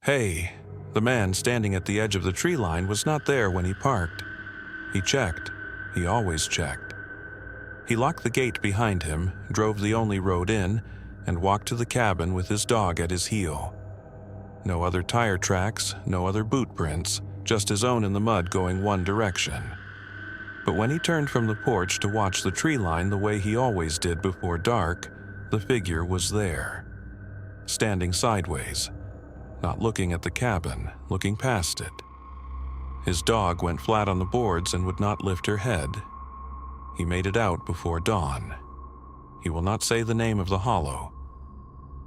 Hey, the man standing at the edge of the tree line was not there when he parked. He checked. He always checked. He locked the gate behind him, drove the only road in, and walked to the cabin with his dog at his heel. No other tire tracks, no other boot prints, just his own in the mud going one direction. But when he turned from the porch to watch the tree line the way he always did before dark, the figure was there. Standing sideways, not looking at the cabin, looking past it. His dog went flat on the boards and would not lift her head. He made it out before dawn. He will not say the name of the hollow.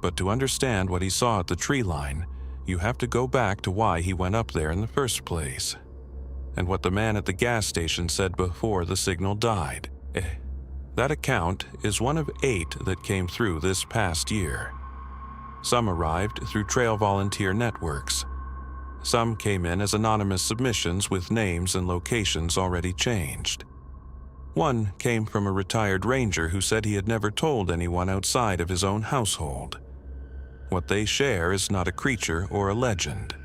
But to understand what he saw at the tree line, you have to go back to why he went up there in the first place, and what the man at the gas station said before the signal died. That account is one of 8 that came through this past year. Some arrived through trail volunteer networks. Some came in as anonymous submissions with names and locations already changed. One came from a retired ranger who said he had never told anyone outside of his own household. What they share is not a creature or a legend.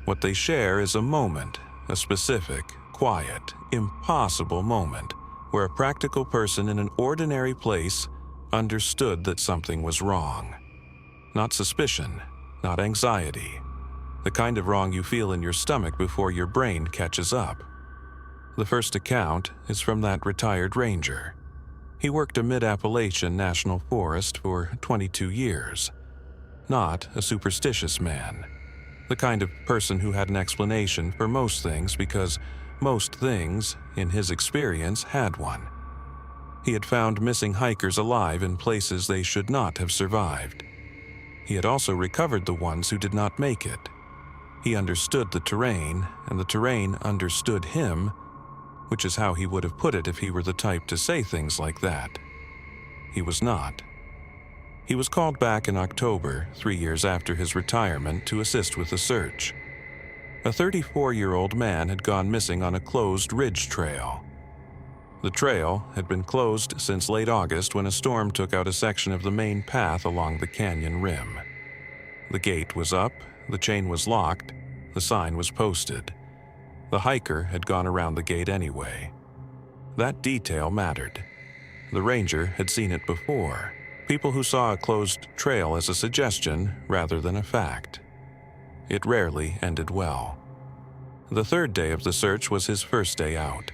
What they share is a moment, a specific, quiet, impossible moment where a practical person in an ordinary place understood that something was wrong. Not suspicion, not anxiety. The kind of wrong you feel in your stomach before your brain catches up. The first account is from that retired ranger. He worked a mid-Appalachian national forest for 22 years. Not a superstitious man. The kind of person who had an explanation for most things because most things, in his experience, had one. He had found missing hikers alive in places they should not have survived. He had also recovered the ones who did not make it. He understood the terrain, and the terrain understood him, which is how he would have put it if he were the type to say things like that. He was not. He was called back in October, 3 years after his retirement, to assist with the search. A 34-year-old man had gone missing on a closed ridge trail. The trail had been closed since late August when a storm took out a section of the main path along the canyon rim. The gate was up, the chain was locked, the sign was posted. The hiker had gone around the gate anyway. That detail mattered. The ranger had seen it before. People who saw a closed trail as a suggestion rather than a fact. It rarely ended well. The third day of the search was his first day out.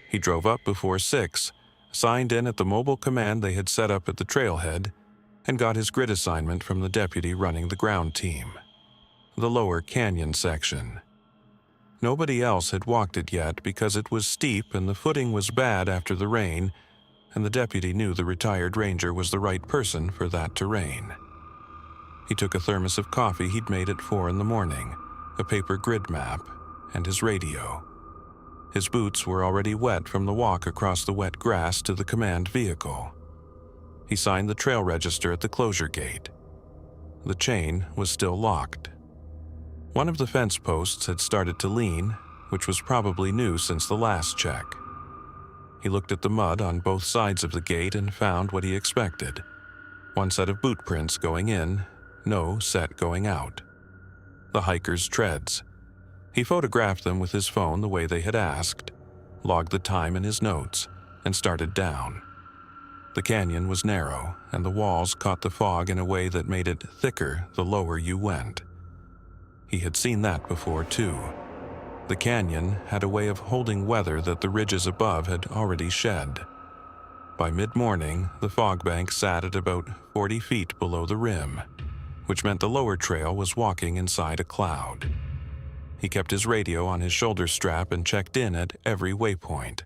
He drove up before 6, signed in at the mobile command they had set up at the trailhead, and got his grid assignment from the deputy running the ground team. The lower canyon section. Nobody else had walked it yet because it was steep and the footing was bad after the rain, and the deputy knew the retired ranger was the right person for that terrain. He took a thermos of coffee he'd made at 4 in the morning, a paper grid map, and his radio. His boots were already wet from the walk across the wet grass to the command vehicle. He signed the trail register at the closure gate. The chain was still locked. One of the fence posts had started to lean, which was probably new since the last check. He looked at the mud on both sides of the gate and found what he expected. One set of boot prints going in, no set going out. The hiker's treads. He photographed them with his phone the way they had asked, logged the time in his notes, and started down. The canyon was narrow, and the walls caught the fog in a way that made it thicker the lower you went. He had seen that before, too. The canyon had a way of holding weather that the ridges above had already shed. By mid-morning, the fog bank sat at about 40 feet below the rim, which meant the lower trail was walking inside a cloud. He kept his radio on his shoulder strap and checked in at every waypoint.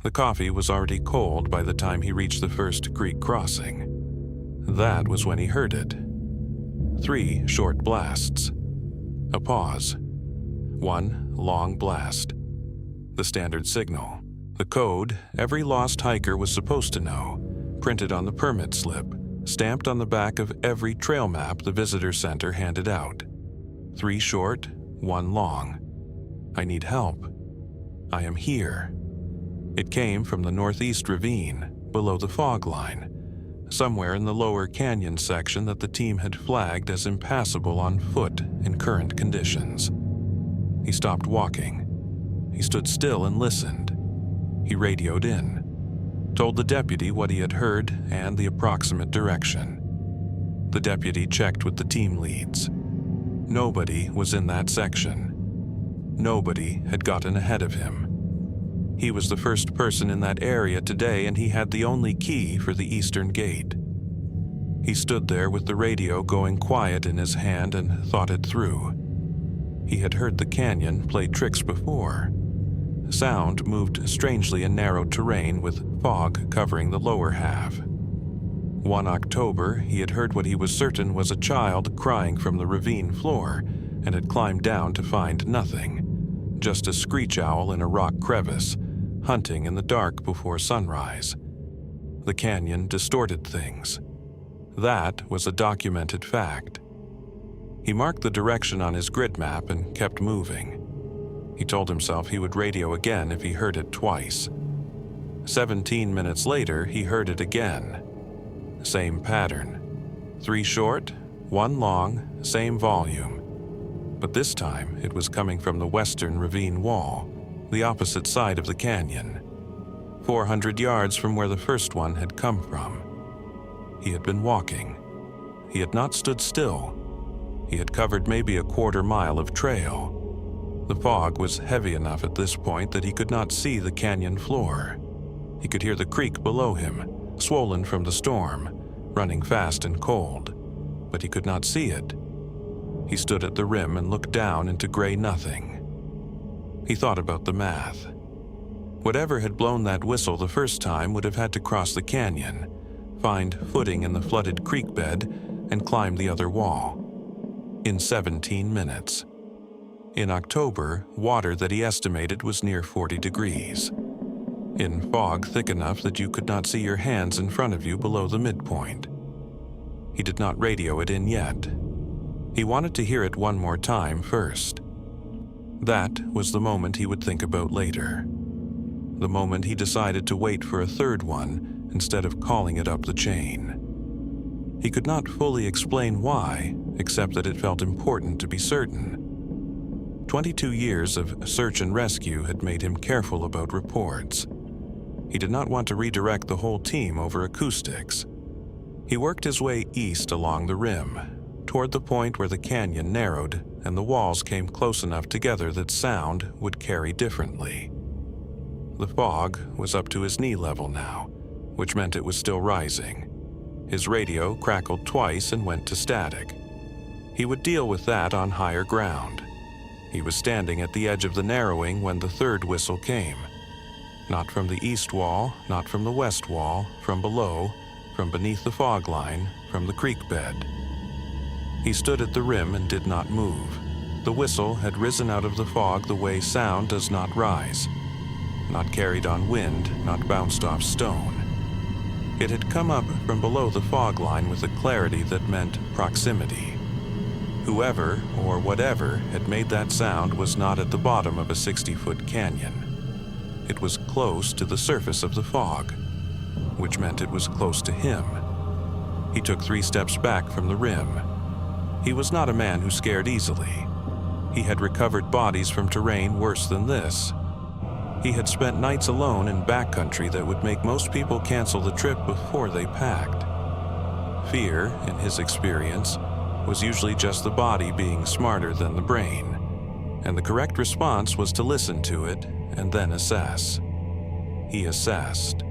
The coffee was already cold by the time he reached the first creek crossing. That was when he heard it. 3 short blasts. A pause. 1 long blast. The standard signal. The code every lost hiker was supposed to know, printed on the permit slip, stamped on the back of every trail map the visitor center handed out. 3 short, 1 long. I need help. I am here. It came from the northeast ravine, below the fog line. somewhere in the lower canyon section that the team had flagged as impassable on foot in current conditions. He stopped walking. He stood still and listened. He radioed in, told the deputy what he had heard and the approximate direction. The deputy checked with the team leads. Nobody was in that section. Nobody had gotten ahead of him. He was the first person in that area today, and he had the only key for the eastern gate. He stood there with the radio going quiet in his hand and thought it through. He had heard the canyon play tricks before. Sound moved strangely in narrow terrain with fog covering the lower half. One October, he had heard what he was certain was a child crying from the ravine floor and had climbed down to find nothing, just a screech owl in a rock crevice, hunting in the dark before sunrise. The canyon distorted things. That was a documented fact. He marked the direction on his grid map and kept moving. He told himself he would radio again if he heard it twice. 17 minutes later, he heard it again. Same pattern. 3 short, 1 long, same volume. But this time, it was coming from the western ravine wall, the opposite side of the canyon, 400 yards from where the first one had come from. He had been walking. He had not stood still. He had covered maybe a quarter mile of trail. The fog was heavy enough at this point that he could not see the canyon floor. He could hear the creek below him, swollen from the storm, running fast and cold, but he could not see it. He stood at the rim and looked down into gray nothing. He thought about the math. Whatever had blown that whistle the first time would have had to cross the canyon, find footing in the flooded creek bed, and climb the other wall. In 17 minutes. In October, water that he estimated was near 40 degrees. In fog thick enough that you could not see your hands in front of you below the midpoint. He did not radio it in yet. He wanted to hear it one more time first. That was the moment he would think about later. The moment he decided to wait for a third one instead of calling it up the chain. He could not fully explain why, except that it felt important to be certain. 22 years of search and rescue had made him careful about reports. He did not want to redirect the whole team over acoustics. He worked his way east along the rim, toward the point where the canyon narrowed and the walls came close enough together that sound would carry differently. The fog was up to his knee level now, which meant it was still rising. His radio crackled twice and went to static. He would deal with that on higher ground. He was standing at the edge of the narrowing when the third whistle came. Not from the east wall, not from the west wall, from below, from beneath the fog line, from the creek bed. He stood at the rim and did not move. The whistle had risen out of the fog the way sound does not rise. Not carried on wind, not bounced off stone. It had come up from below the fog line with a clarity that meant proximity. Whoever or whatever had made that sound was not at the bottom of a 60-foot canyon. It was close to the surface of the fog, which meant it was close to him. He took 3 steps back from the rim. He was not a man who scared easily. He had recovered bodies from terrain worse than this. He had spent nights alone in backcountry that would make most people cancel the trip before they packed. Fear, in his experience, was usually just the body being smarter than the brain, and the correct response was to listen to it and then assess. He assessed.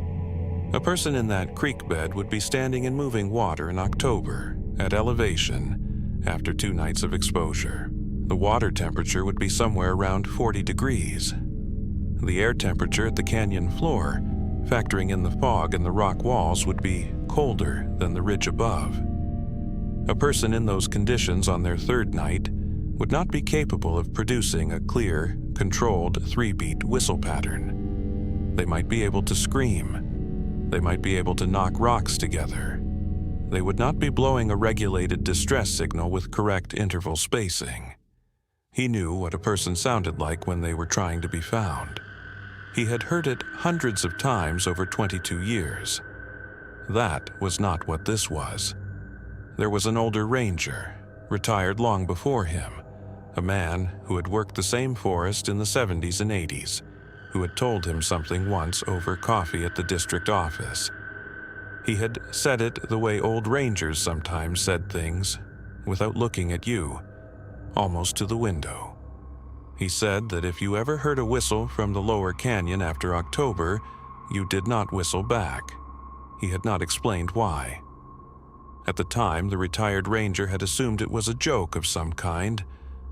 A person in that creek bed would be standing in moving water in October, at elevation, after 2 nights of exposure. The water temperature would be somewhere around 40 degrees. The air temperature at the canyon floor, factoring in the fog and the rock walls, would be colder than the ridge above. A person in those conditions on their third night would not be capable of producing a clear, controlled 3-beat whistle pattern. They might be able to scream. They might be able to knock rocks together. They would not be blowing a regulated distress signal with correct interval spacing. He knew what a person sounded like when they were trying to be found. He had heard it hundreds of times over 22 years. That was not what this was. There was an older ranger, retired long before him, a man who had worked the same forest in the 70s and 80s, who had told him something once over coffee at the district office. He had said it the way old rangers sometimes said things, without looking at you, almost to the window. He said that if you ever heard a whistle from the lower canyon after October, you did not whistle back. He had not explained why. At the time, the retired ranger had assumed it was a joke of some kind,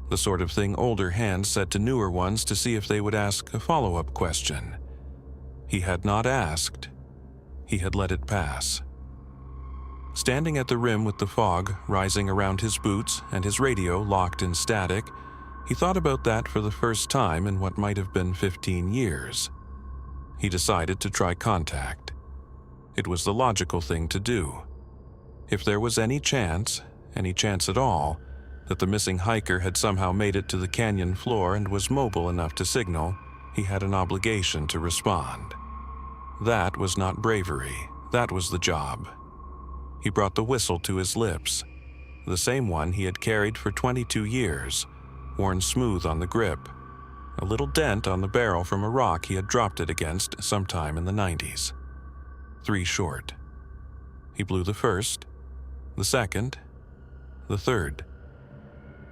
the sort of thing older hands said to newer ones to see if they would ask a follow-up question. He had not asked. He had let it pass. Standing at the rim with the fog rising around his boots and his radio locked in static, he thought about that for the first time in what might have been 15 years. He decided to try contact. It was the logical thing to do. If there was any chance at all, that the missing hiker had somehow made it to the canyon floor and was mobile enough to signal, he had an obligation to respond. That was not bravery, that was the job. He brought the whistle to his lips, the same one he had carried for 22 years, worn smooth on the grip, a little dent on the barrel from a rock he had dropped it against sometime in the 90s. 3 short. He blew the first, the second, the third.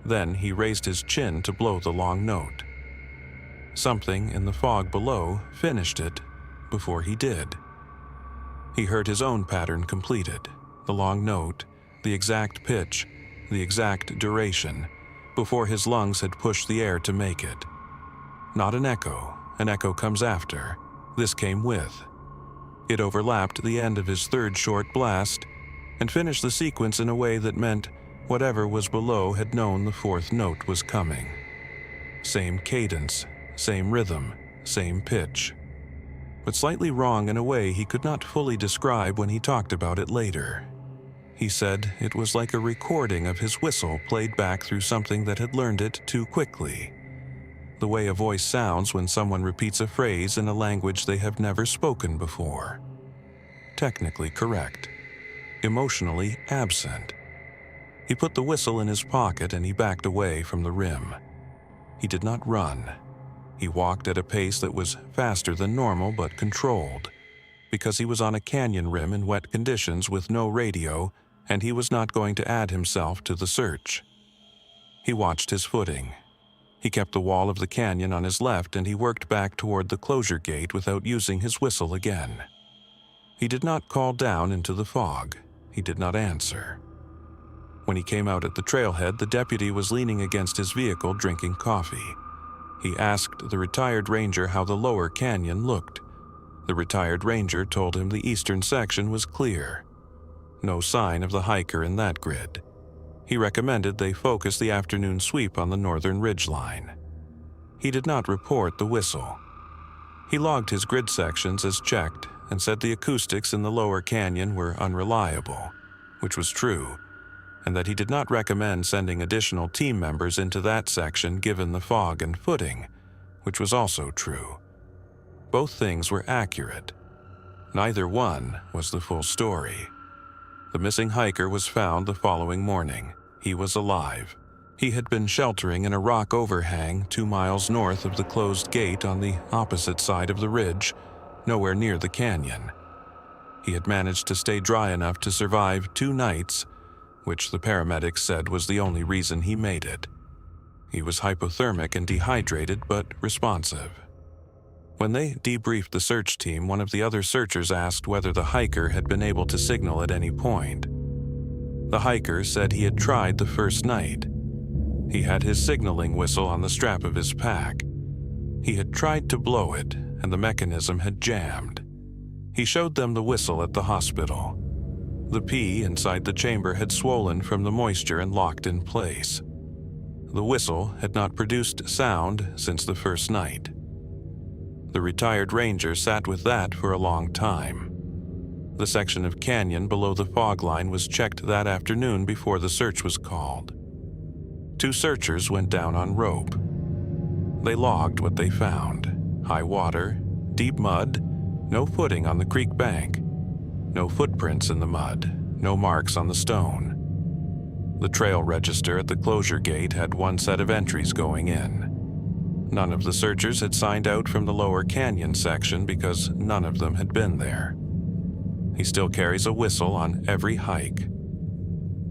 Then he raised his chin to blow the long note. Something in the fog below finished it before he did. He heard his own pattern completed, the long note, the exact pitch, the exact duration, before his lungs had pushed the air to make it. Not an echo comes after. This came with. It overlapped the end of his third short blast and finished the sequence in a way that meant whatever was below had known the fourth note was coming. Same cadence, same rhythm, same pitch. But slightly wrong in a way he could not fully describe when he talked about it later. He said it was like a recording of his whistle played back through something that had learned it too quickly. The way a voice sounds when someone repeats a phrase in a language they have never spoken before. Technically correct. Emotionally absent. He put the whistle in his pocket and he backed away from the rim. He did not run. He walked at a pace that was faster than normal but controlled, because he was on a canyon rim in wet conditions with no radio, and he was not going to add himself to the search. He watched his footing. He kept the wall of the canyon on his left and he worked back toward the closure gate without using his whistle again. He did not call down into the fog. He did not answer. When he came out at the trailhead, the deputy was leaning against his vehicle drinking coffee. He asked the retired ranger how the lower canyon looked. The retired ranger told him the eastern section was clear. No sign of the hiker in that grid. He recommended they focus the afternoon sweep on the northern ridgeline. He did not report the whistle. He logged his grid sections as checked and said the acoustics in the lower canyon were unreliable, which was true, and that he did not recommend sending additional team members into that section given the fog and footing, which was also true. Both things were accurate. Neither one was the full story. The missing hiker was found the following morning. He was alive. He had been sheltering in a rock overhang 2 miles north of the closed gate on the opposite side of the ridge, nowhere near the canyon. He had managed to stay dry enough to survive 2 nights, which the paramedics said was the only reason he made it. He was hypothermic and dehydrated, but responsive. When they debriefed the search team, one of the other searchers asked whether the hiker had been able to signal at any point. The hiker said he had tried the first night. He had his signaling whistle on the strap of his pack. He had tried to blow it, and the mechanism had jammed. He showed them the whistle at the hospital. The P inside the chamber had swollen from the moisture and locked in place. The whistle had not produced sound since the first night. The retired ranger sat with that for a long time. The section of canyon below the fog line was checked that afternoon before the search was called. 2 searchers went down on rope. They logged what they found: high water, deep mud, no footing on the creek bank. No footprints in the mud, no marks on the stone. The trail register at the closure gate had one set of entries going in. None of the searchers had signed out from the lower canyon section because none of them had been there. He still carries a whistle on every hike.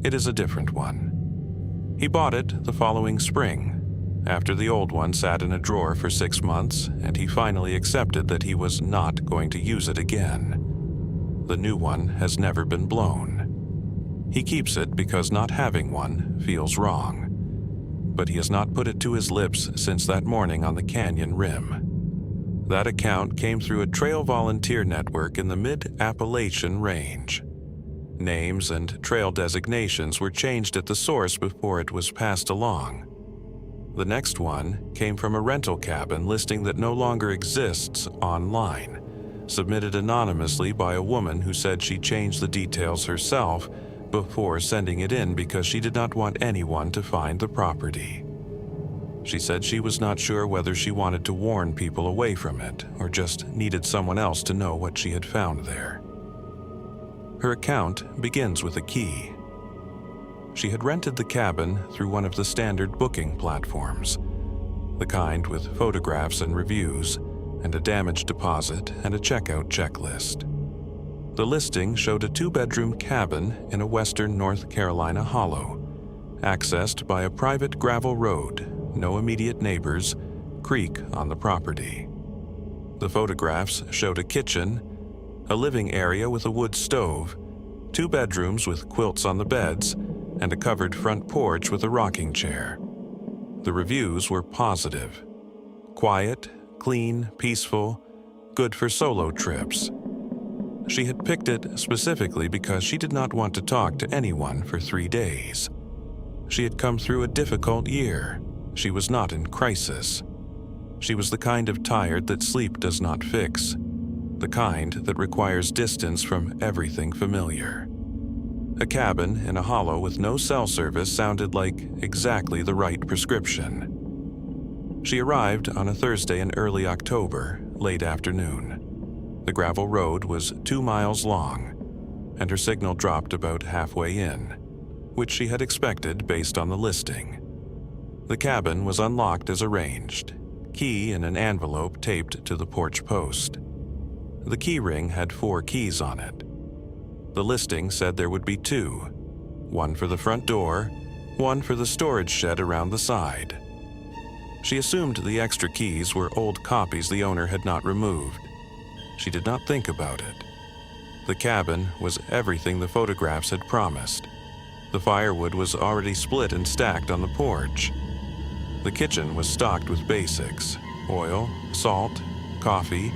It is a different one. He bought it the following spring, after the old one sat in a drawer for 6 months, and he finally accepted that he was not going to use it again. The new one has never been blown. He keeps it because not having one feels wrong. But he has not put it to his lips since that morning on the canyon rim. That account came through a trail volunteer network in the mid-Appalachian range. Names and trail designations were changed at the source before it was passed along. The next one came from a rental cabin listing that no longer exists online, submitted anonymously by a woman who said she changed the details herself before sending it in because she did not want anyone to find the property. She said she was not sure whether she wanted to warn people away from it or just needed someone else to know what she had found there. Her account begins with a key. She had rented the cabin through one of the standard booking platforms, the kind with photographs and reviews, and a damage deposit and a checkout checklist. The listing showed a 2-bedroom cabin in a western North Carolina hollow, accessed by a private gravel road, no immediate neighbors, creek on the property. The photographs showed a kitchen, a living area with a wood stove, 2 bedrooms with quilts on the beds, and a covered front porch with a rocking chair. The reviews were positive. Quiet, clean, peaceful, good for solo trips. She had picked it specifically because she did not want to talk to anyone for 3 days. She had come through a difficult year. She was not in crisis. She was the kind of tired that sleep does not fix, the kind that requires distance from everything familiar. A cabin in a hollow with no cell service sounded like exactly the right prescription. She arrived on a Thursday in early October, late afternoon. The gravel road was 2 miles long, and her signal dropped about halfway in, which she had expected based on the listing. The cabin was unlocked as arranged, key in an envelope taped to the porch post. The key ring had 4 keys on it. The listing said there would be 2, one for the front door, one for the storage shed around the side. She assumed the extra keys were old copies the owner had not removed. She did not think about it. The cabin was everything the photographs had promised. The firewood was already split and stacked on the porch. The kitchen was stocked with basics: oil, salt, coffee,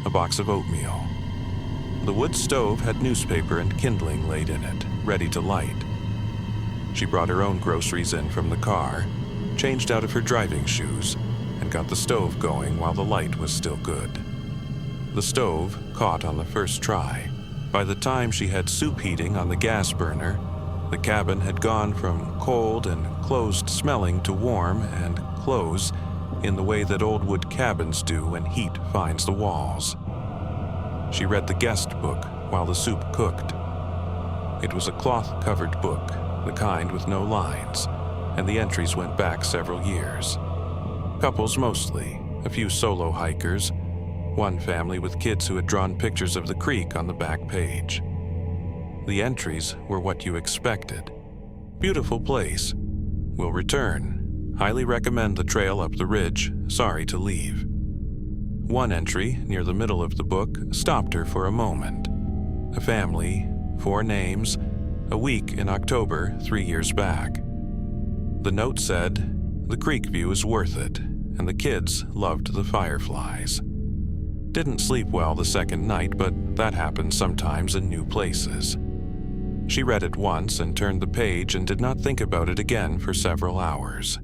a box of oatmeal. The wood stove had newspaper and kindling laid in it, ready to light. She brought her own groceries in from the car, changed out of her driving shoes, and got the stove going while the light was still good. The stove caught on the first try. By the time she had soup heating on the gas burner, the cabin had gone from cold and closed smelling to warm and close in the way that old wood cabins do when heat finds the walls. She read the guest book while the soup cooked. It was a cloth-covered book, the kind with no lines, and the entries went back several years. Couples mostly, a few solo hikers, one family with kids who had drawn pictures of the creek on the back page. The entries were what you expected. Beautiful place. Will return. Highly recommend the trail up the ridge. Sorry to leave. One entry, near the middle of the book, stopped her for a moment. A family, 4 names, a week in October 3 years back. The note said, "The creek view is worth it, and the kids loved the fireflies." Didn't sleep well the second night, but that happens sometimes in new places. She read it once and turned the page and did not think about it again for several hours.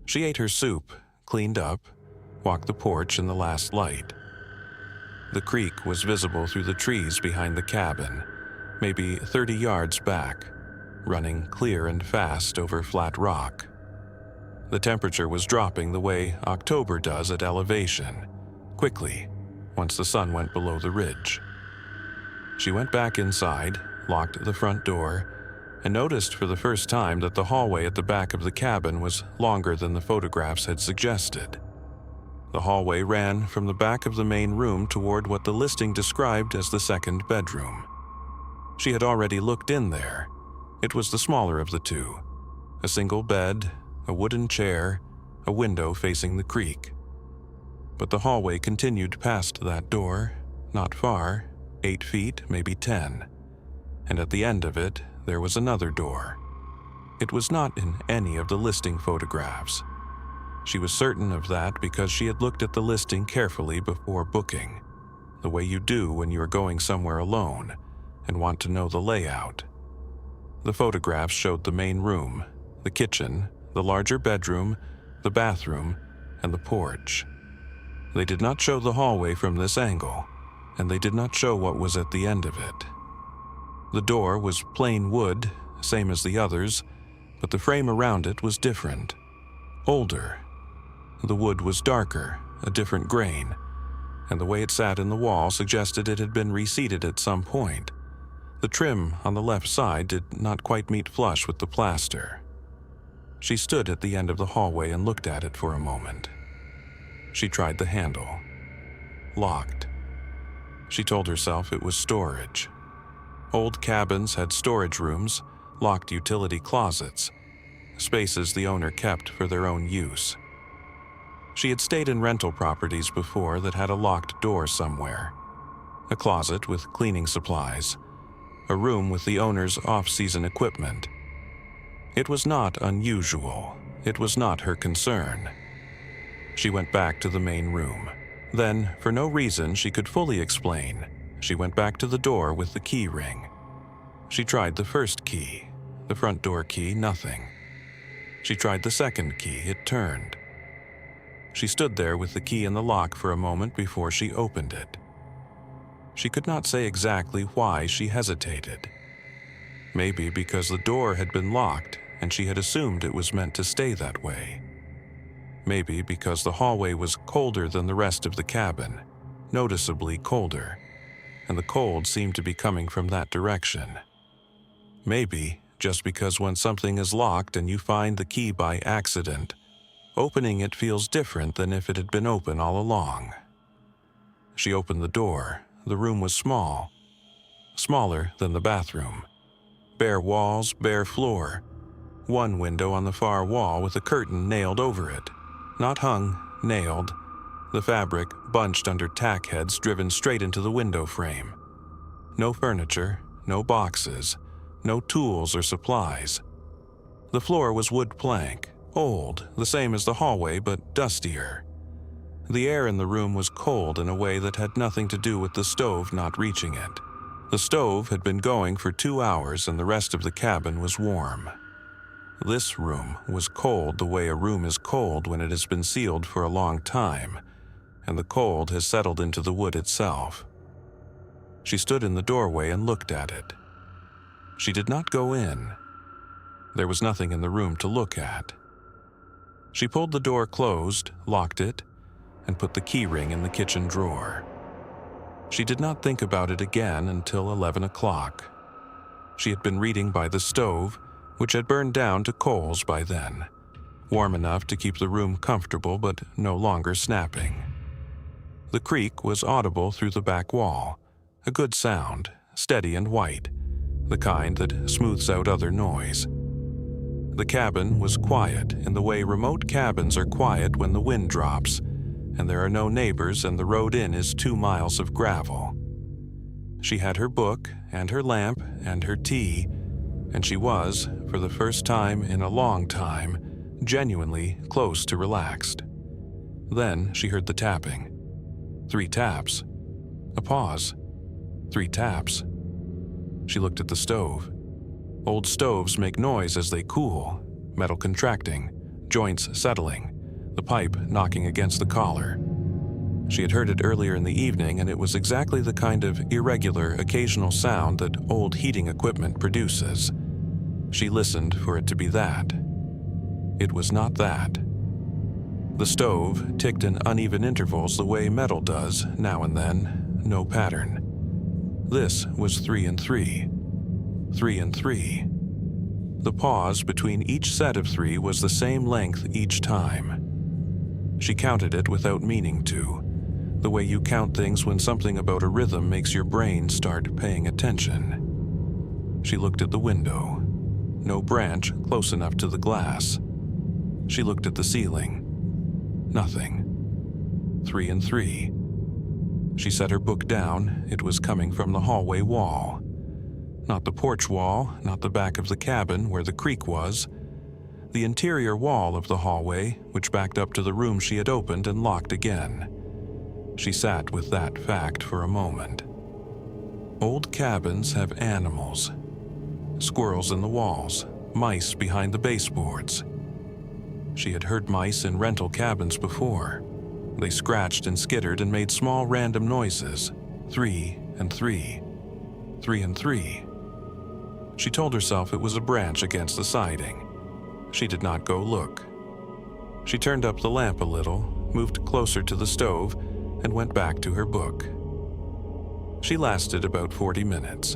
She ate her soup, cleaned up, walked the porch in the last light. The creek was visible through the trees behind the cabin, maybe 30 yards back, running clear and fast over flat rock. The temperature was dropping the way October does at elevation, quickly, once the sun went below the ridge. She went back inside, locked the front door, and noticed for the first time that the hallway at the back of the cabin was longer than the photographs had suggested. The hallway ran from the back of the main room toward what the listing described as the second bedroom. She had already looked in there. It was the smaller of the two. A single bed, a wooden chair, a window facing the creek. But the hallway continued past that door, not far, 8 feet, maybe 10. And at the end of it, there was another door. It was not in any of the listing photographs. She was certain of that because she had looked at the listing carefully before booking, the way you do when you are going somewhere alone and want to know the layout. The photographs showed the main room, the kitchen, the larger bedroom, the bathroom, and the porch. They did not show the hallway from this angle, and they did not show what was at the end of it. The door was plain wood, same as the others, but the frame around it was different, older. The wood was darker, a different grain, and the way it sat in the wall suggested it had been reseated at some point. The trim on the left side did not quite meet flush with the plaster. She stood at the end of the hallway and looked at it for a moment. She tried the handle. Locked. She told herself it was storage. Old cabins had storage rooms, locked utility closets, spaces the owner kept for their own use. She had stayed in rental properties before that had a locked door somewhere. A closet with cleaning supplies. A room with the owner's off-season equipment. It was not unusual. It was not her concern. She went back to the main room. Then, for no reason she could fully explain, she went back to the door with the key ring. She tried the first key. The front door key, nothing. She tried the second key. It turned. She stood there with the key in the lock for a moment before she opened it. She could not say exactly why she hesitated. Maybe because the door had been locked and she had assumed it was meant to stay that way. Maybe because the hallway was colder than the rest of the cabin, noticeably colder, and the cold seemed to be coming from that direction. Maybe just because when something is locked and you find the key by accident, opening it feels different than if it had been open all along. She opened the door. The room was small, smaller than the bathroom. Bare walls, bare floor. One window on the far wall with a curtain nailed over it. Not hung, nailed. The fabric bunched under tack heads driven straight into the window frame. No furniture, no boxes, no tools or supplies. The floor was wood plank, old, the same as the hallway but dustier. The air in the room was cold in a way that had nothing to do with the stove not reaching it. The stove had been going for 2 hours and the rest of the cabin was warm. This room was cold the way a room is cold when it has been sealed for a long time, and the cold has settled into the wood itself. She stood in the doorway and looked at it. She did not go in. There was nothing in the room to look at. She pulled the door closed, locked it, and put the key ring in the kitchen drawer. She did not think about it again until 11 o'clock. She had been reading by the stove, which had burned down to coals by then, warm enough to keep the room comfortable but no longer snapping. The creak was audible through the back wall, a good sound, steady and white, the kind that smooths out other noise. The cabin was quiet in the way remote cabins are quiet when the wind drops, and there are no neighbors and the road in is 2 miles of gravel. She had her book and her lamp and her tea, and she was, for the first time in a long time, genuinely close to relaxed. Then she heard the tapping. 3 taps. A pause. 3 taps. She looked at the stove. Old stoves make noise as they cool, metal contracting, joints settling, the pipe knocking against the collar. She had heard it earlier in the evening, and it was exactly the kind of irregular, occasional sound that old heating equipment produces. She listened for it to be that. It was not that. The stove ticked in uneven intervals the way metal does, now and then, no pattern. This was 3 and 3. 3 and 3. The pause between each set of 3 was the same length each time. She counted it without meaning to, the way you count things when something about a rhythm makes your brain start paying attention. She looked at the window. No branch close enough to the glass. She looked at the ceiling. Nothing. 3 and 3. She set her book down. It was coming from the hallway wall. Not the porch wall, not the back of the cabin where the creek was. The interior wall of the hallway, which backed up to the room she had opened and locked again. She sat with that fact for a moment. Old cabins have animals. Squirrels in the walls, mice behind the baseboards. She had heard mice in rental cabins before. They scratched and skittered and made small random noises. 3 and 3. 3 and 3. She told herself it was a branch against the siding. She did not go look. She turned up the lamp a little, moved closer to the stove, and went back to her book. She lasted about 40 minutes.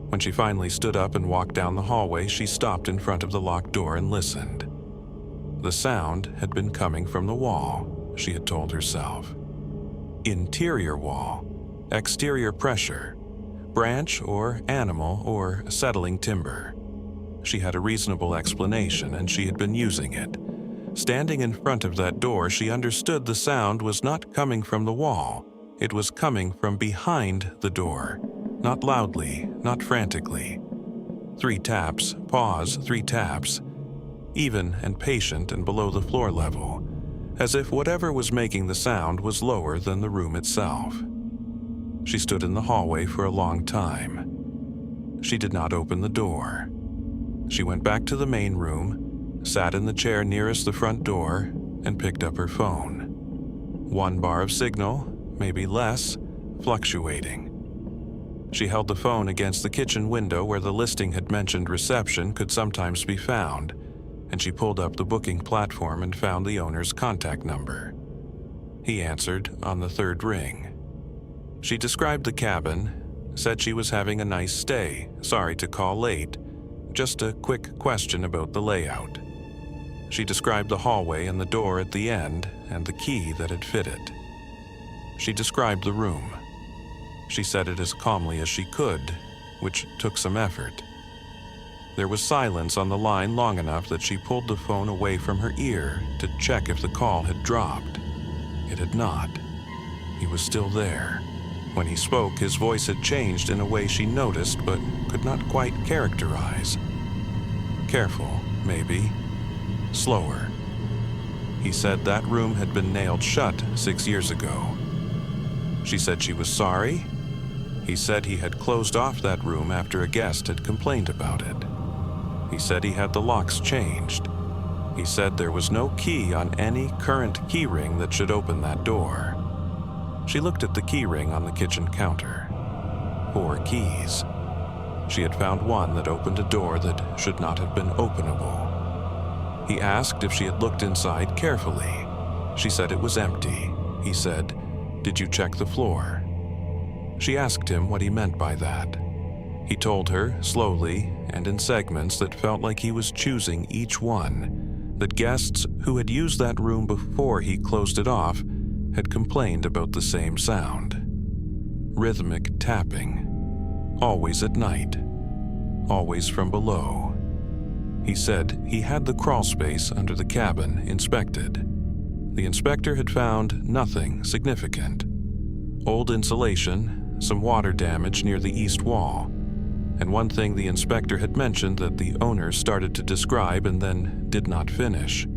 When she finally stood up and walked down the hallway, she stopped in front of the locked door and listened. The sound had been coming from the wall, she had told herself. Interior wall, exterior pressure, branch or animal or settling timber. She had a reasonable explanation and she had been using it. Standing in front of that door, she understood the sound was not coming from the wall. It was coming from behind the door. Not loudly, not frantically. 3 taps, pause, 3 taps. Even and patient and below the floor level, as if whatever was making the sound was lower than the room itself. She stood in the hallway for a long time. She did not open the door. She went back to the main room, sat in the chair nearest the front door, and picked up her phone. 1 bar of signal, maybe less, fluctuating. She held the phone against the kitchen window where the listing had mentioned reception could sometimes be found, and she pulled up the booking platform and found the owner's contact number. He answered on the 3rd ring. She described the cabin, said she was having a nice stay, sorry to call late, just a quick question about the layout. She described the hallway and the door at the end and the key that had fit it. She described the room. She said it as calmly as she could, which took some effort. There was silence on the line long enough that she pulled the phone away from her ear to check if the call had dropped. It had not. He was still there. When he spoke, his voice had changed in a way she noticed but could not quite characterize. Careful, maybe. Slower. He said that room had been nailed shut 6 years ago. She said she was sorry. He said he had closed off that room after a guest had complained about it. He said he had the locks changed. He said there was no key on any current key ring that should open that door. She looked at the key ring on the kitchen counter. 4 keys. She had found one that opened a door that should not have been openable. He asked if she had looked inside carefully. She said it was empty. He said, "Did you check the floor?" She asked him what he meant by that. He told her, slowly and in segments that felt like he was choosing each one, that guests who had used that room before he closed it off had complained about the same sound. Rhythmic tapping. Always at night. Always from below. He said he had the crawl space under the cabin inspected. The inspector had found nothing significant. Old insulation, some water damage near the east wall, and one thing the inspector had mentioned that the owner started to describe and then did not finish.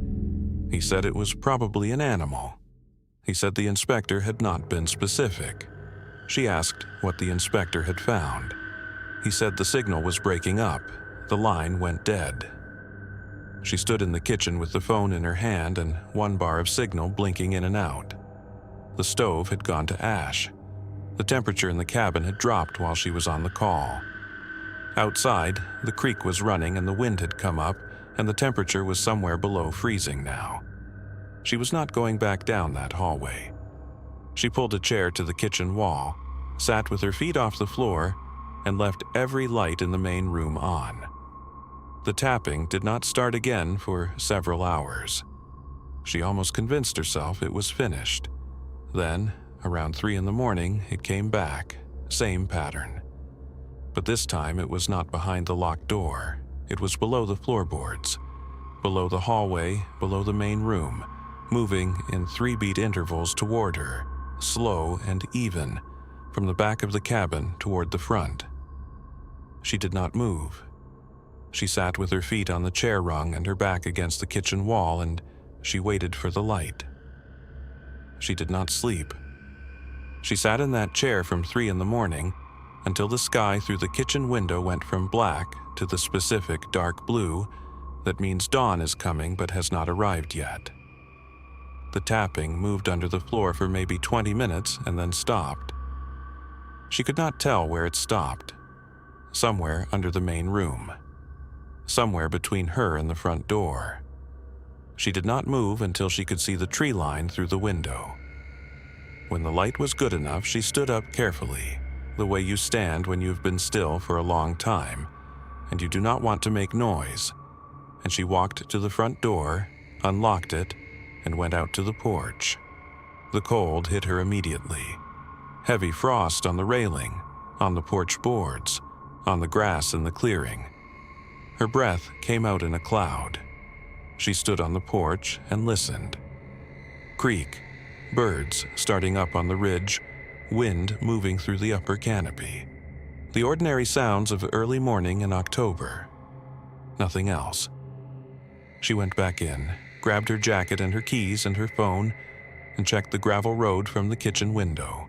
He said it was probably an animal. He said the inspector had not been specific. She asked what the inspector had found. He said the signal was breaking up. The line went dead. She stood in the kitchen with the phone in her hand and 1 bar of signal blinking in and out. The stove had gone to ash. The temperature in the cabin had dropped while she was on the call. Outside, the creek was running and the wind had come up, and the temperature was somewhere below freezing now. She was not going back down that hallway. She pulled a chair to the kitchen wall, sat with her feet off the floor, and left every light in the main room on. The tapping did not start again for several hours. She almost convinced herself it was finished. Then, around 3 a.m, it came back, same pattern. But this time it was not behind the locked door. It was below the floorboards, below the hallway, below the main room, moving in 3-beat intervals toward her, slow and even, from the back of the cabin toward the front. She did not move. She sat with her feet on the chair rung and her back against the kitchen wall, and she waited for the light. She did not sleep. She sat in that chair from 3 a.m. until the sky through the kitchen window went from black to the specific dark blue that means dawn is coming but has not arrived yet. The tapping moved under the floor for maybe 20 minutes and then stopped. She could not tell where it stopped. Somewhere under the main room. Somewhere between her and the front door. She did not move until she could see the tree line through the window. When the light was good enough, she stood up carefully, the way you stand when you have been still for a long time, and you do not want to make noise, and she walked to the front door, unlocked it, and went out to the porch. The cold hit her immediately. Heavy frost on the railing, on the porch boards, on the grass in the clearing. Her breath came out in a cloud. She stood on the porch and listened. Creek, birds starting up on the ridge, wind moving through the upper canopy. The ordinary sounds of early morning in October. Nothing else. She went back in, grabbed her jacket and her keys and her phone, and checked the gravel road from the kitchen window.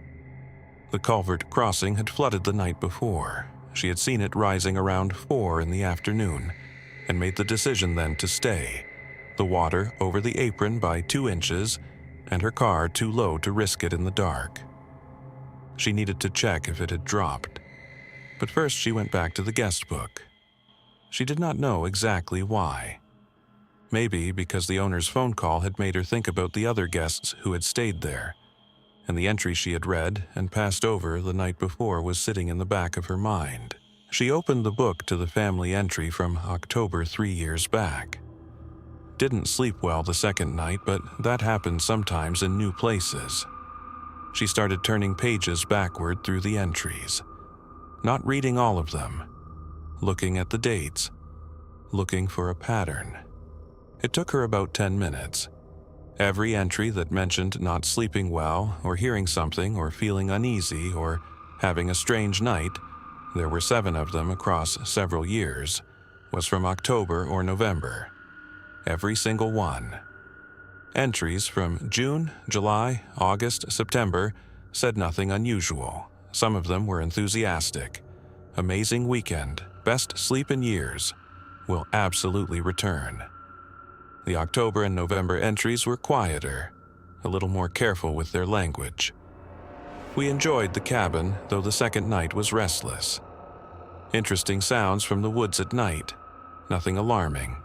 The culvert crossing had flooded the night before. She had seen it rising around 4 in the afternoon, and made the decision then to stay. The water over the apron by 2 inches, and her car too low to risk it in the dark. She needed to check if it had dropped. But first she went back to the guest book. She did not know exactly why. Maybe because the owner's phone call had made her think about the other guests who had stayed there, and the entry she had read and passed over the night before was sitting in the back of her mind. She opened the book to the family entry from October 3 years back. Didn't sleep well the second night, but that happens sometimes in new places. She started turning pages backward through the entries, not reading all of them, looking at the dates, looking for a pattern. It took her about 10 minutes. Every entry that mentioned not sleeping well, or hearing something, or feeling uneasy, or having a strange night, there were 7 of them across several years, was from October or November. Every single one. Entries from June, July, August, September said nothing unusual. Some of them were enthusiastic. Amazing weekend, best sleep in years, will absolutely return. The October and November entries were quieter, a little more careful with their language. We enjoyed the cabin, though the second night was restless. Interesting sounds from the woods at night, nothing alarming.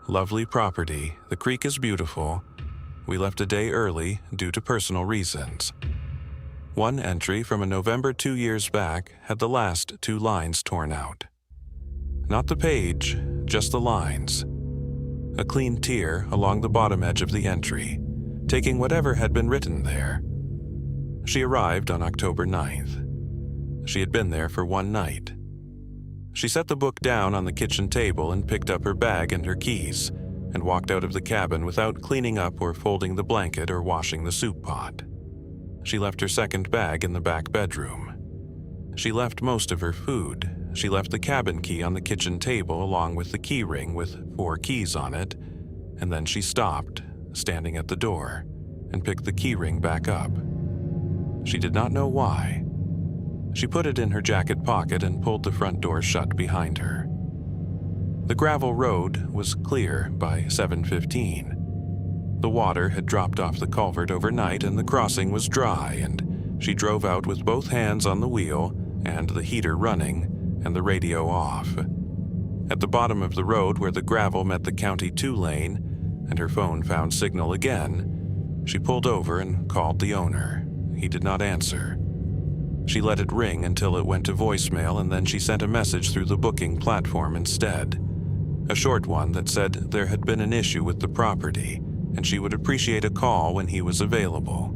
Lovely property, the creek is beautiful. We left a day early due to personal reasons. One entry from a November 2 years back had the last 2 lines torn out. Not the page, just the lines. A clean tear along the bottom edge of the entry, taking whatever had been written there. She arrived on October 9th. She had been there for 1 night. She set the book down on the kitchen table and picked up her bag and her keys, and walked out of the cabin without cleaning up or folding the blanket or washing the soup pot. She left her second bag in the back bedroom. She left most of her food. She left the cabin key on the kitchen table along with the key ring with 4 keys on it, and then she stopped, standing at the door, and picked the key ring back up. She did not know why. She put it in her jacket pocket and pulled the front door shut behind her. The gravel road was clear by 7:15. The water had dropped off the culvert overnight and the crossing was dry, and she drove out with both hands on the wheel and the heater running and the radio off. At the bottom of the road where the gravel met the County 2 lane and her phone found signal again, she pulled over and called the owner. He did not answer. She let it ring until it went to voicemail, and then she sent a message through the booking platform instead. A short one that said there had been an issue with the property, and she would appreciate a call when he was available.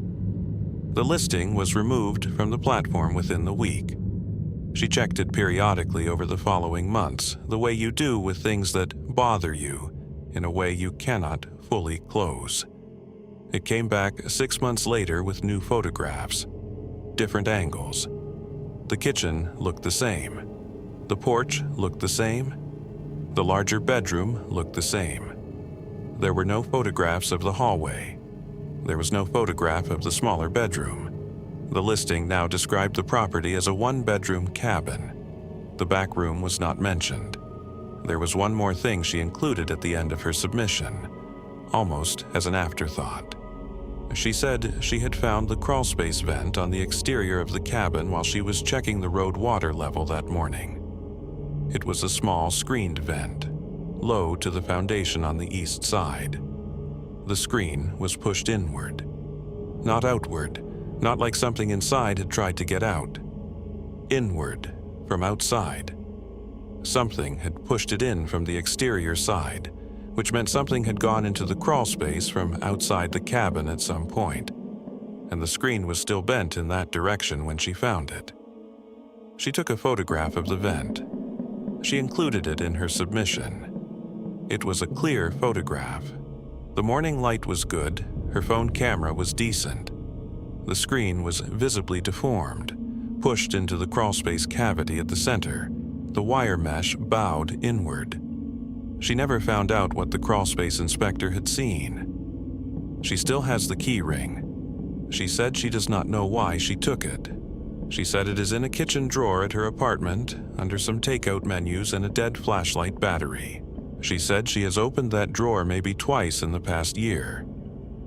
The listing was removed from the platform within the week. She checked it periodically over the following months, the way you do with things that bother you, in a way you cannot fully close. It came back 6 months later with new photographs, different angles. The kitchen looked the same. The porch looked the same. The larger bedroom looked the same. There were no photographs of the hallway. There was no photograph of the smaller bedroom. The listing now described the property as a one-bedroom cabin. The back room was not mentioned. There was one more thing she included at the end of her submission, almost as an afterthought. She said she had found the crawlspace vent on the exterior of the cabin while she was checking the road water level that morning. It was a small screened vent, low to the foundation on the east side. The screen was pushed inward, not outward, not like something inside had tried to get out. Inward, from outside. Something had pushed it in from the exterior side, which meant something had gone into the crawl space from outside the cabin at some point, and the screen was still bent in that direction when she found it. She took a photograph of the vent. She included it in her submission. It was a clear photograph. The morning light was good, her phone camera was decent. The screen was visibly deformed, pushed into the crawlspace cavity at the center. The wire mesh bowed inward. She never found out what the crawlspace inspector had seen. She still has the key ring. She said she does not know why she took it. She said it is in a kitchen drawer at her apartment, under some takeout menus and a dead flashlight battery. She said she has opened that drawer maybe twice in the past year.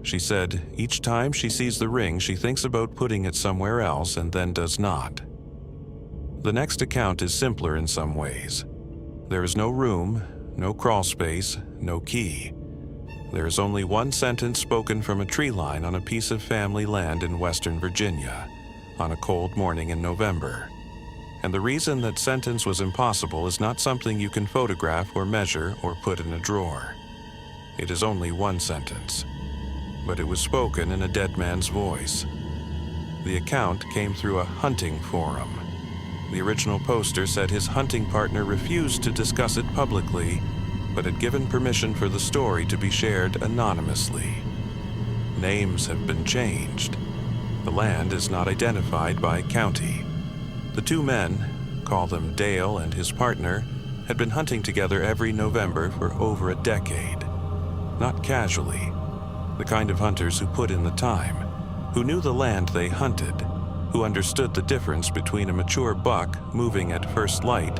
She said each time she sees the ring, she thinks about putting it somewhere else and then does not. The next account is simpler in some ways. There is no room, no crawl space, no key. There is only one sentence spoken from a tree line on a piece of family land in Western Virginia, on a cold morning in November. And the reason that sentence was impossible is not something you can photograph or measure or put in a drawer. It is only one sentence, but it was spoken in a dead man's voice. The account came through a hunting forum. The original poster said his hunting partner refused to discuss it publicly, but had given permission for the story to be shared anonymously. Names have been changed. The land is not identified by county. The two men, call them Dale and his partner, had been hunting together every November for over a decade. Not casually. The kind of hunters who put in the time, who knew the land they hunted, who understood the difference between a mature buck moving at first light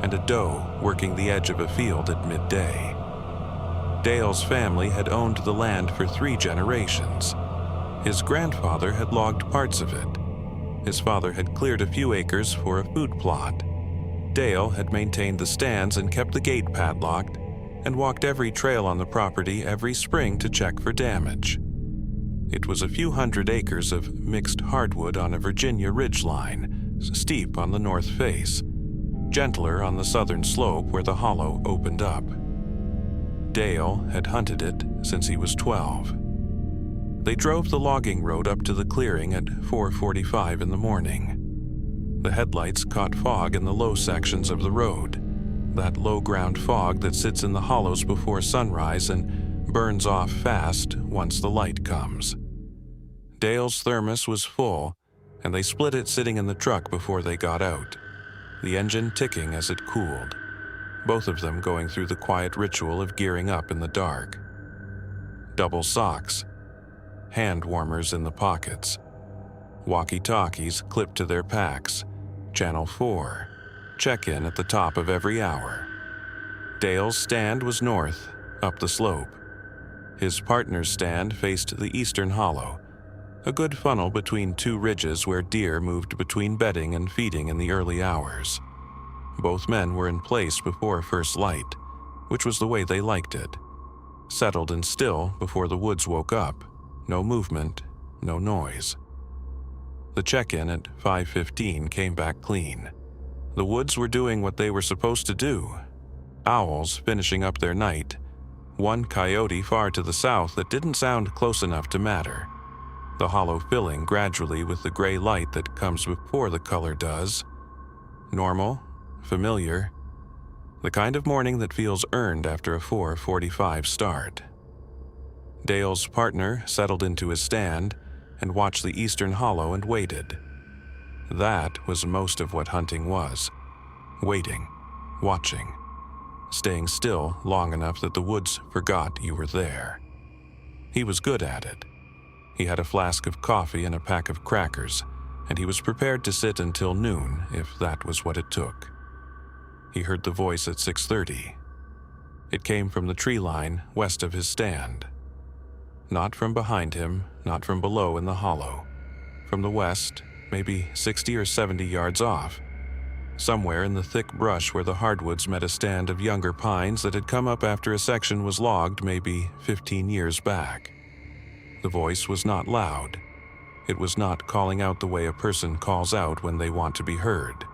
and a doe working the edge of a field at midday. Dale's family had owned the land for 3 generations. His grandfather had logged parts of it. His father had cleared a few acres for a food plot. Dale had maintained the stands and kept the gate padlocked, and walked every trail on the property every spring to check for damage. It was a few hundred acres of mixed hardwood on a Virginia ridgeline, steep on the north face, gentler on the southern slope where the hollow opened up. Dale had hunted it since he was 12. They drove the logging road up to the clearing at 4:45 in the morning. The headlights caught fog in the low sections of the road, that low-ground fog that sits in the hollows before sunrise and burns off fast once the light comes. Dale's thermos was full, and they split it sitting in the truck before they got out, the engine ticking as it cooled, both of them going through the quiet ritual of gearing up in the dark. Double socks, hand warmers in the pockets, walkie-talkies clipped to their packs, Channel 4, check-in at the top of every hour. Dale's stand was north, up the slope. His partner's stand faced the eastern hollow, a good funnel between 2 ridges where deer moved between bedding and feeding in the early hours. Both men were in place before first light, which was the way they liked it. Settled and still before the woods woke up. No movement, no noise. The check-in at 5:15 came back clean. The woods were doing what they were supposed to do. Owls finishing up their night. One coyote far to the south that didn't sound close enough to matter. The hollow filling gradually with the gray light that comes before the color does. Normal, familiar, the kind of morning that feels earned after a 4:45 start. Dale's partner settled into his stand and watched the eastern hollow and waited. That was most of what hunting was. Waiting, watching, staying still long enough that the woods forgot you were there. He was good at it. He had a flask of coffee and a pack of crackers, and he was prepared to sit until noon if that was what it took. He heard the voice at 6:30. It came from the tree line west of his stand. Not from behind him, not from below in the hollow. From the west, maybe 60 or 70 yards off. Somewhere in the thick brush where the hardwoods met a stand of younger pines that had come up after a section was logged maybe 15 years back. The voice was not loud. It was not calling out the way a person calls out when they want to be heard.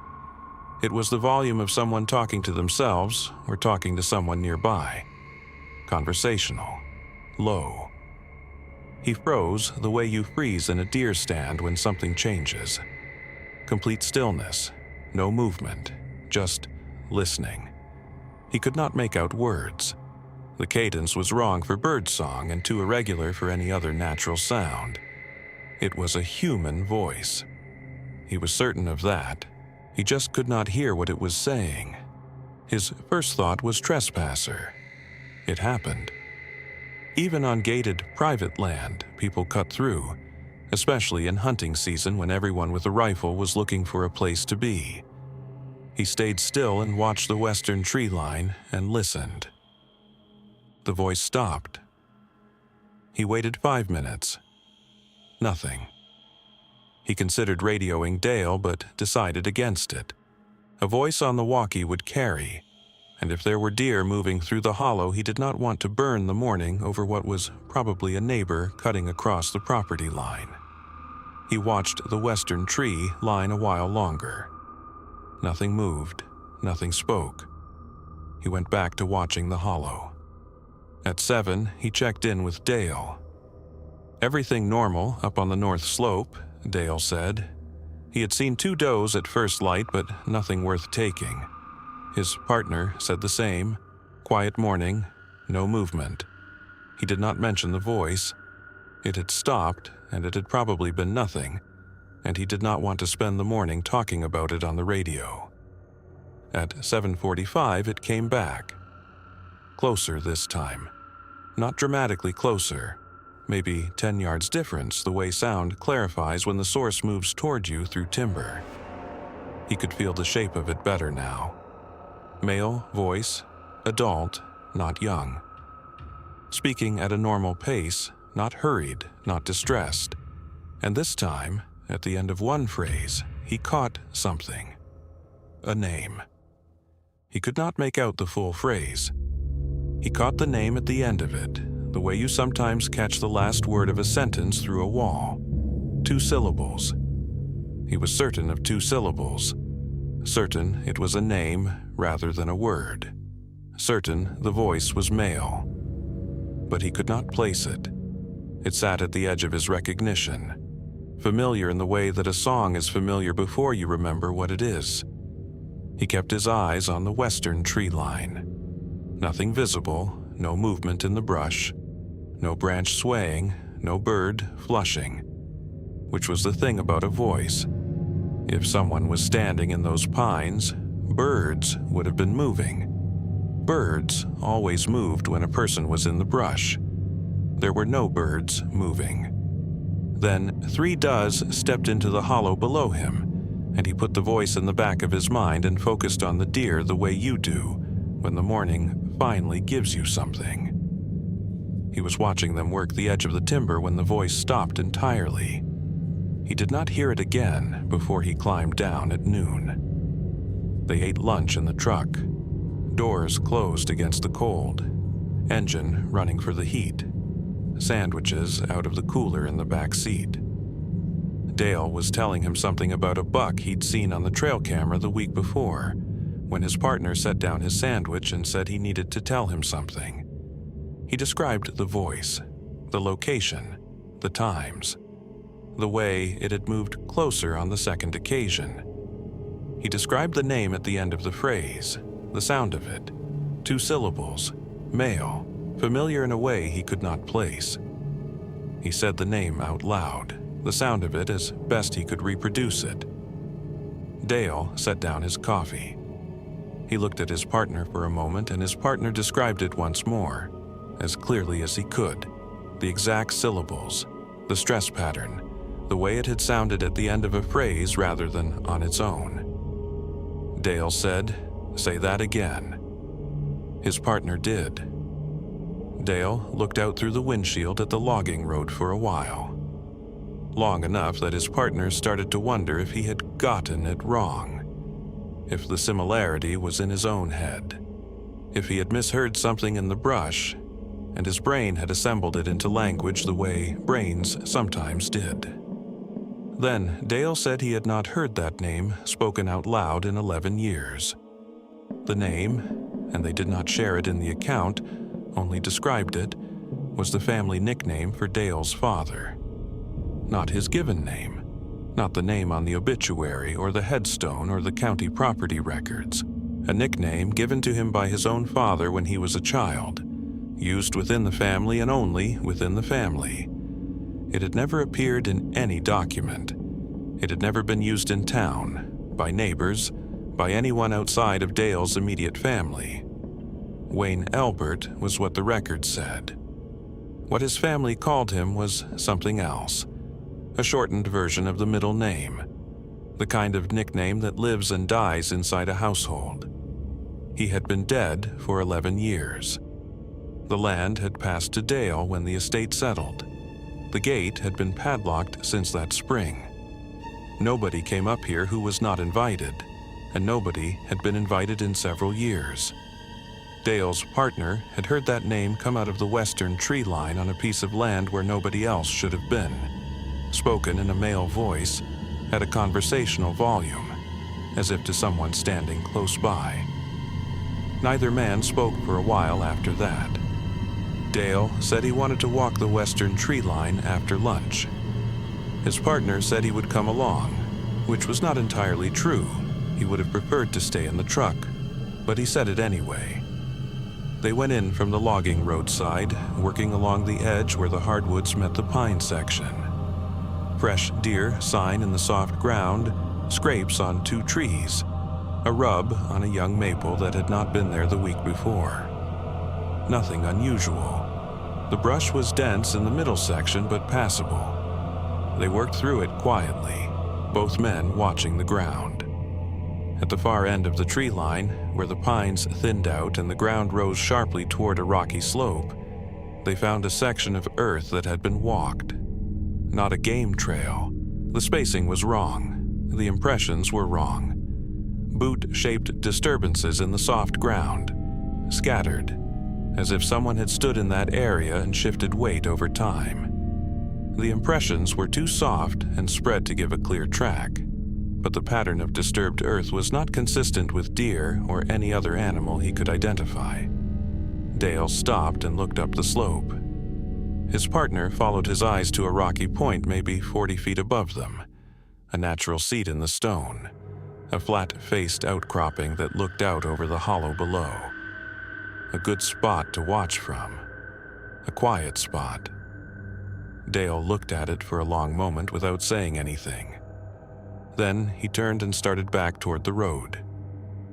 It was the volume of someone talking to themselves or talking to someone nearby. Conversational. Low. He froze the way you freeze in a deer stand when something changes. Complete stillness. No movement. Just listening. He could not make out words. The cadence was wrong for birdsong and too irregular for any other natural sound. It was a human voice. He was certain of that. He just could not hear what it was saying. His first thought was trespasser. It happened. Even on gated private land, people cut through, especially in hunting season when everyone with a rifle was looking for a place to be. He stayed still and watched the western tree line and listened. The voice stopped. He waited 5 minutes. Nothing. He considered radioing Dale, but decided against it. A voice on the walkie would carry, and if there were deer moving through the hollow, he did not want to burn the morning over what was probably a neighbor cutting across the property line. He watched the western tree line a while longer. Nothing moved, nothing spoke. He went back to watching the hollow. At 7, he checked in with Dale. Everything normal up on the north slope, Dale said. He had seen 2 does at first light, but nothing worth taking. His partner said the same. Quiet morning, no movement. He did not mention the voice. It had stopped, and it had probably been nothing, and he did not want to spend the morning talking about it on the radio. At 7:45, it came back. Closer this time. Not dramatically closer. Maybe 10 yards difference, the way sound clarifies when the source moves toward you through timber. He could feel the shape of it better now. Male voice, adult, not young. Speaking at a normal pace, not hurried, not distressed. And this time, at the end of one phrase, he caught something. A name. He could not make out the full phrase. He caught the name at the end of it, the way you sometimes catch the last word of a sentence through a wall. 2 syllables. He was certain of 2 syllables. Certain it was a name rather than a word. Certain the voice was male. But he could not place it. It sat at the edge of his recognition. Familiar in the way that a song is familiar before you remember what it is. He kept his eyes on the western tree line. Nothing visible, no movement in the brush, no branch swaying, no bird flushing. Which was the thing about a voice. If someone was standing in those pines, birds would have been moving. Birds always moved when a person was in the brush. There were no birds moving. Then 3 does stepped into the hollow below him, and he put the voice in the back of his mind and focused on the deer the way you do when the morning finally gives you something. He was watching them work the edge of the timber when the voice stopped entirely. He did not hear it again before he climbed down at noon. They ate lunch in the truck. Doors closed against the cold. Engine running for the heat. Sandwiches out of the cooler in the back seat. Dale was telling him something about a buck he'd seen on the trail camera the week before, when his partner set down his sandwich and said he needed to tell him something. He described the voice, the location, the times, the way it had moved closer on the second occasion. He described the name at the end of the phrase, the sound of it, 2 syllables, male, familiar in a way he could not place. He said the name out loud, the sound of it as best he could reproduce it. Dale set down his coffee. He looked at his partner for a moment, and his partner described it once more, as clearly as he could, the exact syllables, the stress pattern, the way it had sounded at the end of a phrase rather than on its own. Dale said, "Say that again." His partner did. Dale looked out through the windshield at the logging road for a while, long enough that his partner started to wonder if he had gotten it wrong, if the similarity was in his own head, if he had misheard something in the brush, and his brain had assembled it into language the way brains sometimes did. Then Dale said he had not heard that name spoken out loud in 11 years. The name, and they did not share it in the account, only described it, was the family nickname for Dale's father. Not his given name, not the name on the obituary or the headstone or the county property records, a nickname given to him by his own father when he was a child, used within the family and only within the family. It had never appeared in any document. It had never been used in town, by neighbors, by anyone outside of Dale's immediate family. Wayne Elbert was what the record said. What his family called him was something else, a shortened version of the middle name, the kind of nickname that lives and dies inside a household. He had been dead for 11 years. The land had passed to Dale when the estate settled. The gate had been padlocked since that spring. Nobody came up here who was not invited, and nobody had been invited in several years. Dale's partner had heard that name come out of the western tree line on a piece of land where nobody else should have been, spoken in a male voice, at a conversational volume, as if to someone standing close by. Neither man spoke for a while after that. Dale said he wanted to walk the western tree line after lunch. His partner said he would come along, which was not entirely true. He would have preferred to stay in the truck, but he said it anyway. They went in from the logging roadside, working along the edge where the hardwoods met the pine section. Fresh deer sign in the soft ground, scrapes on 2 trees, a rub on a young maple that had not been there the week before. Nothing unusual. The brush was dense in the middle section but passable. They worked through it quietly, both men watching the ground. At the far end of the tree line, where the pines thinned out and the ground rose sharply toward a rocky slope, they found a section of earth that had been walked. Not a game trail. The spacing was wrong. The impressions were wrong. Boot-shaped disturbances in the soft ground, scattered, as if someone had stood in that area and shifted weight over time. The impressions were too soft and spread to give a clear track, but the pattern of disturbed earth was not consistent with deer or any other animal he could identify. Dale stopped and looked up the slope. His partner followed his eyes to a rocky point maybe 40 feet above them, a natural seat in the stone, a flat-faced outcropping that looked out over the hollow below. A good spot to watch from, a quiet spot. Dale looked at it for a long moment without saying anything. Then he turned and started back toward the road.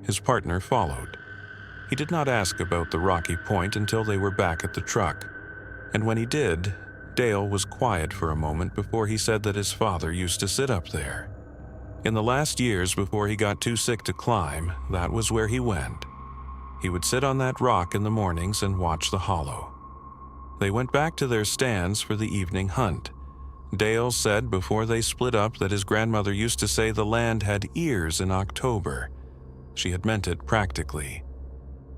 His partner followed. He did not ask about the rocky point until they were back at the truck, and when he did, Dale was quiet for a moment before he said that his father used to sit up there. In the last years before he got too sick to climb, that was where he went. He would sit on that rock in the mornings and watch the hollow. They went back to their stands for the evening hunt. Dale said before they split up that his grandmother used to say the land had ears in October. She had meant it practically.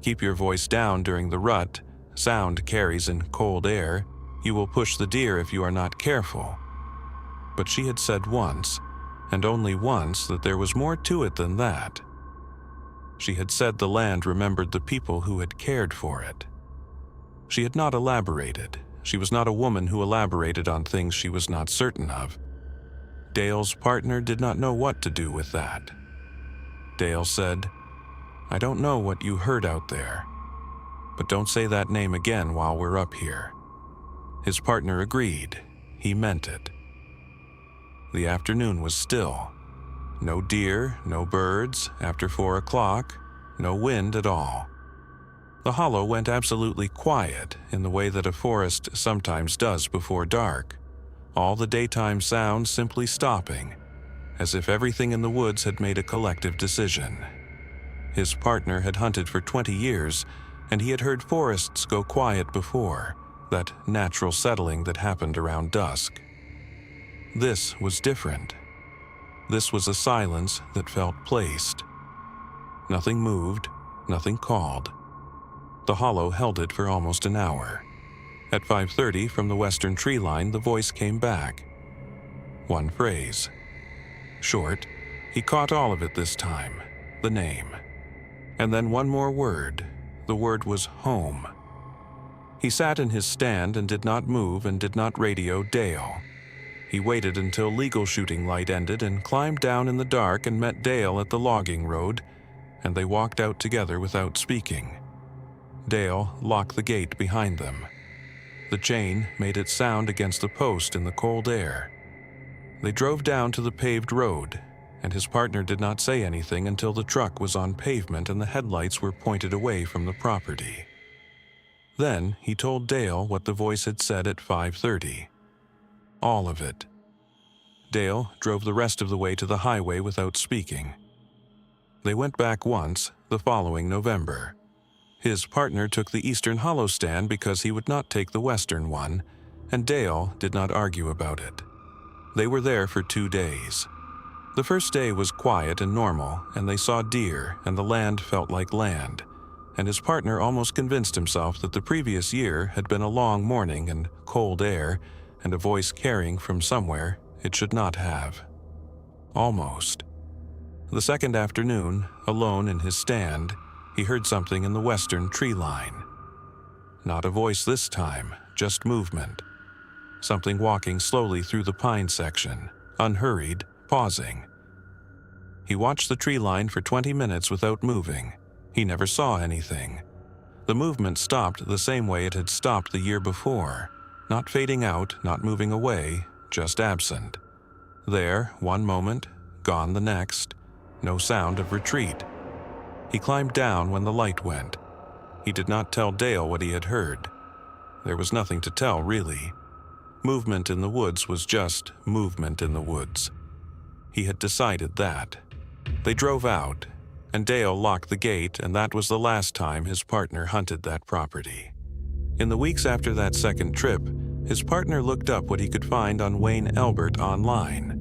Keep your voice down during the rut. Sound carries in cold air. You will push the deer if you are not careful. but she had said once, and only once, that there was more to it than that. She had said the land remembered the people who had cared for it. She had not elaborated. She was not a woman who elaborated on things she was not certain of. Dale's partner did not know what to do with that. Dale said, "I don't know what you heard out there, but don't say that name again while we're up here." His partner agreed. He meant it. The afternoon was still. No deer, no birds, after 4 o'clock, no wind at all. The hollow went absolutely quiet in the way that a forest sometimes does before dark, all the daytime sounds simply stopping, as if everything in the woods had made a collective decision. His partner had hunted for 20 years, and he had heard forests go quiet before, that natural settling that happened around dusk. This was different. This was a silence that felt placed. Nothing moved, nothing called. The hollow held it for almost an hour. At 5:30, from the western tree line, the voice came back. One phrase. Short, he caught all of it this time, the name. And then one more word. The word was home. He sat in his stand and did not move and did not radio Dale. He waited until legal shooting light ended and climbed down in the dark and met Dale at the logging road, and they walked out together without speaking. Dale locked the gate behind them. The chain made its sound against the post in the cold air. They drove down to the paved road, and his partner did not say anything until the truck was on pavement and the headlights were pointed away from the property. Then he told Dale what the voice had said at 5:30. All of it. Dale drove the rest of the way to the highway without speaking. They went back once, the following November. His partner took the eastern hollow stand because he would not take the western one, and Dale did not argue about it. They were there for 2 days. The first day was quiet and normal, and they saw deer, and the land felt like land, and his partner almost convinced himself that the previous year had been a long morning and cold air, and a voice carrying from somewhere it should not have. Almost. The second afternoon, alone in his stand, he heard something in the western tree line. Not a voice this time, just movement. Something walking slowly through the pine section, unhurried, pausing. He watched the tree line for 20 minutes without moving. He never saw anything. The movement stopped the same way it had stopped the year before, not fading out, not moving away, just absent. There, one moment, gone the next, no sound of retreat. He climbed down when the light went. He did not tell Dale what he had heard. There was nothing to tell, really. Movement in the woods was just movement in the woods. He had decided that. They drove out, and Dale locked the gate, and that was the last time his partner hunted that property. In the weeks after that second trip, his partner looked up what he could find on Wayne Elbert online.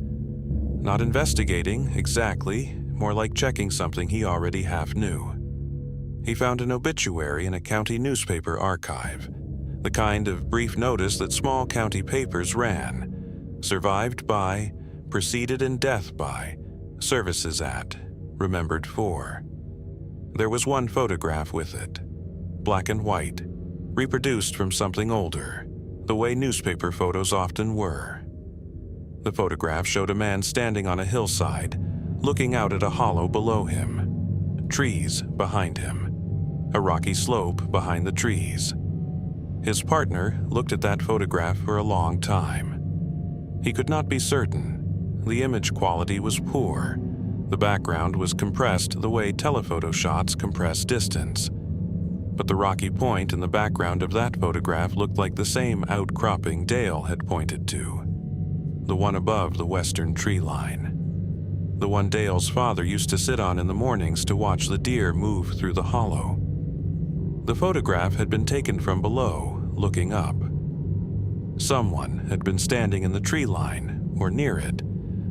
Not investigating, exactly, more like checking something he already half knew. He found an obituary in a county newspaper archive, the kind of brief notice that small county papers ran. Survived by, preceded in death by, services at, remembered for. There was one photograph with it, black and white, reproduced from something older, the way newspaper photos often were. The photograph showed a man standing on a hillside, looking out at a hollow below him, trees behind him, a rocky slope behind the trees. His partner looked at that photograph for a long time. He could not be certain. The image quality was poor. The background was compressed the way telephoto shots compress distance. But the rocky point in the background of that photograph looked like the same outcropping Dale had pointed to, the one above the western tree line. The one Dale's father used to sit on in the mornings to watch the deer move through the hollow. The photograph had been taken from below, looking up. Someone had been standing in the tree line, or near it,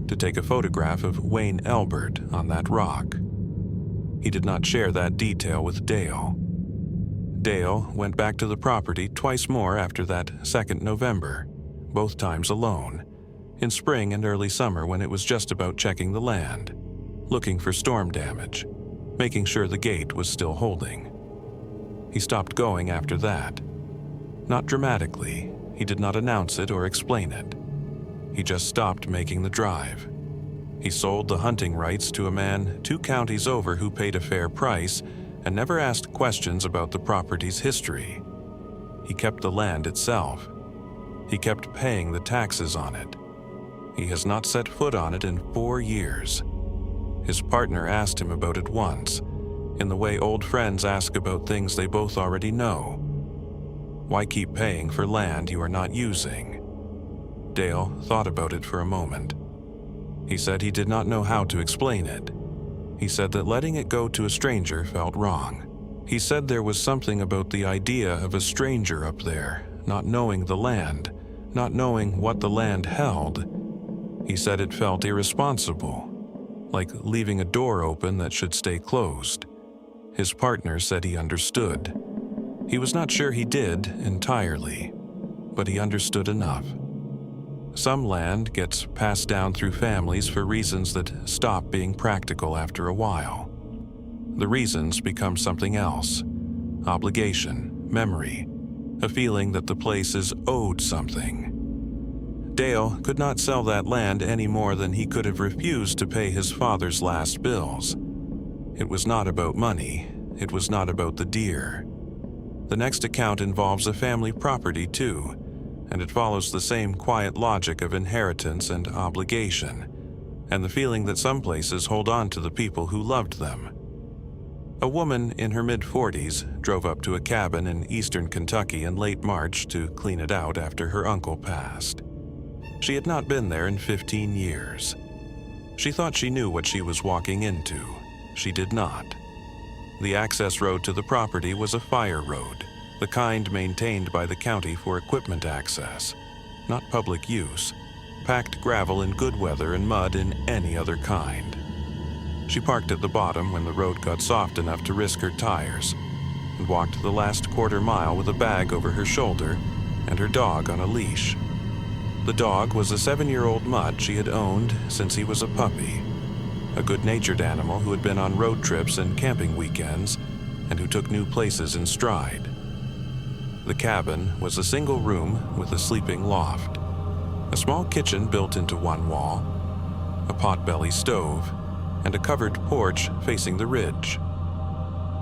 to take a photograph of Wayne Elbert on that rock. He did not share that detail with Dale. Dale went back to the property twice more after that second November, both times alone. in spring and early summer when it was just about checking the land, looking for storm damage, making sure the gate was still holding. He stopped going after that. Not dramatically, he did not announce it or explain it. He just stopped making the drive. He sold the hunting rights to a man 2 counties over who paid a fair price and never asked questions about the property's history. He kept the land itself. He kept paying the taxes on it. He has not set foot on it in 4 years. His partner asked him about it once, in the way old friends ask about things they both already know. Why keep paying for land you are not using? Dale thought about it for a moment. He said he did not know how to explain it. He said that letting it go to a stranger felt wrong. He said there was something about the idea of a stranger up there, not knowing the land, not knowing what the land held. He said it felt irresponsible, like leaving a door open that should stay closed. His partner said he understood. He was not sure he did entirely, but he understood enough. Some land gets passed down through families for reasons that stop being practical after a while. The reasons become something else: obligation, memory, a feeling that the place is owed something. Dale could not sell that land any more than he could have refused to pay his father's last bills. It was not about money. It was not about the deer. The next account involves a family property too, and it follows the same quiet logic of inheritance and obligation, and the feeling that some places hold on to the people who loved them. A woman in her mid-40s drove up to a cabin in eastern Kentucky in late March to clean it out after her uncle passed. She had not been there in 15 years. She thought she knew what she was walking into. She did not. The access road to the property was a fire road, the kind maintained by the county for equipment access, not public use, packed gravel in good weather and mud in any other kind. She parked at the bottom when the road got soft enough to risk her tires, and walked the last quarter-mile with a bag over her shoulder and her dog on a leash. The dog was a 7-year-old mutt she had owned since he was a puppy, a good-natured animal who had been on road trips and camping weekends and who took new places in stride. The cabin was a single room with a sleeping loft, a small kitchen built into one wall, a potbelly stove, and a covered porch facing the ridge.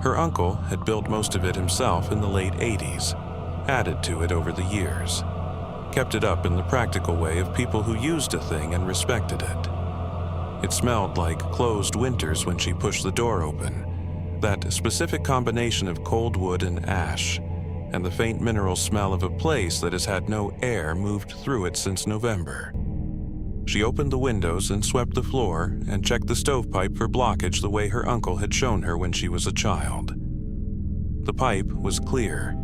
Her uncle had built most of it himself in the late 80s, added to it over the years, kept it up in the practical way of people who used a thing and respected it. It smelled like closed winters when she pushed the door open, that specific combination of cold wood and ash, and the faint mineral smell of a place that has had no air moved through it since November. She opened the windows and swept the floor and checked the stovepipe for blockage the way her uncle had shown her when she was a child. The pipe was clear.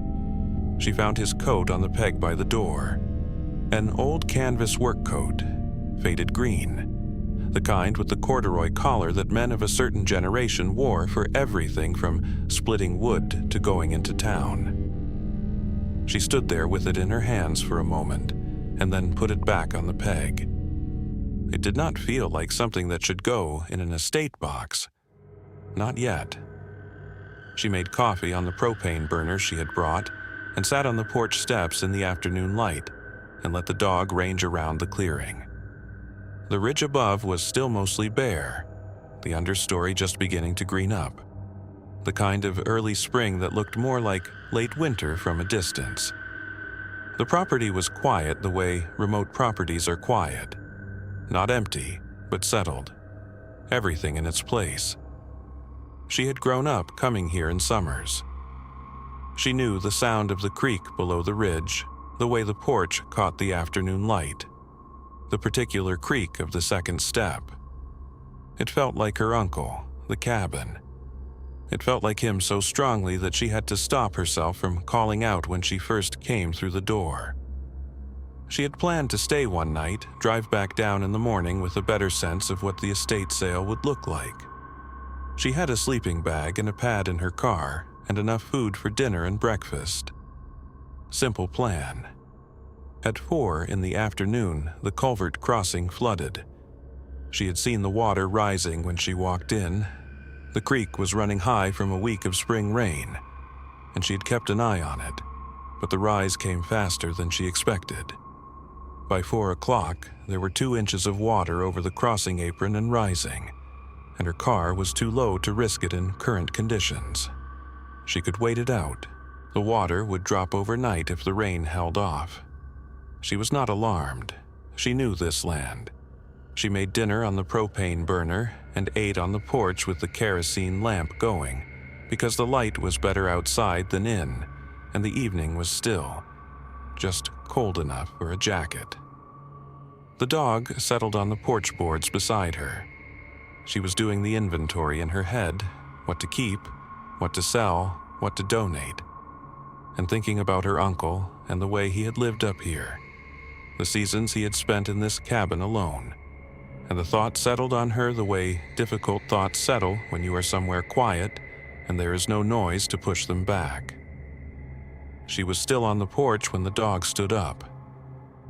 She found his coat on the peg by the door. An old canvas work coat, faded green, the kind with the corduroy collar that men of a certain generation wore for everything from splitting wood to going into town. She stood there with it in her hands for a moment, and then put it back on the peg. It did not feel like something that should go in an estate box. Not yet. She made coffee on the propane burner she had brought and sat on the porch steps in the afternoon light and let the dog range around the clearing. The ridge above was still mostly bare, the understory just beginning to green up, the kind of early spring that looked more like late winter from a distance. The property was quiet the way remote properties are quiet. Not empty, but settled. Everything in its place. She had grown up coming here in summers. She knew the sound of the creek below the ridge, the way the porch caught the afternoon light, the particular creak of the second step. It felt like her uncle, the cabin. It felt like him so strongly that she had to stop herself from calling out when she first came through the door. She had planned to stay one night, drive back down in the morning with a better sense of what the estate sale would look like. She had a sleeping bag and a pad in her car, and enough food for dinner and breakfast. Simple plan. At 4 in the afternoon, the culvert crossing flooded. She had seen the water rising when she walked in. The creek was running high from a week of spring rain, and she had kept an eye on it, but the rise came faster than she expected. By 4 o'clock, there were 2 inches of water over the crossing apron and rising, and her car was too low to risk it in current conditions. She could wait it out. The water would drop overnight if the rain held off. She was not alarmed. She knew this land. She made dinner on the propane burner and ate on the porch with the kerosene lamp going, because the light was better outside than in, and the evening was still, just cold enough for a jacket. The dog settled on the porch boards beside her. She was doing the inventory in her head, what to keep, what to sell, what to donate, and thinking about her uncle and the way he had lived up here, the seasons he had spent in this cabin alone. And the thought settled on her the way difficult thoughts settle when you are somewhere quiet and there is no noise to push them back. She was still on the porch when the dog stood up.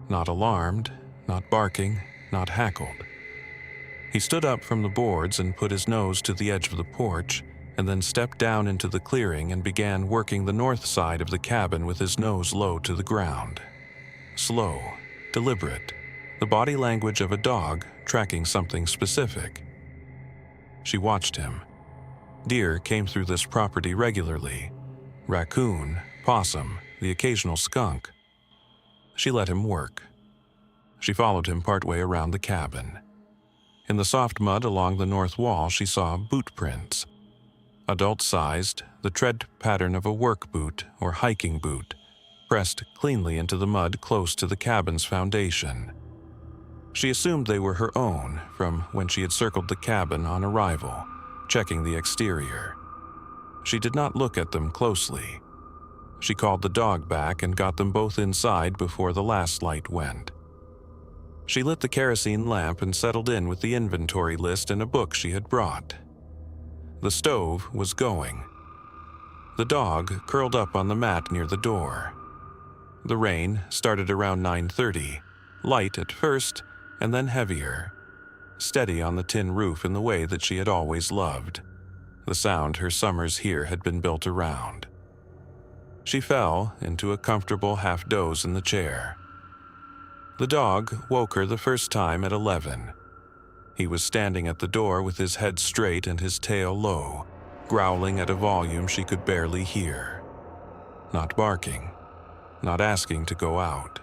Not alarmed, not barking, not hackled. He stood up from the boards and put his nose to the edge of the porch, and then stepped down into the clearing and began working the north side of the cabin with his nose low to the ground. Slow, deliberate, the body language of a dog tracking something specific. She watched him. Deer came through this property regularly. Raccoon, possum, the occasional skunk. She let him work. She followed him partway around the cabin. In the soft mud along the north wall, she saw boot prints. Adult-sized, the tread pattern of a work boot or hiking boot, pressed cleanly into the mud close to the cabin's foundation. She assumed they were her own from when she had circled the cabin on arrival, checking the exterior. She did not look at them closely. She called the dog back and got them both inside before the last light went. She lit the kerosene lamp and settled in with the inventory list and a book she had brought. The stove was going. The dog curled up on the mat near the door. The rain started around 9:30, light at first and then heavier, steady on the tin roof in the way that she had always loved, the sound her summers here had been built around. She fell into a comfortable half-doze in the chair. The dog woke her the first time at 11. He was standing at the door with his head straight and his tail low, growling at a volume she could barely hear. Not barking, not asking to go out.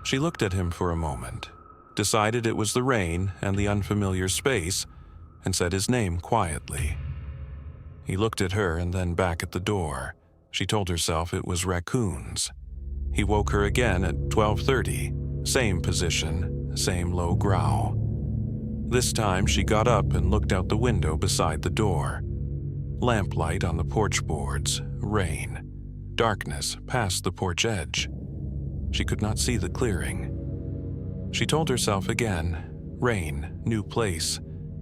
She looked at him for a moment, decided it was the rain and the unfamiliar space, and said his name quietly. He looked at her and then back at the door. She told herself it was raccoons. He woke her again at 12:30, same position, same low growl. This time she got up and looked out the window beside the door. Lamplight on the porch boards, rain, darkness past the porch edge. She could not see the clearing. She told herself again, rain, new place,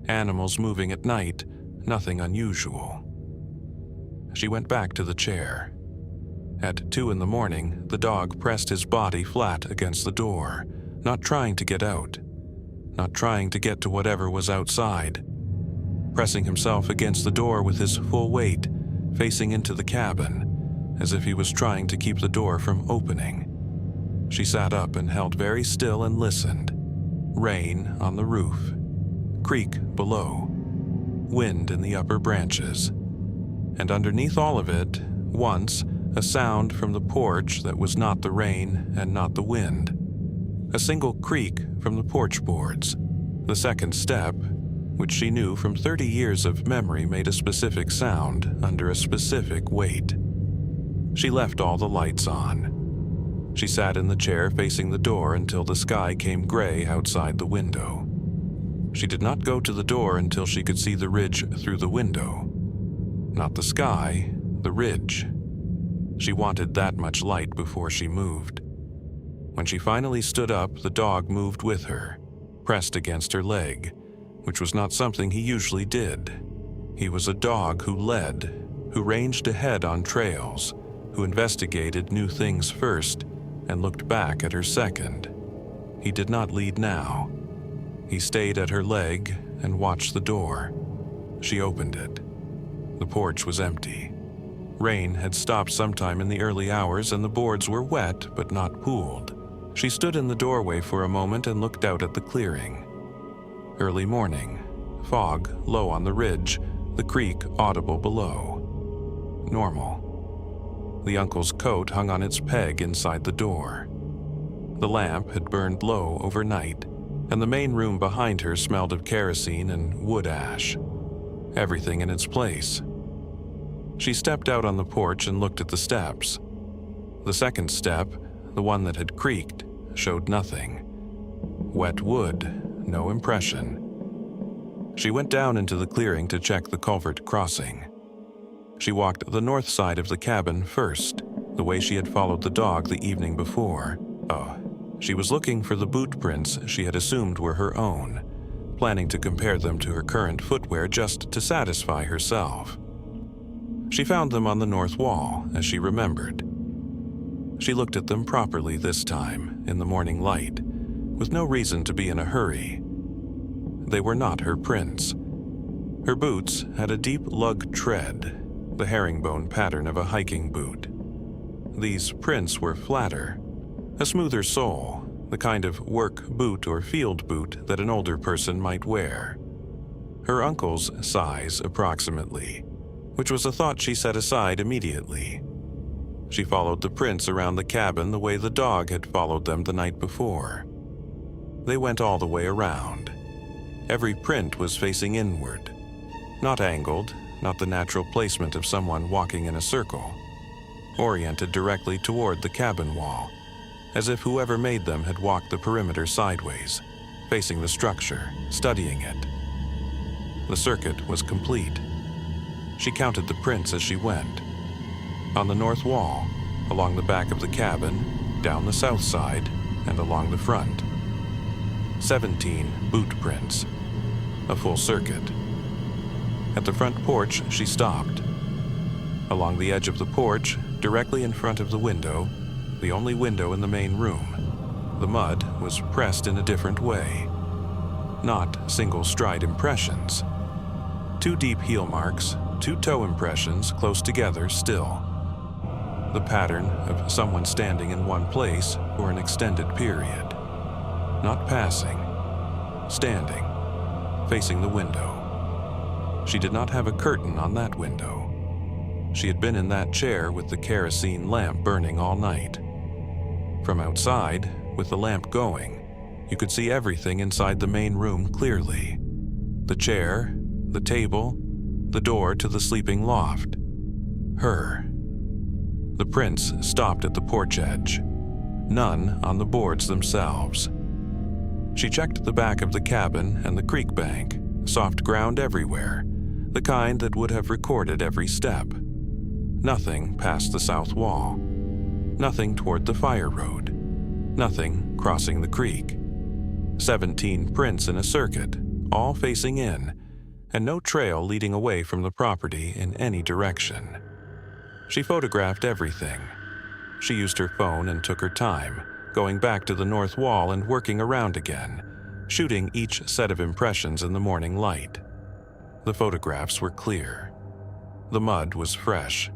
animals moving at night, nothing unusual. She went back to the chair. At 2 in the morning, the dog pressed his body flat against the door, not trying to get out, not trying to get to whatever was outside, pressing himself against the door with his full weight, facing into the cabin, as if he was trying to keep the door from opening. She sat up and held very still and listened. Rain on the roof, creek below, wind in the upper branches, and underneath all of it, once, a sound from the porch that was not the rain and not the wind. A single creak from the porch boards. The second step, which she knew from 30 years of memory made a specific sound under a specific weight. She left all the lights on. She sat in the chair facing the door until the sky came gray outside the window. She did not go to the door until she could see the ridge through the window. Not the sky, the ridge. She wanted that much light before she moved. When she finally stood up, the dog moved with her, pressed against her leg, which was not something he usually did. He was a dog who led, who ranged ahead on trails, who investigated new things first, and looked back at her second. He did not lead now. He stayed at her leg and watched the door. She opened it. The porch was empty. Rain had stopped sometime in the early hours and the boards were wet but not pooled. She stood in the doorway for a moment and looked out at the clearing. Early morning, fog low on the ridge, the creek audible below. Normal. The uncle's coat hung on its peg inside the door. The lamp had burned low overnight, and the main room behind her smelled of kerosene and wood ash. Everything in its place. She stepped out on the porch and looked at the steps. The second step, the one that had creaked, showed nothing. Wet wood, no impression. She went down into the clearing to check the culvert crossing. She walked the north side of the cabin first, the way she had followed the dog the evening before. She was looking for the boot prints she had assumed were her own, planning to compare them to her current footwear just to satisfy herself. She found them on the north wall, as she remembered. She looked at them properly this time, in the morning light, with no reason to be in a hurry. They were not her prints. Her boots had a deep lug tread, the herringbone pattern of a hiking boot. These prints were flatter, a smoother sole, the kind of work boot or field boot that an older person might wear. Her uncle's size, approximately, which was a thought she set aside immediately. She followed the prints around the cabin the way the dog had followed them the night before. They went all the way around. Every print was facing inward, not angled, not the natural placement of someone walking in a circle, oriented directly toward the cabin wall, as if whoever made them had walked the perimeter sideways, facing the structure, studying it. The circuit was complete. She counted the prints as she went. On the north wall, along the back of the cabin, down the south side, and along the front. 17 boot prints. A full circuit. At the front porch, she stopped. Along the edge of the porch, directly in front of the window, the only window in the main room, the mud was pressed in a different way. Not single stride impressions. 2 deep heel marks, 2 toe impressions close together still. The pattern of someone standing in one place for an extended period. Not passing. Standing. Facing the window. She did not have a curtain on that window. She had been in that chair with the kerosene lamp burning all night. From outside, with the lamp going, you could see everything inside the main room clearly. The chair, the table, the door to the sleeping loft. Her. The prints stopped at the porch edge. None on the boards themselves. She checked the back of the cabin and the creek bank, soft ground everywhere, the kind that would have recorded every step. Nothing past the south wall. Nothing toward the fire road. Nothing crossing the creek. 17 prints in a circuit, all facing in, and no trail leading away from the property in any direction. She photographed everything. She used her phone and took her time, going back to the north wall and working around again, shooting each set of impressions in the morning light. The photographs were clear. The mud was fresh.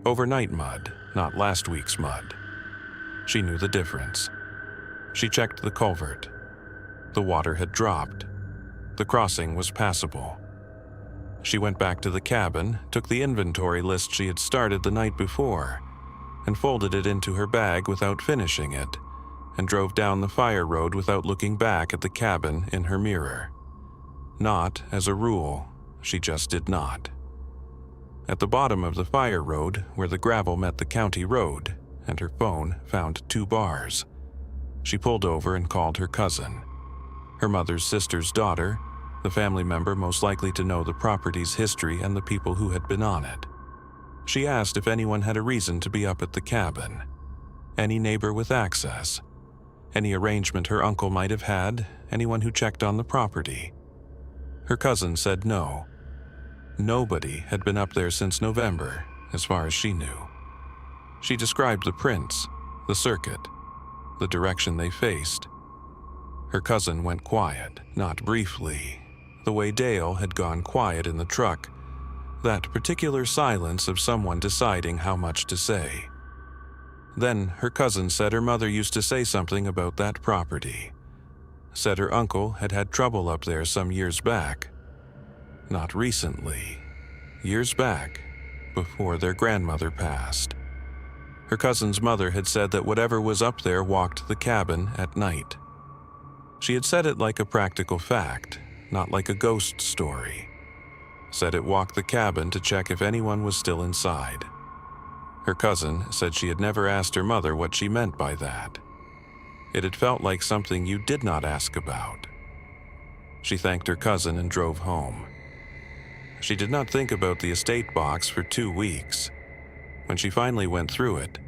Overnight mud, not last week's mud. She knew the difference. She checked the culvert. The water had dropped. The crossing was passable. She went back to the cabin, took the inventory list she had started the night before, and folded it into her bag without finishing it, and drove down the fire road without looking back at the cabin in her mirror. Not, as a rule, she just did not. At the bottom of the fire road, where the gravel met the county road, and her phone found 2 bars. She pulled over and called her cousin, her mother's sister's daughter, the family member most likely to know the property's history and the people who had been on it. She asked if anyone had a reason to be up at the cabin. Any neighbor with access. Any arrangement her uncle might have had, anyone who checked on the property. Her cousin said no. Nobody had been up there since November, as far as she knew. She described the prints, the circuit, the direction they faced. Her cousin went quiet, not briefly, the way Dale had gone quiet in the truck, that particular silence of someone deciding how much to say. Then her cousin said her mother used to say something about that property. Said her uncle had had trouble up there some years back. Not recently. Years back, before their grandmother passed. Her cousin's mother had said that whatever was up there walked the cabin at night. She had said it like a practical fact, not like a ghost story. Said it walked the cabin to check if anyone was still inside. Her cousin said she had never asked her mother what she meant by that. It had felt like something you did not ask about. She thanked her cousin and drove home. She did not think about the estate box for 2 weeks. When she finally went through it,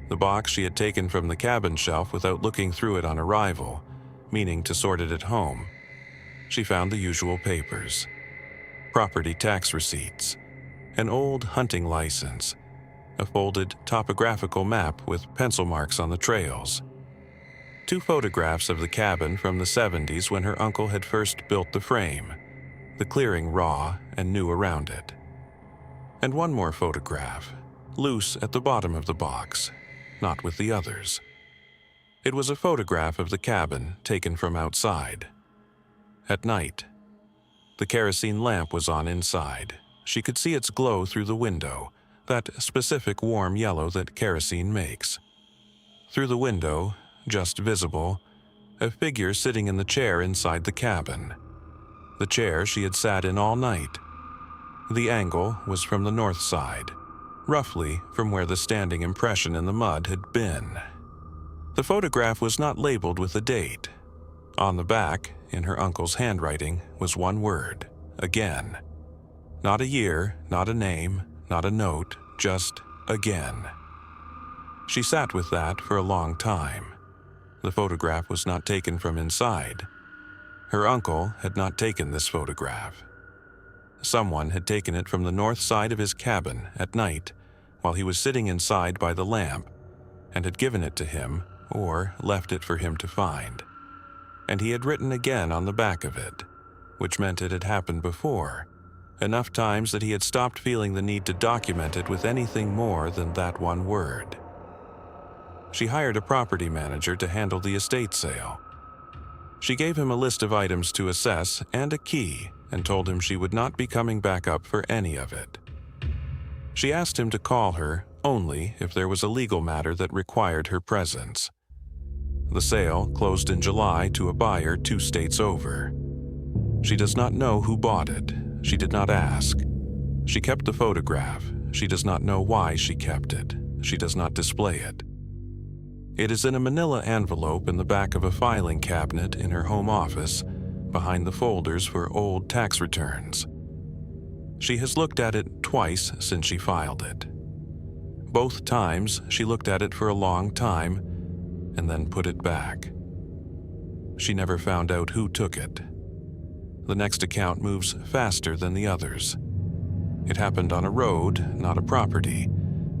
the box she had taken from the cabin shelf without looking through it on arrival, meaning to sort it at home, she found the usual papers. Property tax receipts, an old hunting license, a folded topographical map with pencil marks on the trails, 2 photographs of the cabin from the 70s when her uncle had first built the frame, the clearing raw and new around it. And 1 more photograph, loose at the bottom of the box, not with the others. It was a photograph of the cabin taken from outside. At night. The kerosene lamp was on inside. She could see its glow through the window, that specific warm yellow that kerosene makes. Through the window, just visible, a figure sitting in the chair inside the cabin. The chair she had sat in all night. The angle was from the north side, roughly from where the standing impression in the mud had been. The photograph was not labeled with a date. On the back, in her uncle's handwriting, was 1 word, again. Not a year, not a name, not a note, just again. She sat with that for a long time. The photograph was not taken from inside. Her uncle had not taken this photograph. Someone had taken it from the north side of his cabin at night while he was sitting inside by the lamp and had given it to him or left it for him to find. And he had written again on the back of it, which meant it had happened before, enough times that he had stopped feeling the need to document it with anything more than that 1 word. She hired a property manager to handle the estate sale. She gave him a list of items to assess and a key and told him she would not be coming back up for any of it. She asked him to call her only if there was a legal matter that required her presence. The sale closed in July to a buyer 2 states over. She does not know who bought it. She did not ask. She kept the photograph. She does not know why she kept it. She does not display it. It is in a manila envelope in the back of a filing cabinet in her home office, behind the folders for old tax returns. She has looked at it twice since she filed it. Both times she looked at it for a long time and then put it back. She never found out who took it. The next account moves faster than the others. It happened on a road, not a property,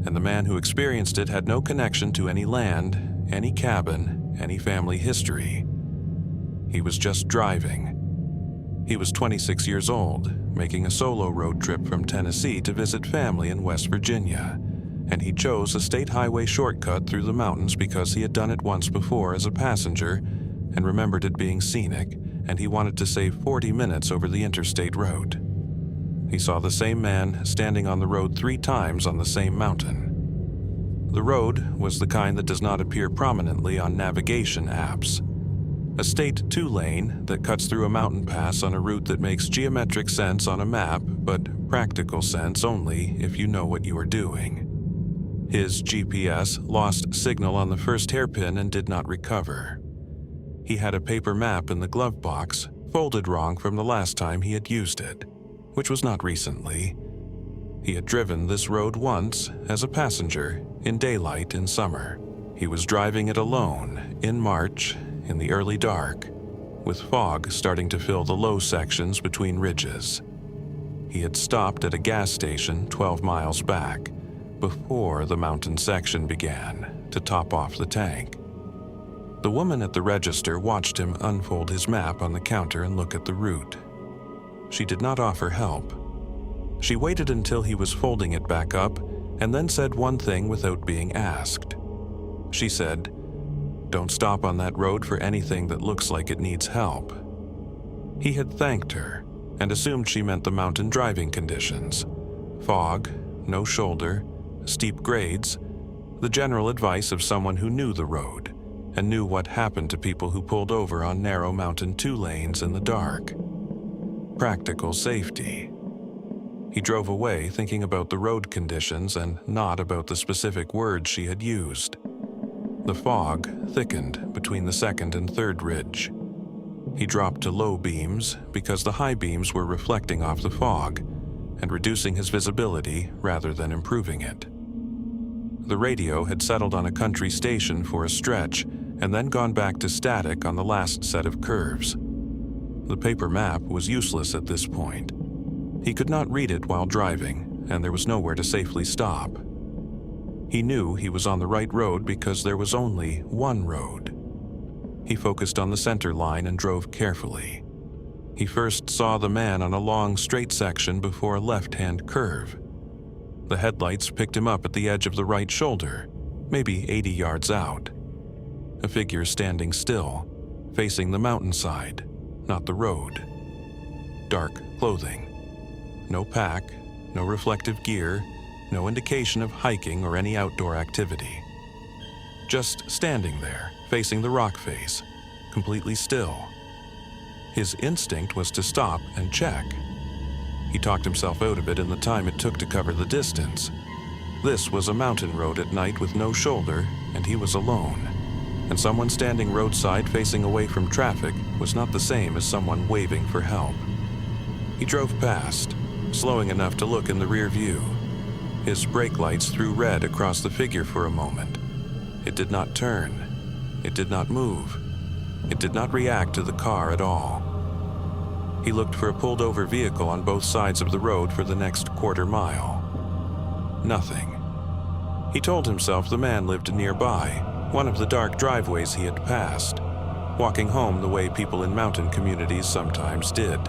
and the man who experienced it had no connection to any land, any cabin, any family history. He was just driving. He was 26 years old, making a solo road trip from Tennessee to visit family in West Virginia, and he chose a state highway shortcut through the mountains because he had done it once before as a passenger and remembered it being scenic, and he wanted to save 40 minutes over the interstate road. He saw the same man standing on the road 3 times on the same mountain. The road was the kind that does not appear prominently on navigation apps. A state 2-lane that cuts through a mountain pass on a route that makes geometric sense on a map, but practical sense only if you know what you are doing. His GPS lost signal on the first hairpin and did not recover. He had a paper map in the glove box, folded wrong from the last time he had used it, which was not recently. He had driven this road once as a passenger in daylight in summer. He was driving it alone in March in the early dark, with fog starting to fill the low sections between ridges. He had stopped at a gas station 12 miles back before the mountain section began to top off the tank. The woman at the register watched him unfold his map on the counter and look at the route. She did not offer help. She waited until he was folding it back up and then said one thing without being asked. She said, "Don't stop on that road for anything that looks like it needs help." He had thanked her and assumed she meant the mountain driving conditions. Fog, no shoulder, steep grades, the general advice of someone who knew the road and knew what happened to people who pulled over on narrow mountain two-lanes in the dark. Practical safety. He drove away thinking about the road conditions and not about the specific words she had used. The fog thickened between the second and third ridge. He dropped to low beams because the high beams were reflecting off the fog and reducing his visibility rather than improving it. The radio had settled on a country station for a stretch and then gone back to static on the last set of curves. The paper map was useless at this point. He could not read it while driving, and there was nowhere to safely stop. He knew he was on the right road because there was only one road. He focused on the center line and drove carefully. He first saw the man on a long straight section before a left-hand curve. The headlights picked him up at the edge of the right shoulder, maybe 80 yards out. A figure standing still, facing the mountainside, not the road. Dark clothing. No pack, no reflective gear, no indication of hiking or any outdoor activity. Just standing there, facing the rock face, completely still. His instinct was to stop and check. He talked himself out of it in the time it took to cover the distance. This was a mountain road at night with no shoulder, and he was alone. And someone standing roadside facing away from traffic was not the same as someone waving for help. He drove past, slowing enough to look in the rear view. His brake lights threw red across the figure for a moment. It did not turn. It did not move. It did not react to the car at all. He looked for a pulled-over vehicle on both sides of the road for the next quarter mile. Nothing. He told himself the man lived nearby, one of the dark driveways he had passed, walking home the way people in mountain communities sometimes did.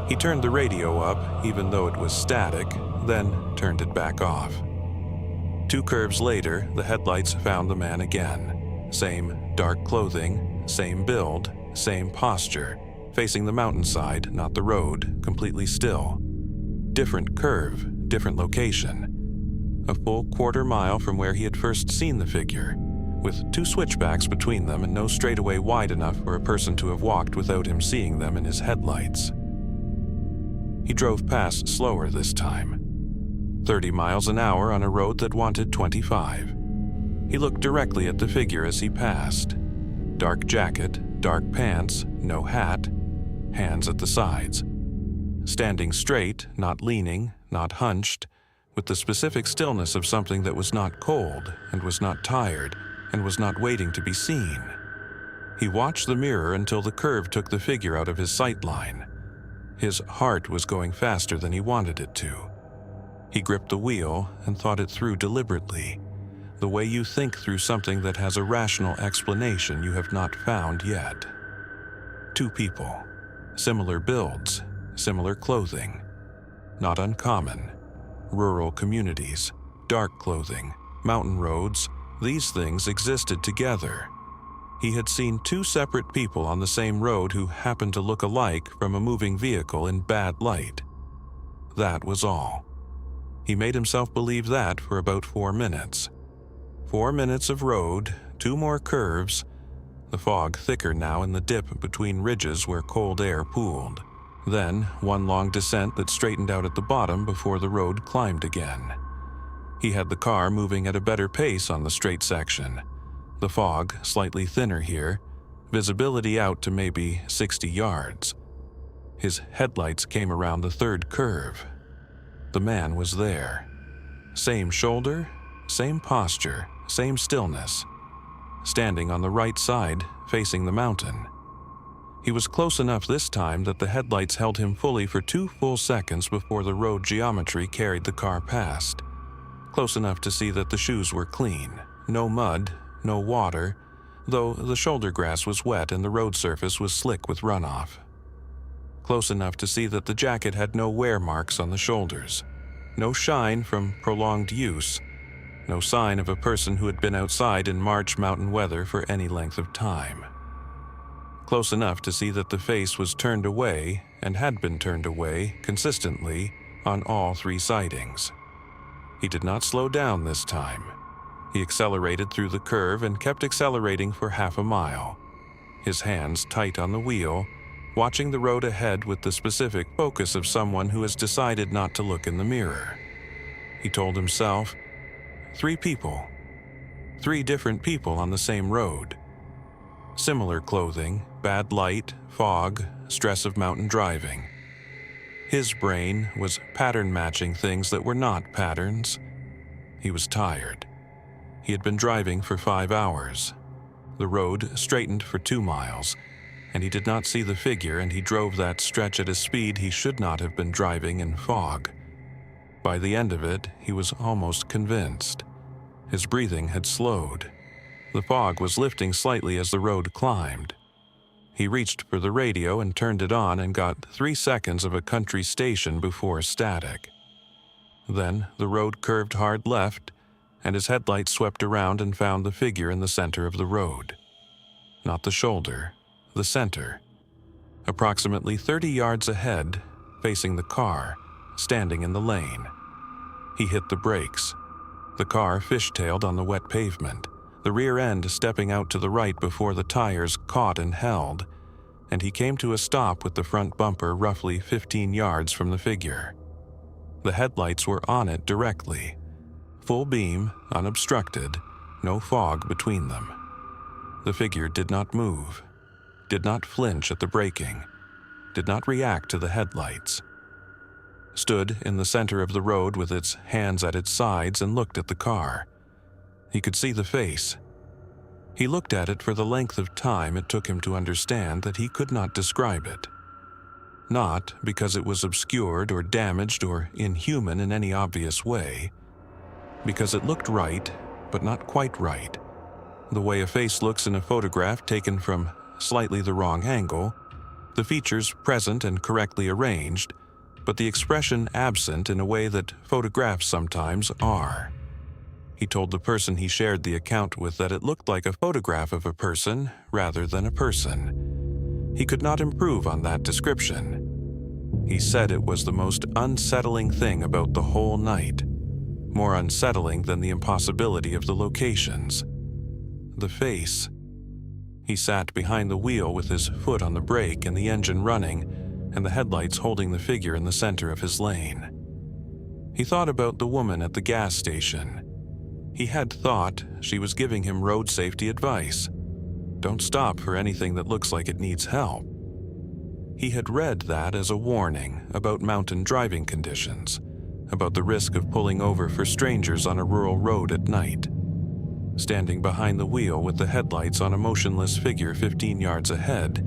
He turned the radio up, even though it was static, then turned it back off. 2 curves later, the headlights found the man again. Same dark clothing, same build, same posture, facing the mountainside, not the road, completely still. Different curve, different location. A full quarter mile from where he had first seen the figure, with 2 switchbacks between them and no straightaway wide enough for a person to have walked without him seeing them in his headlights. He drove past slower this time. 30 miles an hour on a road that wanted 25. He looked directly at the figure as he passed. Dark jacket, dark pants, no hat, hands at the sides. Standing straight, not leaning, not hunched, with the specific stillness of something that was not cold and was not tired and was not waiting to be seen. He watched the mirror until the curve took the figure out of his sight line. His heart was going faster than he wanted it to. He gripped the wheel and thought it through deliberately, the way you think through something that has a rational explanation you have not found yet. 2 people, similar builds, similar clothing, not uncommon. Rural communities, dark clothing, mountain roads, these things existed together. He had seen 2 separate people on the same road who happened to look alike from a moving vehicle in bad light. That was all. He made himself believe that for about 4 minutes. 4 minutes of road, 2 more curves, the fog thicker now in the dip between ridges where cold air pooled. Then 1 long descent that straightened out at the bottom before the road climbed again. He had the car moving at a better pace on the straight section. The fog slightly thinner here, visibility out to maybe 60 yards. His headlights came around the 3rd curve. The man was there. Same shoulder, same posture, same stillness. Standing on the right side, facing the mountain. He was close enough this time that the headlights held him fully for 2 full seconds before the road geometry carried the car past. Close enough to see that the shoes were clean, no mud, no water, though the shoulder grass was wet and the road surface was slick with runoff. Close enough to see that the jacket had no wear marks on the shoulders, no shine from prolonged use, no sign of a person who had been outside in March mountain weather for any length of time. Close enough to see that the face was turned away and had been turned away consistently on all 3 sightings. He did not slow down this time. He accelerated through the curve and kept accelerating for half a mile, his hands tight on the wheel, watching the road ahead with the specific focus of someone who has decided not to look in the mirror. He told himself, 3 people. 3 different people on the same road. Similar clothing, bad light, fog, stress of mountain driving. His brain was pattern matching things that were not patterns. He was tired. He had been driving for 5 hours. The road straightened for 2 miles, and he did not see the figure, and he drove that stretch at a speed he should not have been driving in fog. By the end of it, he was almost convinced. His breathing had slowed. The fog was lifting slightly as the road climbed. He reached for the radio and turned it on and got 3 seconds of a country station before static. Then the road curved hard left, and his headlights swept around and found the figure in the center of the road. Not the shoulder, the center. Approximately 30 yards ahead, facing the car, standing in the lane. He hit the brakes. The car fishtailed on the wet pavement, the rear end stepping out to the right before the tires caught and held, and he came to a stop with the front bumper roughly 15 yards from the figure. The headlights were on it directly. Full beam, unobstructed, no fog between them. The figure did not move, did not flinch at the braking, did not react to the headlights. Stood in the center of the road with its hands at its sides and looked at the car. He could see the face. He looked at it for the length of time it took him to understand that he could not describe it. Not because it was obscured or damaged or inhuman in any obvious way, because it looked right, but not quite right. The way a face looks in a photograph taken from slightly the wrong angle, the features present and correctly arranged, but the expression absent in a way that photographs sometimes are. He told the person he shared the account with that it looked like a photograph of a person rather than a person. He could not improve on that description. He said it was the most unsettling thing about the whole night, more unsettling than the impossibility of the locations. The face. He sat behind the wheel with his foot on the brake and the engine running, and the headlights holding the figure in the center of his lane. He thought about the woman at the gas station. He had thought she was giving him road safety advice. Don't stop for anything that looks like it needs help. He had read that as a warning about mountain driving conditions, about the risk of pulling over for strangers on a rural road at night. Standing behind the wheel with the headlights on a motionless figure 15 yards ahead,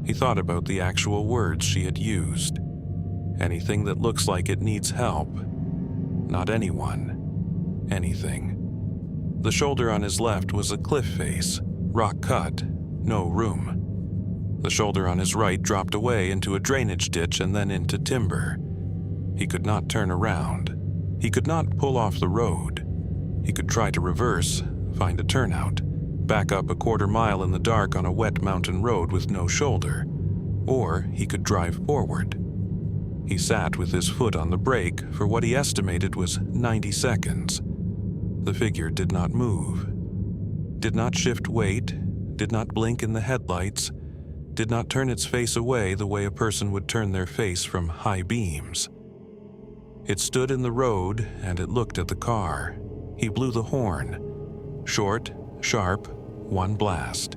he thought about the actual words she had used. Anything that looks like it needs help. Not anyone. Anything. The shoulder on his left was a cliff face, rock cut, no room. The shoulder on his right dropped away into a drainage ditch and then into timber. He could not turn around. He could not pull off the road. He could try to reverse, find a turnout, back up a quarter mile in the dark on a wet mountain road with no shoulder, or he could drive forward. He sat with his foot on the brake for what he estimated was 90 seconds. The figure did not move, did not shift weight, did not blink in the headlights, did not turn its face away the way a person would turn their face from high beams. It stood in the road and it looked at the car. He blew the horn. Short, sharp, one blast.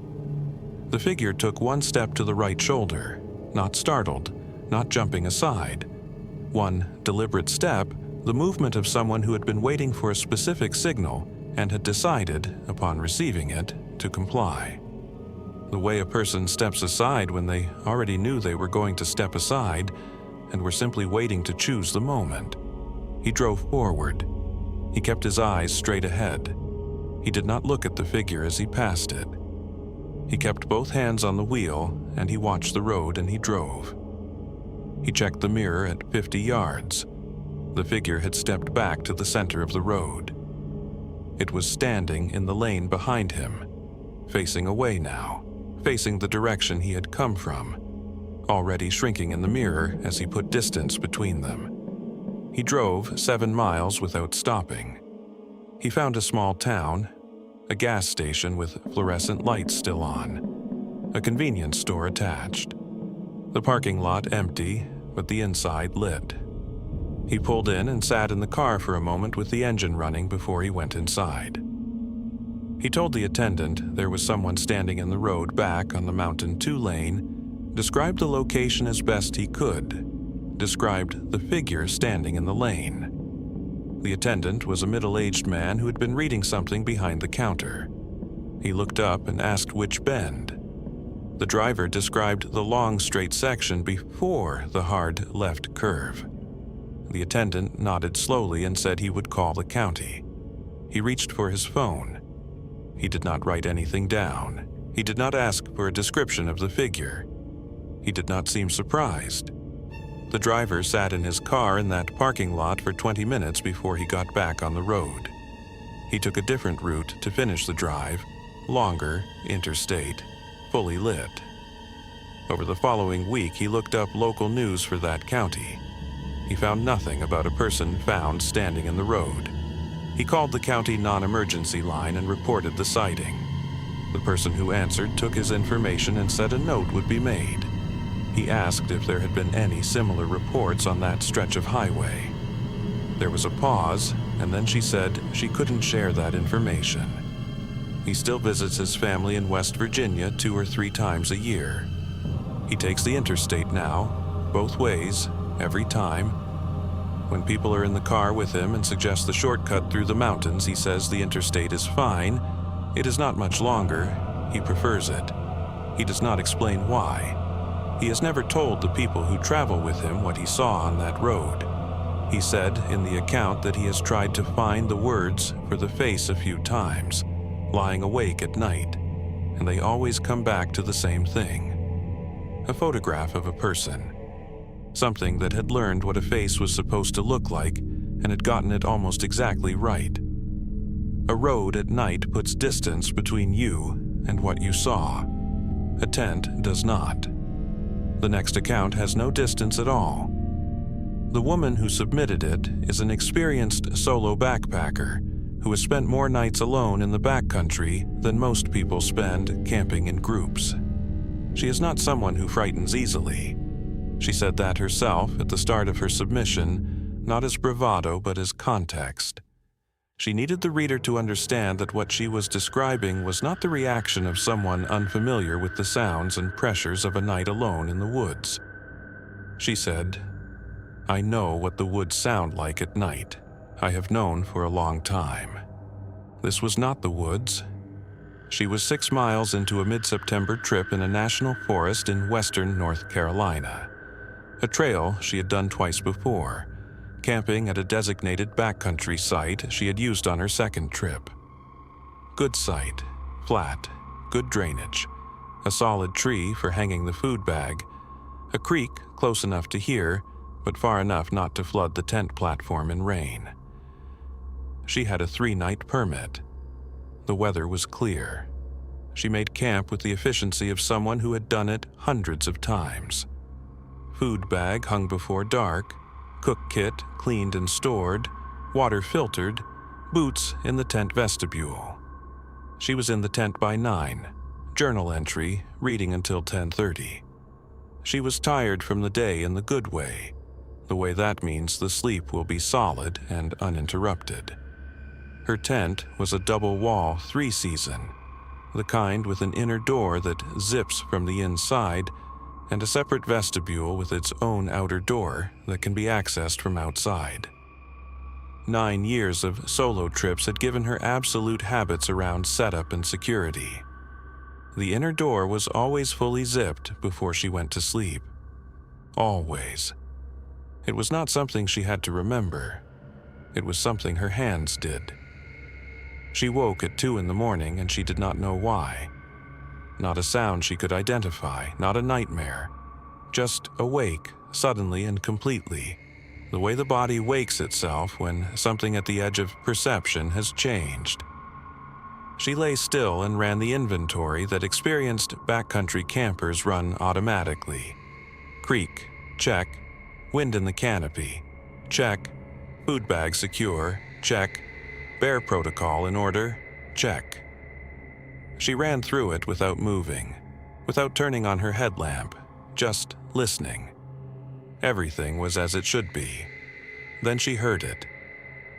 The figure took one step to the right shoulder, not startled, not jumping aside. One deliberate step, the movement of someone who had been waiting for a specific signal and had decided, upon receiving it, to comply. The way a person steps aside when they already knew they were going to step aside and were simply waiting to choose the moment. He drove forward. He kept his eyes straight ahead. He did not look at the figure as he passed it. He kept both hands on the wheel, and he watched the road and he drove. He checked the mirror at 50 yards. The figure had stepped back to the center of the road. It was standing in the lane behind him, facing away now, facing the direction he had come from, already shrinking in the mirror as he put distance between them. He drove 7 miles without stopping. He found a small town, a gas station with fluorescent lights still on, a convenience store attached. The parking lot empty, but the inside lit. He pulled in and sat in the car for a moment with the engine running before he went inside. He told the attendant there was someone standing in the road back on the Mountain 2 lane, described the location as best he could, described the figure standing in the lane. The attendant was a middle-aged man who had been reading something behind the counter. He looked up and asked which bend. The driver described the long straight section before the hard left curve. The attendant nodded slowly and said he would call the county. He reached for his phone. He did not write anything down. He did not ask for a description of the figure. He did not seem surprised. The driver sat in his car in that parking lot for 20 minutes before he got back on the road. He took a different route to finish the drive, longer, interstate, fully lit. Over the following week, he looked up local news for that county. He found nothing about a person found standing in the road. He called the county non-emergency line and reported the sighting. The person who answered took his information and said a note would be made. He asked if there had been any similar reports on that stretch of highway. There was a pause, and then she said she couldn't share that information. He still visits his family in West Virginia 2 or 3 times a year. He takes the interstate now, both ways, every time. When people are in the car with him and suggest the shortcut through the mountains, he says the interstate is fine. It is not much longer. He prefers it. He does not explain why. He has never told the people who travel with him what he saw on that road. He said in the account that he has tried to find the words for the face a few times, lying awake at night, and they always come back to the same thing. A photograph of a person. Something that had learned what a face was supposed to look like and had gotten it almost exactly right. A road at night puts distance between you and what you saw. A tent does not. The next account has no distance at all. The woman who submitted it is an experienced solo backpacker who has spent more nights alone in the backcountry than most people spend camping in groups. She is not someone who frightens easily. She said that herself at the start of her submission, not as bravado but as context. She needed the reader to understand that what she was describing was not the reaction of someone unfamiliar with the sounds and pressures of a night alone in the woods. She said, "I know what the woods sound like at night. I have known for a long time." This was not the woods. She was 6 miles into a mid-September trip in a national forest in western North Carolina, a trail she had done twice before, camping at a designated backcountry site she had used on her second trip. Good site, flat, good drainage, a solid tree for hanging the food bag, a creek close enough to hear, but far enough not to flood the tent platform in rain. She had a 3-night permit. The weather was clear. She made camp with the efficiency of someone who had done it hundreds of times. Food bag hung before dark, cook kit cleaned and stored, water filtered, boots in the tent vestibule. She was in the tent by 9, journal entry, reading until 10:30. She was tired from the day in the good way, the way that means the sleep will be solid and uninterrupted. Her tent was a double-wall 3-season, the kind with an inner door that zips from the inside and a separate vestibule with its own outer door that can be accessed from outside. 9 years of solo trips had given her absolute habits around setup and security. The inner door was always fully zipped before she went to sleep. Always. It was not something she had to remember. It was something her hands did. She woke at 2 in the morning and she did not know why. not a sound she could identify, not a nightmare. Just awake, suddenly and completely, the way the body wakes itself when something at the edge of perception has changed. She lay still and ran the inventory that experienced backcountry campers run automatically. Creek, check. Wind in the canopy, check. Food bag secure, check. Bear protocol in order, check. She ran through it without moving, without turning on her headlamp, just listening. Everything was as it should be. Then she heard it.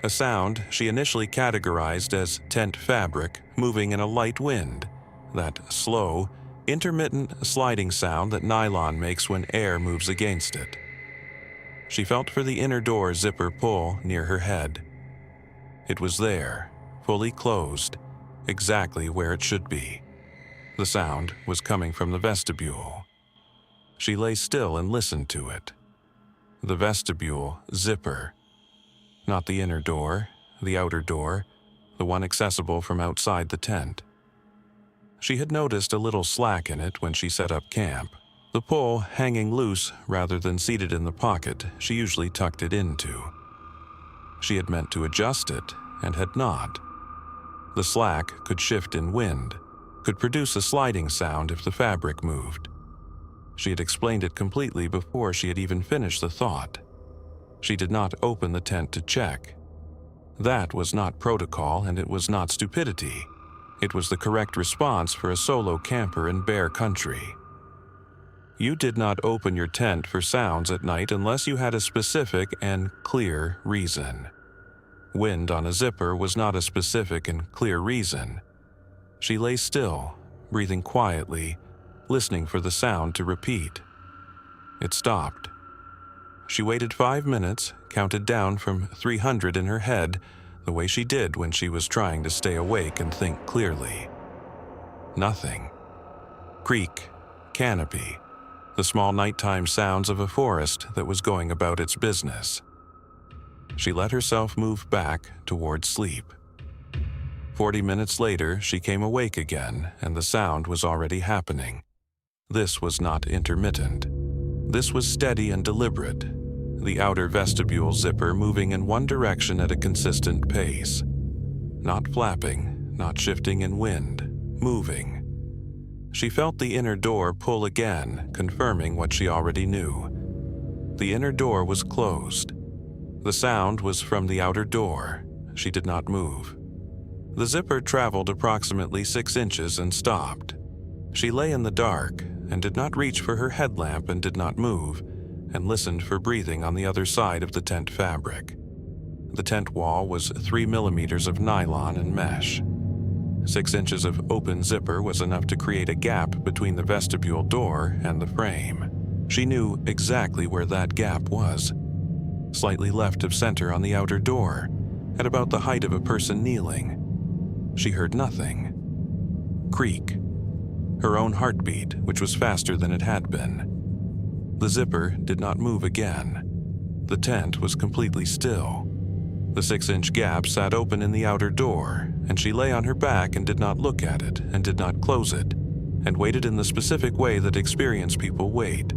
A sound she initially categorized as tent fabric moving in a light wind, that slow, intermittent sliding sound that nylon makes when air moves against it. She felt for the inner door zipper pull near her head. It was there, fully closed, exactly where it should be. The sound was coming from the vestibule. She lay still and listened to it. The vestibule zipper. Not the inner door, the outer door, the one accessible from outside the tent. She had noticed a little slack in it when she set up camp, the pull hanging loose rather than seated in the pocket she usually tucked it into. She had meant to adjust it and had not. The slack could shift in wind, could produce a sliding sound if the fabric moved. She had explained it completely before she had even finished the thought. She did not open the tent to check. That was not protocol, and it was not stupidity. It was the correct response for a solo camper in bear country. You did not open your tent for sounds at night unless you had a specific and clear reason. Wind on a zipper was not a specific and clear reason. She lay still, breathing quietly, listening for the sound to repeat. It stopped. She waited 5 minutes, counted down from 300 in her head, the way she did when she was trying to stay awake and think clearly. Nothing. Creek, canopy, the small nighttime sounds of a forest that was going about its business. She let herself move back toward sleep. 40 minutes later, she came awake again, and the sound was already happening. This was not intermittent. This was steady and deliberate, the outer vestibule zipper moving in one direction at a consistent pace. Not flapping, not shifting in wind, moving. She felt the inner door pull again, confirming what she already knew. The inner door was closed. The sound was from the outer door. She did not move. The zipper traveled approximately 6 inches and stopped. She lay in the dark and did not reach for her headlamp and did not move, and listened for breathing on the other side of the tent fabric. The tent wall was 3 millimeters of nylon and mesh. 6 inches of open zipper was enough to create a gap between the vestibule door and the frame. She knew exactly where that gap was. Slightly left of center on the outer door, at about the height of a person kneeling. She heard nothing. Creak. Her own heartbeat, which was faster than it had been. The zipper did not move again. The tent was completely still. The 6-inch gap sat open in the outer door, and she lay on her back and did not look at it and did not close it, and waited in the specific way that experienced people wait.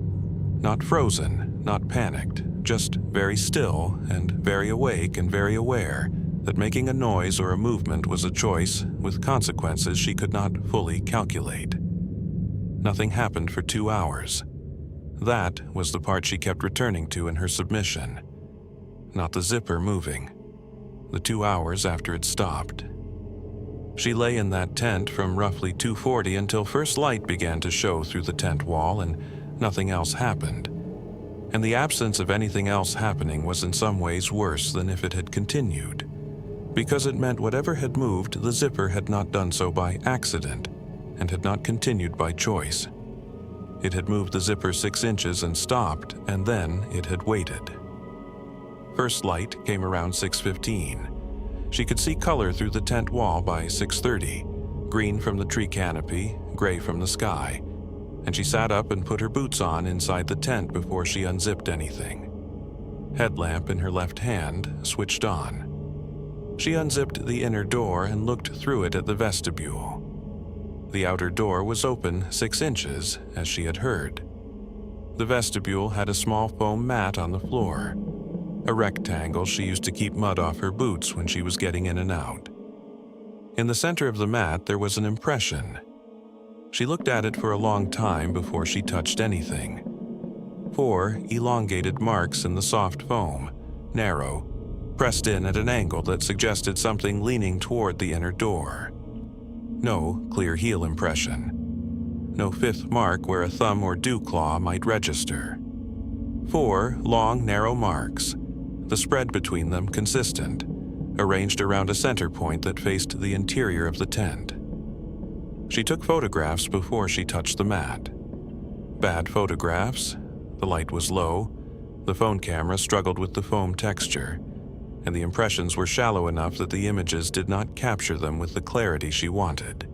Not frozen, not panicked, just very still and very awake and very aware that making a noise or a movement was a choice with consequences she could not fully calculate. Nothing happened for 2 hours. That was the part she kept returning to in her submission. Not the zipper moving. The 2 hours after it stopped. She lay in that tent from roughly 2:40 until first light began to show through the tent wall and nothing else happened. And the absence of anything else happening was in some ways worse than if it had continued, because it meant whatever had moved, the zipper had not done so by accident and had not continued by choice. It had moved the zipper 6 inches and stopped, and then it had waited. First light came around 6:15. She could see color through the tent wall by 6:30, green from the tree canopy, gray from the sky, and she sat up and put her boots on inside the tent before she unzipped anything. Headlamp in her left hand, switched on. She unzipped the inner door and looked through it at the vestibule. The outer door was open 6 inches, as she had heard. The vestibule had a small foam mat on the floor, a rectangle she used to keep mud off her boots when she was getting in and out. In the center of the mat there was an impression. She looked at it for a long time before she touched anything. 4 elongated marks in the soft foam, narrow, pressed in at an angle that suggested something leaning toward the inner door. No clear heel impression. No 5th mark where a thumb or dew claw might register. 4 long, narrow marks, the spread between them consistent, arranged around a center point that faced the interior of the tent. She took photographs before she touched the mat. Bad photographs. The light was low, the phone camera struggled with the foam texture, and the impressions were shallow enough that the images did not capture them with the clarity she wanted.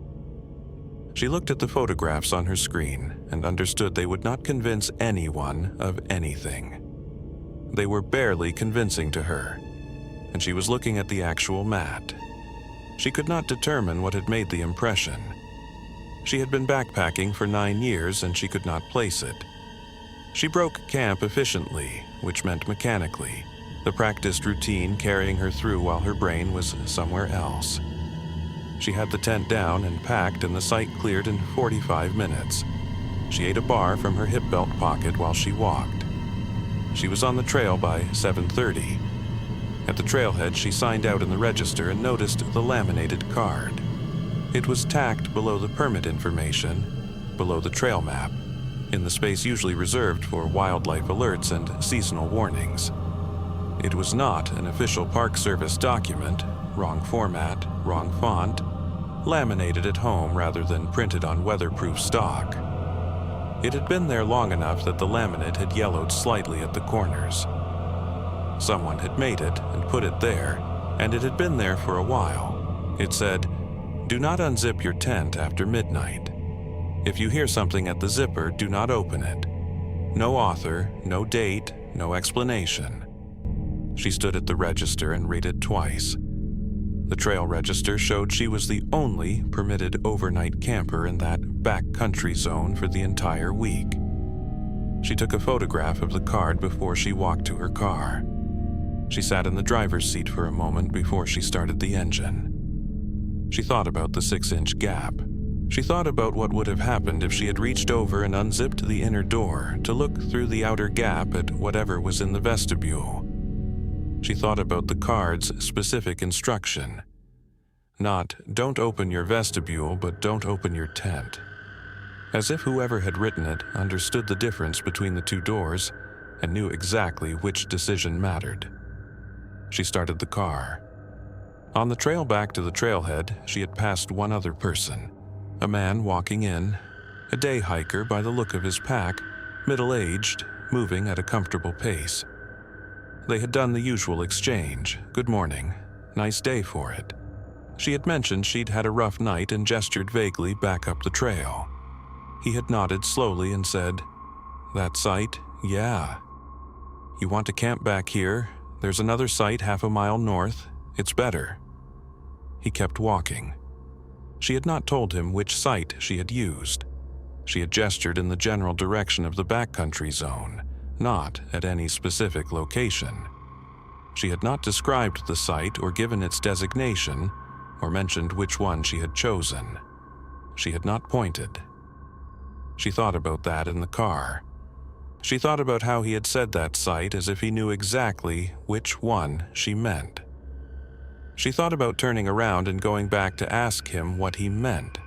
She looked at the photographs on her screen and understood they would not convince anyone of anything. They were barely convincing to her, and she was looking at the actual mat. She could not determine what had made the impression. She had been backpacking for 9 years and she could not place it. She broke camp efficiently, which meant mechanically, the practiced routine carrying her through while her brain was somewhere else. She had the tent down and packed and the site cleared in 45 minutes. She ate a bar from her hip belt pocket while she walked. She was on the trail by 7:30. At the trailhead, she signed out in the register and noticed the laminated card. It was tacked below the permit information, below the trail map, in the space usually reserved for wildlife alerts and seasonal warnings. It was not an official Park Service document, wrong format, wrong font, laminated at home rather than printed on weatherproof stock. It had been there long enough that the laminate had yellowed slightly at the corners. Someone had made it and put it there, and it had been there for a while. It said, "Do not unzip your tent after midnight. If you hear something at the zipper, do not open it." No author, no date, no explanation. She stood at the register and read it twice. The trail register showed she was the only permitted overnight camper in that backcountry zone for the entire week. She took a photograph of the card before she walked to her car. She sat in the driver's seat for a moment before she started the engine. She thought about the 6-inch gap. She thought about what would have happened if she had reached over and unzipped the inner door to look through the outer gap at whatever was in the vestibule. She thought about the card's specific instruction. Not, "Don't open your vestibule, but don't open your tent." As if whoever had written it understood the difference between the 2 doors and knew exactly which decision mattered. She started the car. On the trail back to the trailhead, she had passed one other person, a man walking in, a day hiker by the look of his pack, middle-aged, moving at a comfortable pace. They had done the usual exchange, "Good morning, nice day for it." She had mentioned she'd had a rough night and gestured vaguely back up the trail. He had nodded slowly and said, "That site? Yeah. You want to camp back here? There's another site half a mile north. It's better." He kept walking. She had not told him which site she had used. She had gestured in the general direction of the backcountry zone, not at any specific location. She had not described the site or given its designation or mentioned which one she had chosen. She had not pointed. She thought about that in the car. She thought about how he had said that site as if he knew exactly which one she meant. She thought about turning around and going back to ask him what he meant,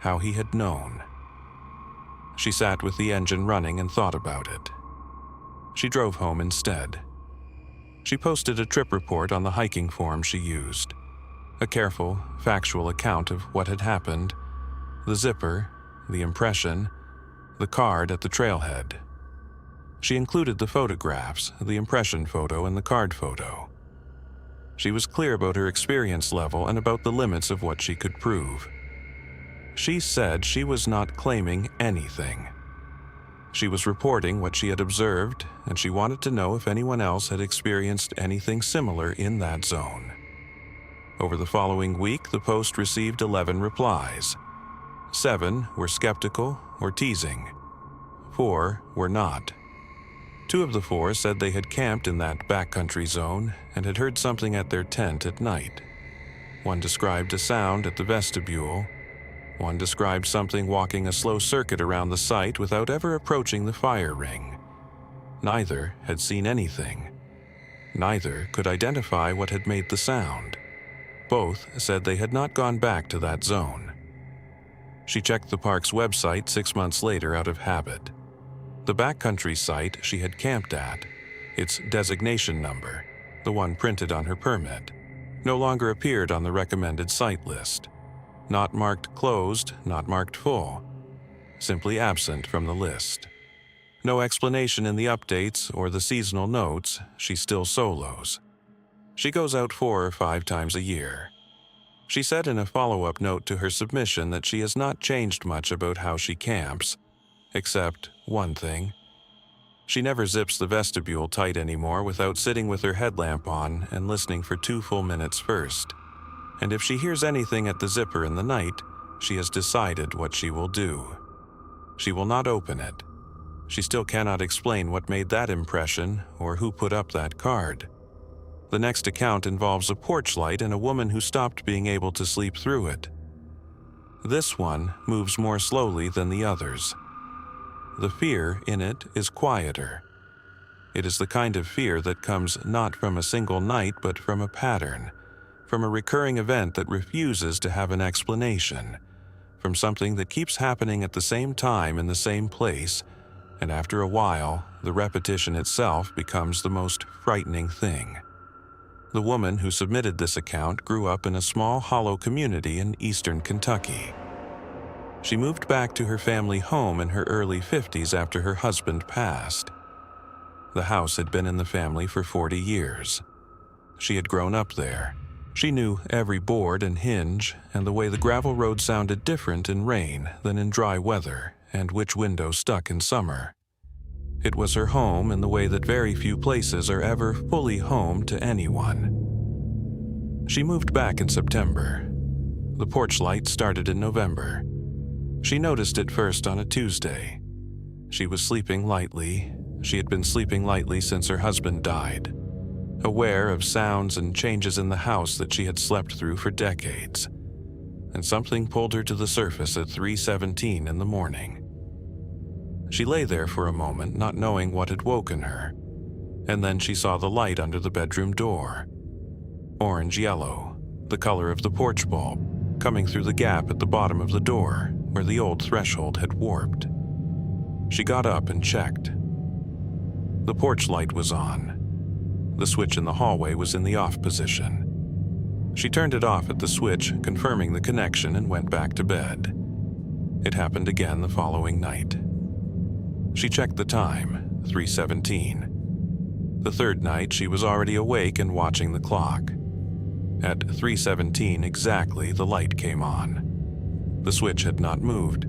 how he had known. She sat with the engine running and thought about it. She drove home instead. She posted a trip report on the hiking form she used, a careful, factual account of what had happened, the zipper, the impression, the card at the trailhead. She included the photographs, the impression photo and the card photo. She was clear about her experience level and about the limits of what she could prove. She said she was not claiming anything. She was reporting what she had observed, and she wanted to know if anyone else had experienced anything similar in that zone. Over the following week, the post received 11 replies. 7 were skeptical or teasing. 4 were not. 2 of the 4 said they had camped in that backcountry zone and had heard something at their tent at night. 1 described a sound at the vestibule. 1 described something walking a slow circuit around the site without ever approaching the fire ring. Neither had seen anything. Neither could identify what had made the sound. Both said they had not gone back to that zone. She checked the park's website 6 months later out of habit. The backcountry site she had camped at, its designation number, the one printed on her permit, no longer appeared on the recommended site list. Not marked closed, not marked full. Simply absent from the list. No explanation in the updates or the seasonal notes, she still solos. She goes out 4 or 5 times a year. She said in a follow-up note to her submission that she has not changed much about how she camps, except one thing. She never zips the vestibule tight anymore without sitting with her headlamp on and listening for 2 full minutes first. And if she hears anything at the zipper in the night, she has decided what she will do. She will not open it. She still cannot explain what made that impression or who put up that card. The next account involves a porch light and a woman who stopped being able to sleep through it. This one moves more slowly than the others. The fear in it is quieter. It is the kind of fear that comes not from a single night but from a pattern, from a recurring event that refuses to have an explanation, from something that keeps happening at the same time in the same place, and after a while, the repetition itself becomes the most frightening thing. The woman who submitted this account grew up in a small hollow community in eastern Kentucky. She moved back to her family home in her early 50s after her husband passed. The house had been in the family for 40 years. She had grown up there. She knew every board and hinge, and the way the gravel road sounded different in rain than in dry weather, and which window stuck in summer. It was her home in the way that very few places are ever fully home to anyone. She moved back in September. The porch light started in November. She noticed it first on a Tuesday. She was sleeping lightly. She had been sleeping lightly since her husband died, aware of sounds and changes in the house that she had slept through for decades. And something pulled her to the surface at 3:17 in the morning. She lay there for a moment, not knowing what had woken her, and then she saw the light under the bedroom door. Orange-yellow, the color of the porch bulb, coming through the gap at the bottom of the door where the old threshold had warped. She got up and checked. The porch light was on. The switch in the hallway was in the off position. She turned it off at the switch, confirming the connection, and went back to bed. It happened again the following night. She checked the time, 3:17. The third night, she was already awake and watching the clock. At 3:17 exactly, the light came on. The switch had not moved.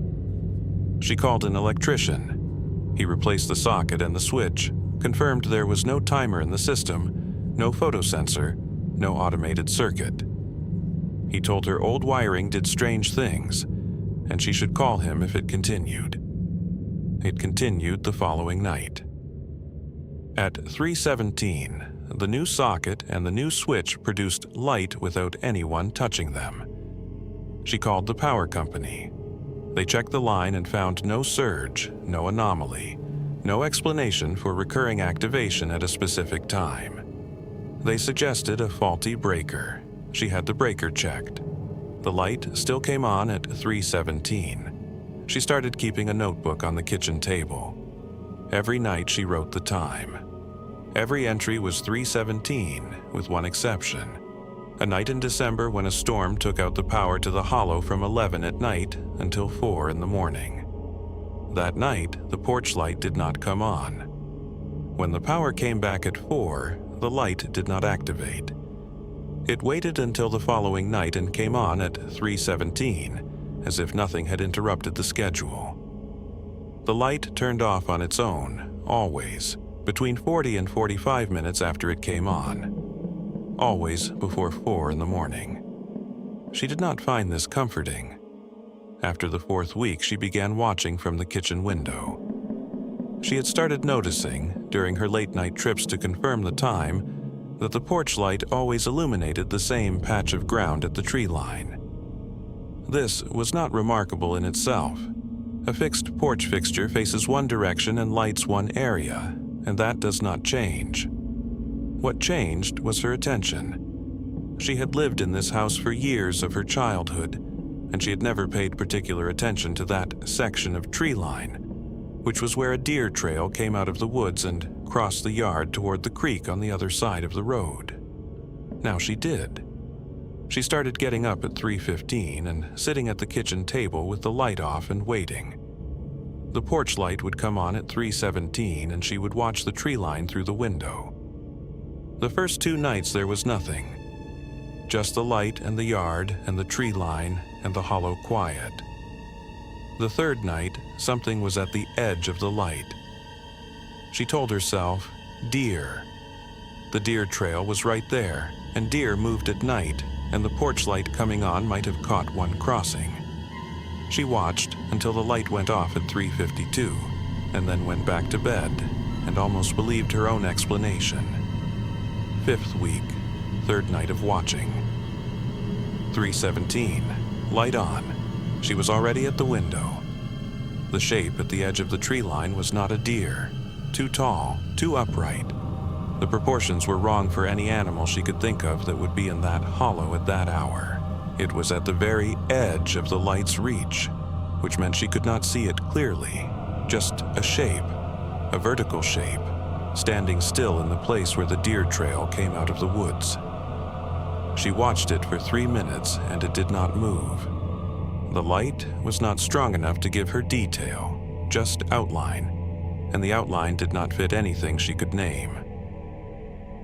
She called an electrician. He replaced the socket and the switch, confirmed there was no timer in the system, no photosensor, no automated circuit. He told her old wiring did strange things, and she should call him if it continued. It continued the following night. At 3:17, the new socket and the new switch produced light without anyone touching them. She called the power company. They checked the line and found no surge, no anomaly, no explanation for recurring activation at a specific time. They suggested a faulty breaker. She had the breaker checked. The light still came on at 3:17. She started keeping a notebook on the kitchen table. Every night she wrote the time. Every entry was 3:17, with one exception. A night in December when a storm took out the power to the hollow from 11 at night until 4 in the morning. That night, the porch light did not come on. When the power came back at 4, the light did not activate. It waited until the following night and came on at 3:17, as if nothing had interrupted the schedule. The light turned off on its own, always, between 40 and 45 minutes after it came on. Always before 4 in the morning. She did not find this comforting. After the 4th week, she began watching from the kitchen window. She had started noticing, during her late-night trips to confirm the time, that the porch light always illuminated the same patch of ground at the tree line. This was not remarkable in itself. A fixed porch fixture faces one direction and lights one area, and that does not change. What changed was her attention. She had lived in this house for years of her childhood, and she had never paid particular attention to that section of tree line, which was where a deer trail came out of the woods and crossed the yard toward the creek on the other side of the road. Now she did. She started getting up at 3:15 and sitting at the kitchen table with the light off and waiting. The porch light would come on at 3:17 and she would watch the tree line through the window. The first 2 nights there was nothing. Just the light and the yard and the tree line and the hollow quiet. The 3rd night, something was at the edge of the light. She told herself, deer. The deer trail was right there, and deer moved at night, and the porch light coming on might have caught one crossing. She watched until the light went off at 3:52, and then went back to bed, and almost believed her own explanation. 5th week, 3rd night of watching. 3:17, light on. She was already at the window. The shape at the edge of the tree line was not a deer. Too tall, too upright. The proportions were wrong for any animal she could think of that would be in that hollow at that hour. It was at the very edge of the light's reach, which meant she could not see it clearly. Just a shape, a vertical shape, standing still in the place where the deer trail came out of the woods. She watched it for 3 minutes and it did not move. The light was not strong enough to give her detail, just outline, and the outline did not fit anything she could name.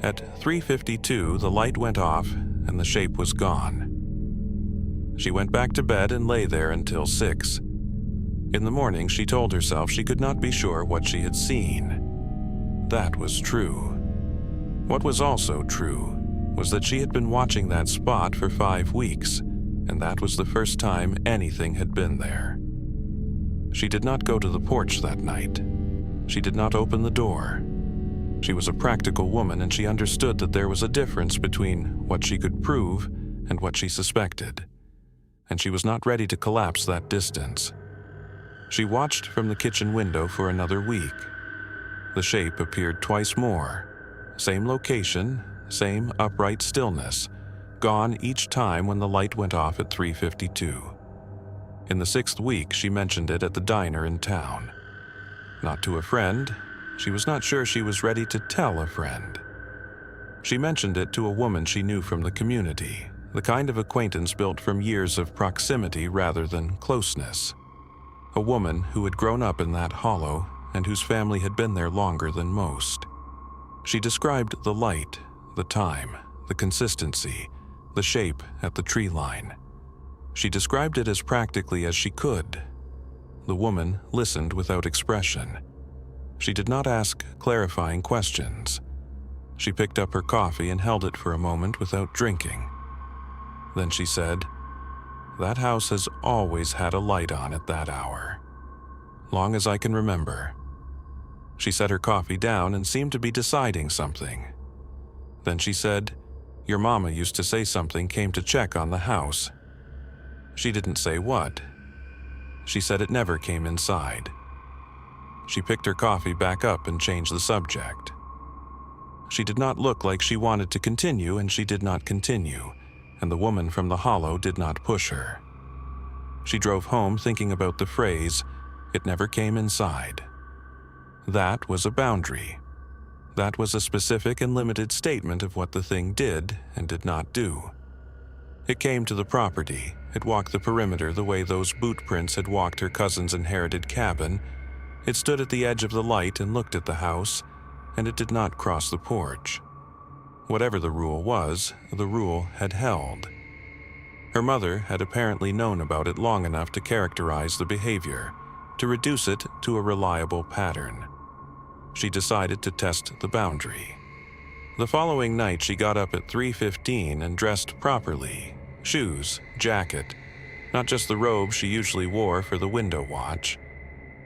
At 3:52, the light went off and the shape was gone. She went back to bed and lay there until 6. In the morning, she told herself she could not be sure what she had seen. That was true. What was also true was that she had been watching that spot for 5 weeks, and that was the first time anything had been there. She did not go to the porch that night. She did not open the door. She was a practical woman, and she understood that there was a difference between what she could prove and what she suspected, and she was not ready to collapse that distance. She watched from the kitchen window for another week. The shape appeared twice more. Same location, same upright stillness, gone each time when the light went off at 3:52. In the 6th week, she mentioned it at the diner in town. Not to a friend. She was not sure she was ready to tell a friend. She mentioned it to a woman she knew from the community, the kind of acquaintance built from years of proximity rather than closeness. A woman who had grown up in that hollow and whose family had been there longer than most. She described the light, the time, the consistency, the shape at the tree line. She described it as practically as she could. The woman listened without expression. She did not ask clarifying questions. She picked up her coffee and held it for a moment without drinking. Then she said, "That house has always had a light on at that hour. Long as I can remember." She set her coffee down and seemed to be deciding something. Then she said, "Your mama used to say something came to check on the house." She didn't say what. She said it never came inside. She picked her coffee back up and changed the subject. She did not look like she wanted to continue, and she did not continue, and the woman from the hollow did not push her. She drove home thinking about the phrase, "It never came inside." That was a boundary. That was a specific and limited statement of what the thing did and did not do. It came to the property. It walked the perimeter the way those boot prints had walked her cousin's inherited cabin. It stood at the edge of the light and looked at the house, and it did not cross the porch. Whatever the rule was, the rule had held. Her mother had apparently known about it long enough to characterize the behavior, to reduce it to a reliable pattern. She decided to test the boundary. The following night, she got up at 3:15 and dressed properly, shoes, jacket, not just the robe she usually wore for the window watch,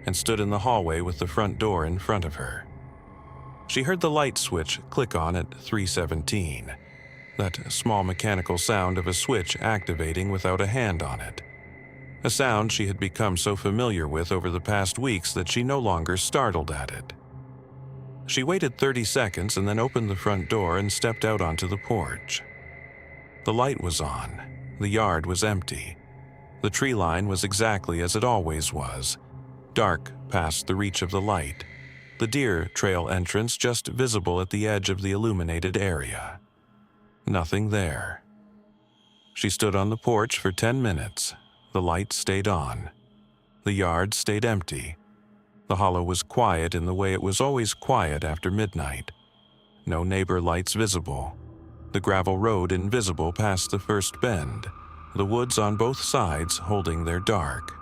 and stood in the hallway with the front door in front of her. She heard the light switch click on at 3:17, that small mechanical sound of a switch activating without a hand on it, a sound she had become so familiar with over the past weeks that she no longer startled at it. She waited 30 seconds and then opened the front door and stepped out onto the porch. The light was on. The yard was empty. The tree line was exactly as it always was, dark past the reach of the light, the deer trail entrance just visible at the edge of the illuminated area. Nothing there. She stood on the porch for 10 minutes. The light stayed on. The yard stayed empty. The hollow was quiet in the way it was always quiet after midnight. No neighbor lights visible. The gravel road invisible past the first bend, the woods on both sides holding their dark.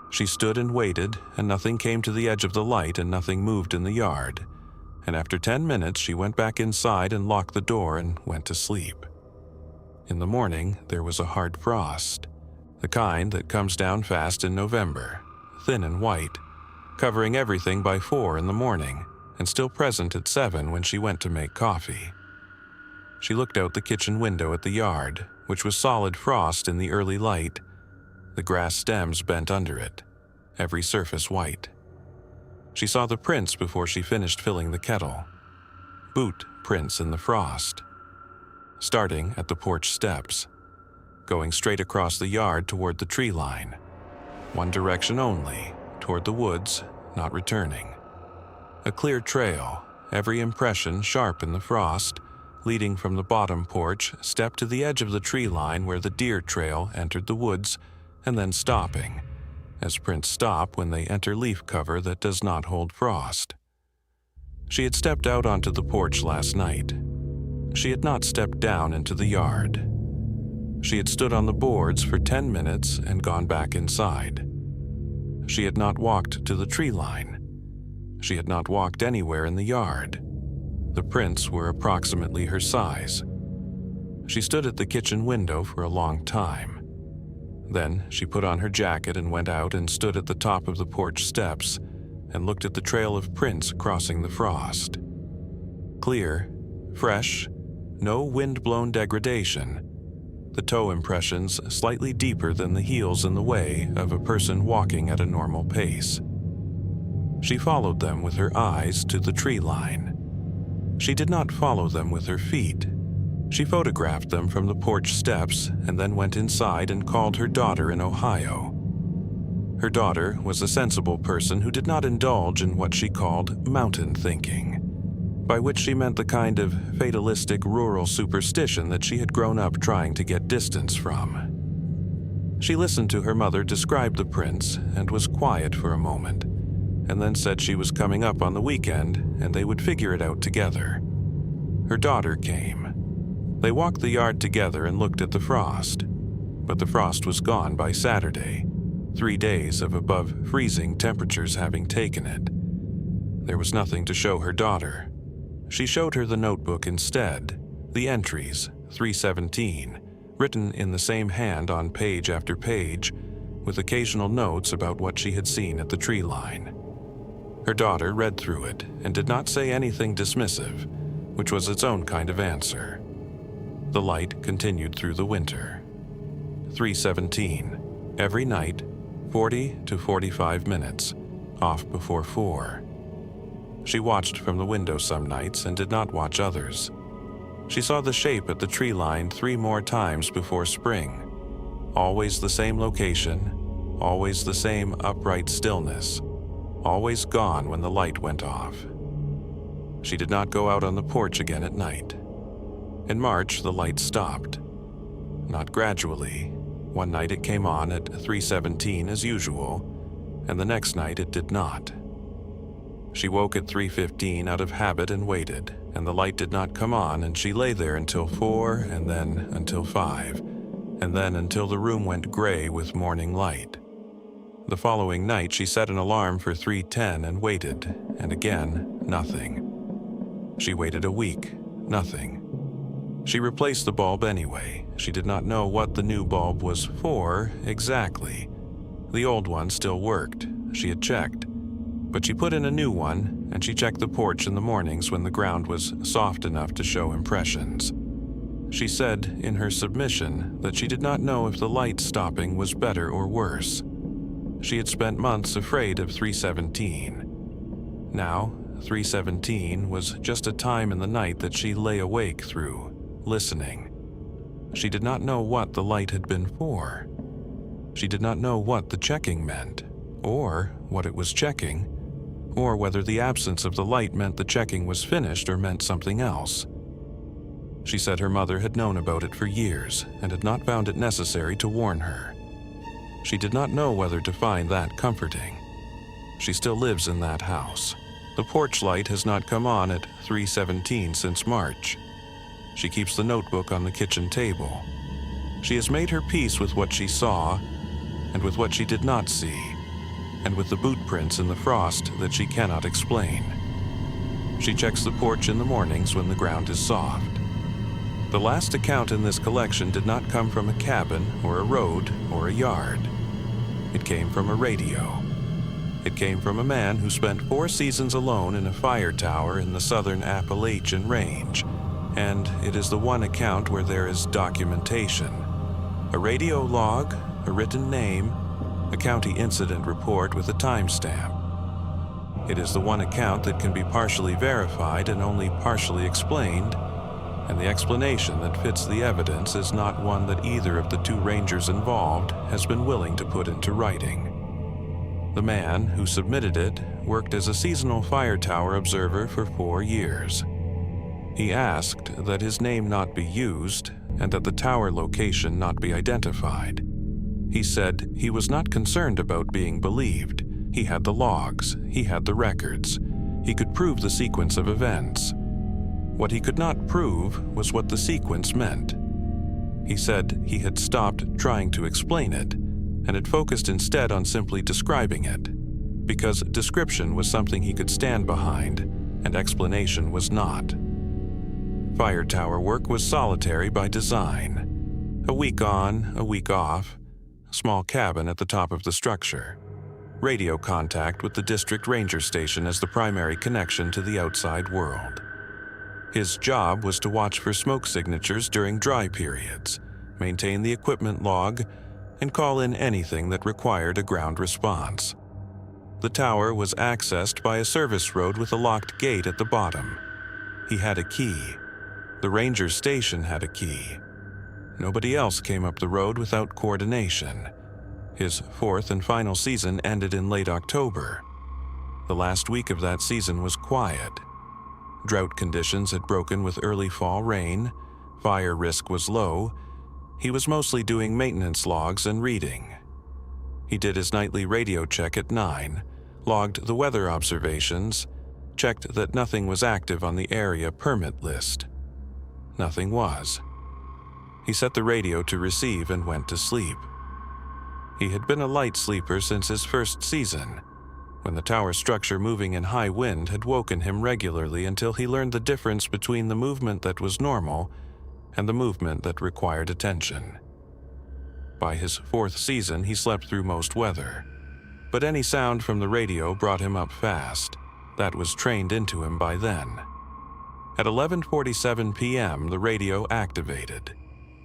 She stood and waited, and nothing came to the edge of the light and nothing moved in the yard. And after 10 minutes, she went back inside and locked the door and went to sleep. In the morning, there was a hard frost, the kind that comes down fast in November, thin and white, covering everything by 4 in the morning and still present at 7 when she went to make coffee. She looked out the kitchen window at the yard, which was solid frost in the early light, the grass stems bent under it, every surface white. She saw the prints before she finished filling the kettle. Boot prints in the frost. Starting at the porch steps, going straight across the yard toward the tree line. One direction only, toward the woods, not returning. A clear trail, every impression sharp in the frost, leading from the bottom porch step to the edge of the tree line where the deer trail entered the woods, and then stopping, as prints stop when they enter leaf cover that does not hold frost. She had stepped out onto the porch last night. She had not stepped down into the yard. She had stood on the boards for 10 minutes and gone back inside. She had not walked to the tree line. She had not walked anywhere in the yard. The prints were approximately her size. She stood at the kitchen window for a long time. Then she put on her jacket and went out and stood at the top of the porch steps and looked at the trail of prints crossing the frost. Clear, fresh, no wind-blown degradation. The toe impressions slightly deeper than the heels in the way of a person walking at a normal pace. She followed them with her eyes to the tree line. She did not follow them with her feet. She photographed them from the porch steps and then went inside and called her daughter in Ohio. Her daughter was a sensible person who did not indulge in what she called mountain thinking, by which she meant the kind of fatalistic rural superstition that she had grown up trying to get distance from. She listened to her mother describe the prints and was quiet for a moment, and then said she was coming up on the weekend and they would figure it out together. Her daughter came. They walked the yard together and looked at the frost, but the frost was gone by Saturday, 3 days of above freezing temperatures having taken it. There was nothing to show her daughter. She showed her the notebook instead, the entries, 317, written in the same hand on page after page, with occasional notes about what she had seen at the tree line. Her daughter read through it and did not say anything dismissive, which was its own kind of answer. The light continued through the winter. 317, every night, 40 to 45 minutes, off before 4. She watched from the window some nights and did not watch others. She saw the shape at the tree line 3 more times before spring. Always the same location, always the same upright stillness, always gone when the light went off. She did not go out on the porch again at night. In March, the light stopped. Not gradually. One night it came on at 3:17 as usual, and the next night it did not. She woke at 3:15 out of habit and waited, and the light did not come on, and she lay there until 4, and then until 5, and then until the room went gray with morning light. The following night she set an alarm for 3:10 and waited, and again, nothing. She waited a week, nothing. She replaced the bulb anyway. She did not know what the new bulb was for exactly. The old one still worked. She had checked. But she put in a new one, and she checked the porch in the mornings when the ground was soft enough to show impressions. She said in her submission that she did not know if the light stopping was better or worse. She had spent months afraid of 317. Now, 317 was just a time in the night that she lay awake through, listening. She did not know what the light had been for. She did not know what the checking meant, or what it was checking, or whether the absence of the light meant the checking was finished or meant something else. She said her mother had known about it for years and had not found it necessary to warn her. She did not know whether to find that comforting. She still lives in that house. The porch light has not come on at 3:17 since March. She keeps the notebook on the kitchen table. She has made her peace with what she saw and with what she did not see, and with the boot prints in the frost that she cannot explain. She checks the porch in the mornings when the ground is soft. The last account in this collection did not come from a cabin or a road or a yard. It came from a radio. It came from a man who spent 4 seasons alone in a fire tower in the southern Appalachian range, and it is the one account where there is documentation. A radio log, a written name, a county incident report with a timestamp. It is the one account that can be partially verified and only partially explained, and the explanation that fits the evidence is not one that either of the 2 rangers involved has been willing to put into writing. The man who submitted it worked as a seasonal fire tower observer for 4 years. He asked that his name not be used and that the tower location not be identified. He said he was not concerned about being believed. He had the logs, he had the records. He could prove the sequence of events. What he could not prove was what the sequence meant. He said he had stopped trying to explain it and had focused instead on simply describing it, because description was something he could stand behind and explanation was not. Fire tower work was solitary by design. A week on, a week off, small cabin at the top of the structure. Radio contact with the district ranger station as the primary connection to the outside world. His job was to watch for smoke signatures during dry periods, maintain the equipment log, and call in anything that required a ground response. The tower was accessed by a service road with a locked gate at the bottom. He had a key. The ranger station had a key. Nobody else came up the road without coordination. His 4th and final season ended in late October. The last week of that season was quiet. Drought conditions had broken with early fall rain. Fire risk was low. He was mostly doing maintenance logs and reading. He did his nightly radio check at 9, logged the weather observations, checked that nothing was active on the area permit list. Nothing was. He set the radio to receive and went to sleep. He had been a light sleeper since his first season, when the tower structure moving in high wind had woken him regularly until he learned the difference between the movement that was normal and the movement that required attention. By his 4th season, he slept through most weather, but any sound from the radio brought him up fast. That was trained into him by then. At 11:47 p.m., the radio activated.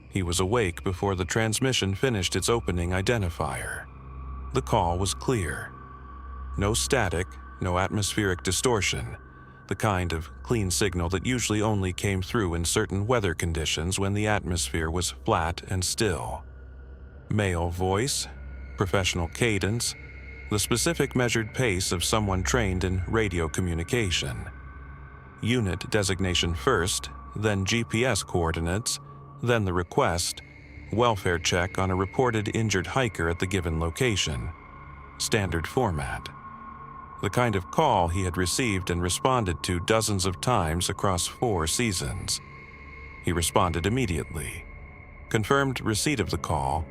He was awake before the transmission finished its opening identifier. The call was clear. No static, no atmospheric distortion, the kind of clean signal that usually only came through in certain weather conditions when the atmosphere was flat and still. Male voice, professional cadence, the specific measured pace of someone trained in radio communication. Unit designation first, then GPS coordinates, then the request, welfare check on a reported injured hiker at the given location. Standard format. The kind of call he had received and responded to dozens of times across 4 seasons. He responded immediately, confirmed receipt of the call,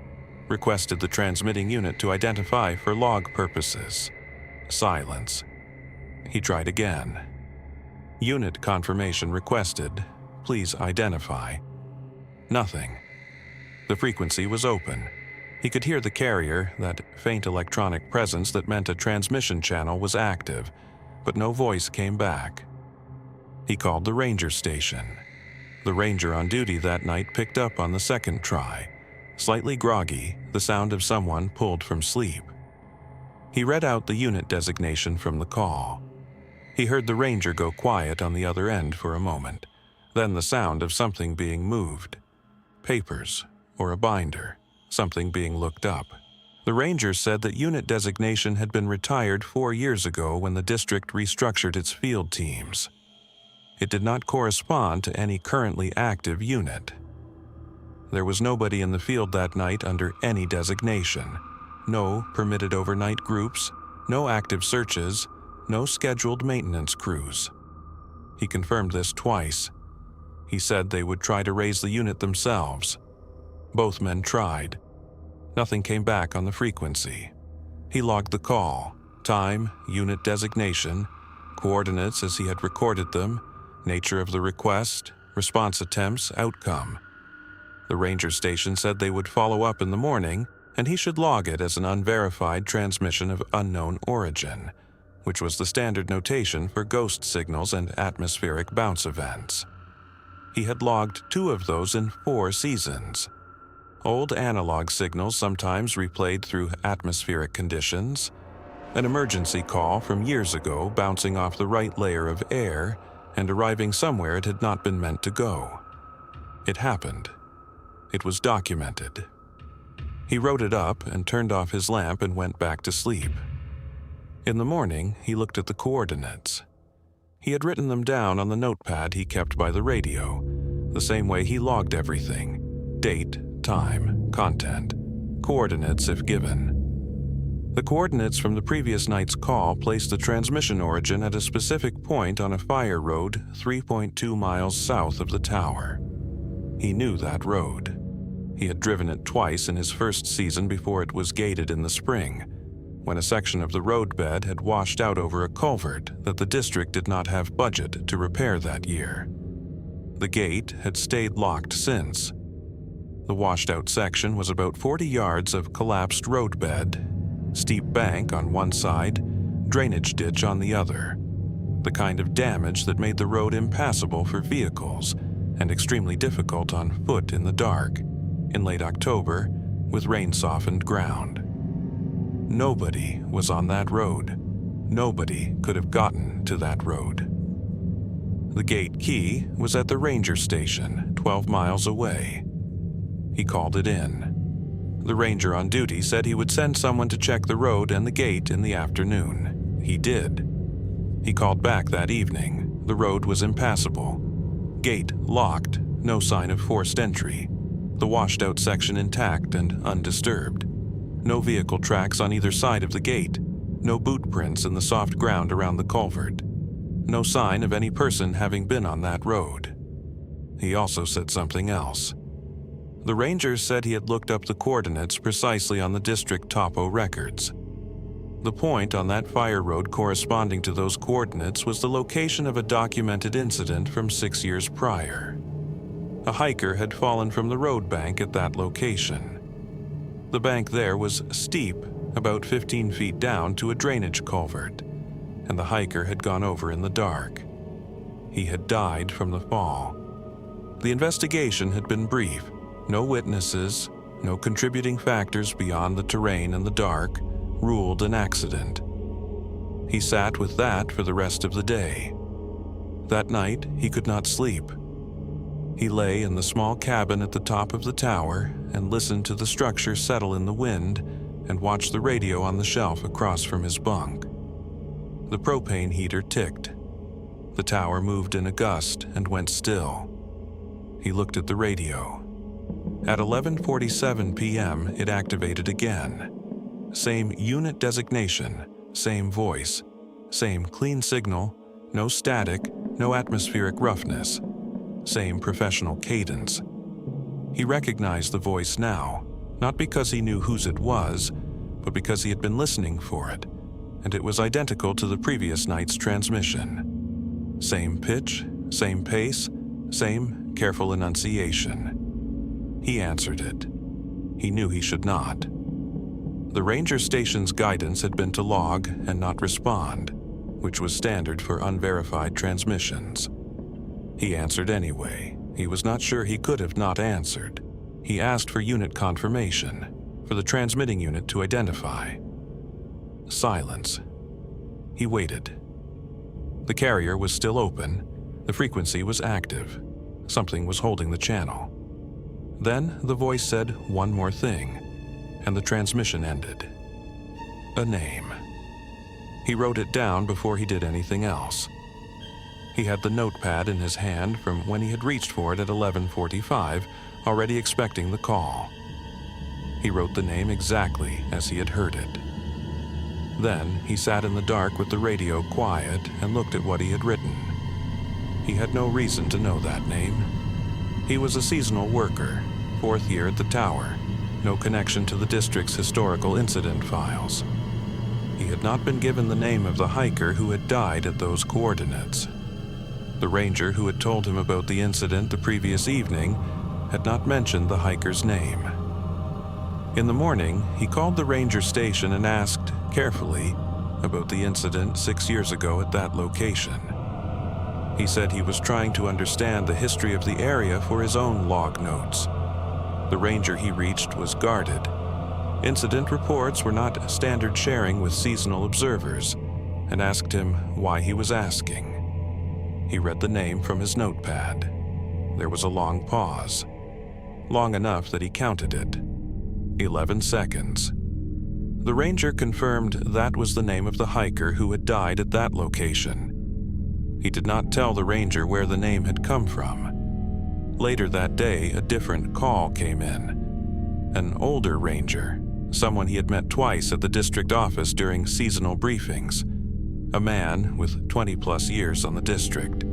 requested the transmitting unit to identify for log purposes. Silence. He tried again. Unit confirmation requested. Please identify. Nothing. The frequency was open. He could hear the carrier, that faint electronic presence that meant a transmission channel was active, but no voice came back. He called the ranger station. The ranger on duty that night picked up on the second try. Slightly groggy, the sound of someone pulled from sleep. He read out the unit designation from the call. He heard the ranger go quiet on the other end for a moment, then the sound of something being moved. Papers, or a binder, something being looked up. The ranger said that unit designation had been retired 4 years ago when the district restructured its field teams. It did not correspond to any currently active unit. There was nobody in the field that night under any designation. No permitted overnight groups, no active searches, no scheduled maintenance crews. He confirmed this twice. He said they would try to raise the unit themselves. Both men tried. Nothing came back on the frequency. He logged the call, time, unit designation, coordinates as he had recorded them, nature of the request, response attempts, outcome. The ranger station said they would follow up in the morning, and he should log it as an unverified transmission of unknown origin, which was the standard notation for ghost signals and atmospheric bounce events. He had logged 2 of those in 4 seasons. Old analog signals sometimes replayed through atmospheric conditions, an emergency call from years ago bouncing off the right layer of air and arriving somewhere it had not been meant to go. It happened. It was documented. He wrote it up and turned off his lamp and went back to sleep. In the morning, he looked at the coordinates. He had written them down on the notepad he kept by the radio, the same way he logged everything: date, time, content, coordinates if given. The coordinates from the previous night's call placed the transmission origin at a specific point on a fire road 3.2 miles south of the tower. He knew that road. He had driven it twice in his first season before it was gated in the spring, when a section of the roadbed had washed out over a culvert that the district did not have budget to repair that year. The gate had stayed locked since. The washed-out section was about 40 yards of collapsed roadbed, steep bank on one side, drainage ditch on the other. The kind of damage that made the road impassable for vehicles and extremely difficult on foot in the dark, in late October, with rain-softened ground. Nobody was on that road. Nobody could have gotten to that road. The gate key was at the ranger station, 12 miles away. He called it in. The ranger on duty said he would send someone to check the road and the gate in the afternoon. He did. He called back that evening. The road was impassable. Gate locked, no sign of forced entry. The washed-out section intact and undisturbed. No vehicle tracks on either side of the gate. No boot prints in the soft ground around the culvert. No sign of any person having been on that road. He also said something else. The ranger said he had looked up the coordinates precisely on the district topo records. The point on that fire road corresponding to those coordinates was the location of a documented incident from 6 years prior. A hiker had fallen from the road bank at that location. The bank there was steep, about 15 feet down to a drainage culvert, and the hiker had gone over in the dark. He had died from the fall. The investigation had been brief. No witnesses, no contributing factors beyond the terrain and the dark, ruled an accident. He sat with that for the rest of the day. That night, he could not sleep. He lay in the small cabin at the top of the tower and listened to the structure settle in the wind and watched the radio on the shelf across from his bunk. The propane heater ticked. The tower moved in a gust and went still. He looked at the radio. At 11:47 p.m., it activated again. Same unit designation, same voice, same clean signal, no static, no atmospheric roughness, same professional cadence. He recognized the voice now, not because he knew whose it was, but because he had been listening for it, and it was identical to the previous night's transmission. Same pitch, same pace, same careful enunciation. He answered it. He knew he should not. The ranger station's guidance had been to log and not respond, which was standard for unverified transmissions. He answered anyway. He was not sure he could have not answered. He asked for unit confirmation, for the transmitting unit to identify. Silence. He waited. The carrier was still open. The frequency was active. Something was holding the channel. Then the voice said one more thing, and the transmission ended. A name. He wrote it down before he did anything else. He had the notepad in his hand from when he had reached for it at 11:45, already expecting the call. He wrote the name exactly as he had heard it. Then he sat in the dark with the radio quiet and looked at what he had written. He had no reason to know that name. He was a seasonal worker, 4th year at the tower, no connection to the district's historical incident files. He had not been given the name of the hiker who had died at those coordinates. The ranger who had told him about the incident the previous evening had not mentioned the hiker's name. In the morning, he called the ranger station and asked, carefully, about the incident 6 years ago at that location. He said he was trying to understand the history of the area for his own log notes. The ranger he reached was guarded. Incident reports were not standard sharing with seasonal observers, and asked him why he was asking. He read the name from his notepad. There was a long pause, long enough that he counted it. 11 seconds. The ranger confirmed that was the name of the hiker who had died at that location. He did not tell the ranger where the name had come from. Later that day, a different call came in. An older ranger, someone he had met twice at the district office during seasonal briefings. A man with 20-plus years on the district.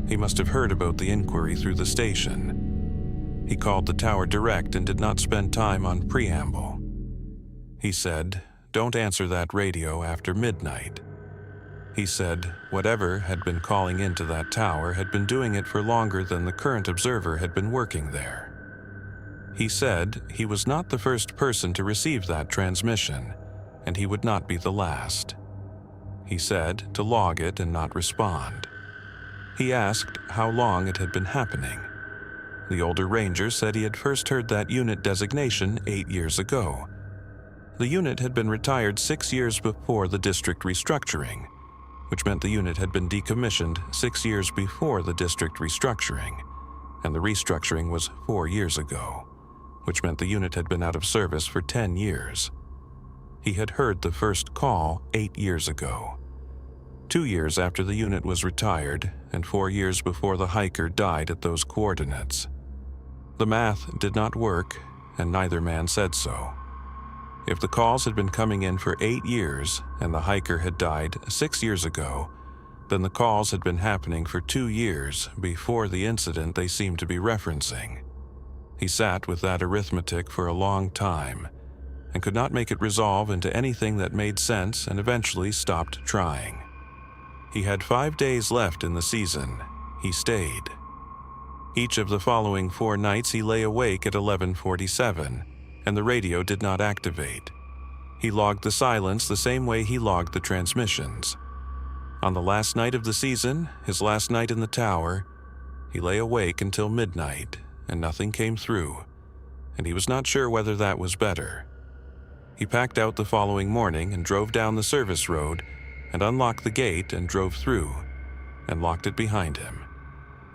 He must have heard about the inquiry through the station. He called the tower direct and did not spend time on preamble. He said, "Don't answer that radio after midnight." He said whatever had been calling into that tower had been doing it for longer than the current observer had been working there. He said he was not the first person to receive that transmission, and he would not be the last. He said to log it and not respond. He asked how long it had been happening. The older ranger said he had first heard that unit designation 8 years ago. The unit had been retired 6 years before the district restructuring, which meant the unit had been decommissioned 6 years before the district restructuring, and the restructuring was 4 years ago, which meant the unit had been out of service for 10 years. He had heard the first call 8 years ago. 2 years after the unit was retired, and 4 years before the hiker died at those coordinates. The math did not work, and neither man said so. If the calls had been coming in for 8 years, and the hiker had died 6 years ago, then the calls had been happening for 2 years before the incident they seemed to be referencing. He sat with that arithmetic for a long time, and could not make it resolve into anything that made sense, and eventually stopped trying. He had 5 days left in the season. He stayed. Each of the following 4 nights he lay awake at 11:47, and the radio did not activate. He logged the silence the same way he logged the transmissions. On the last night of the season, his last night in the tower, he lay awake until midnight, and nothing came through, and he was not sure whether that was better. He packed out the following morning and drove down the service road and unlocked the gate and drove through, and locked it behind him,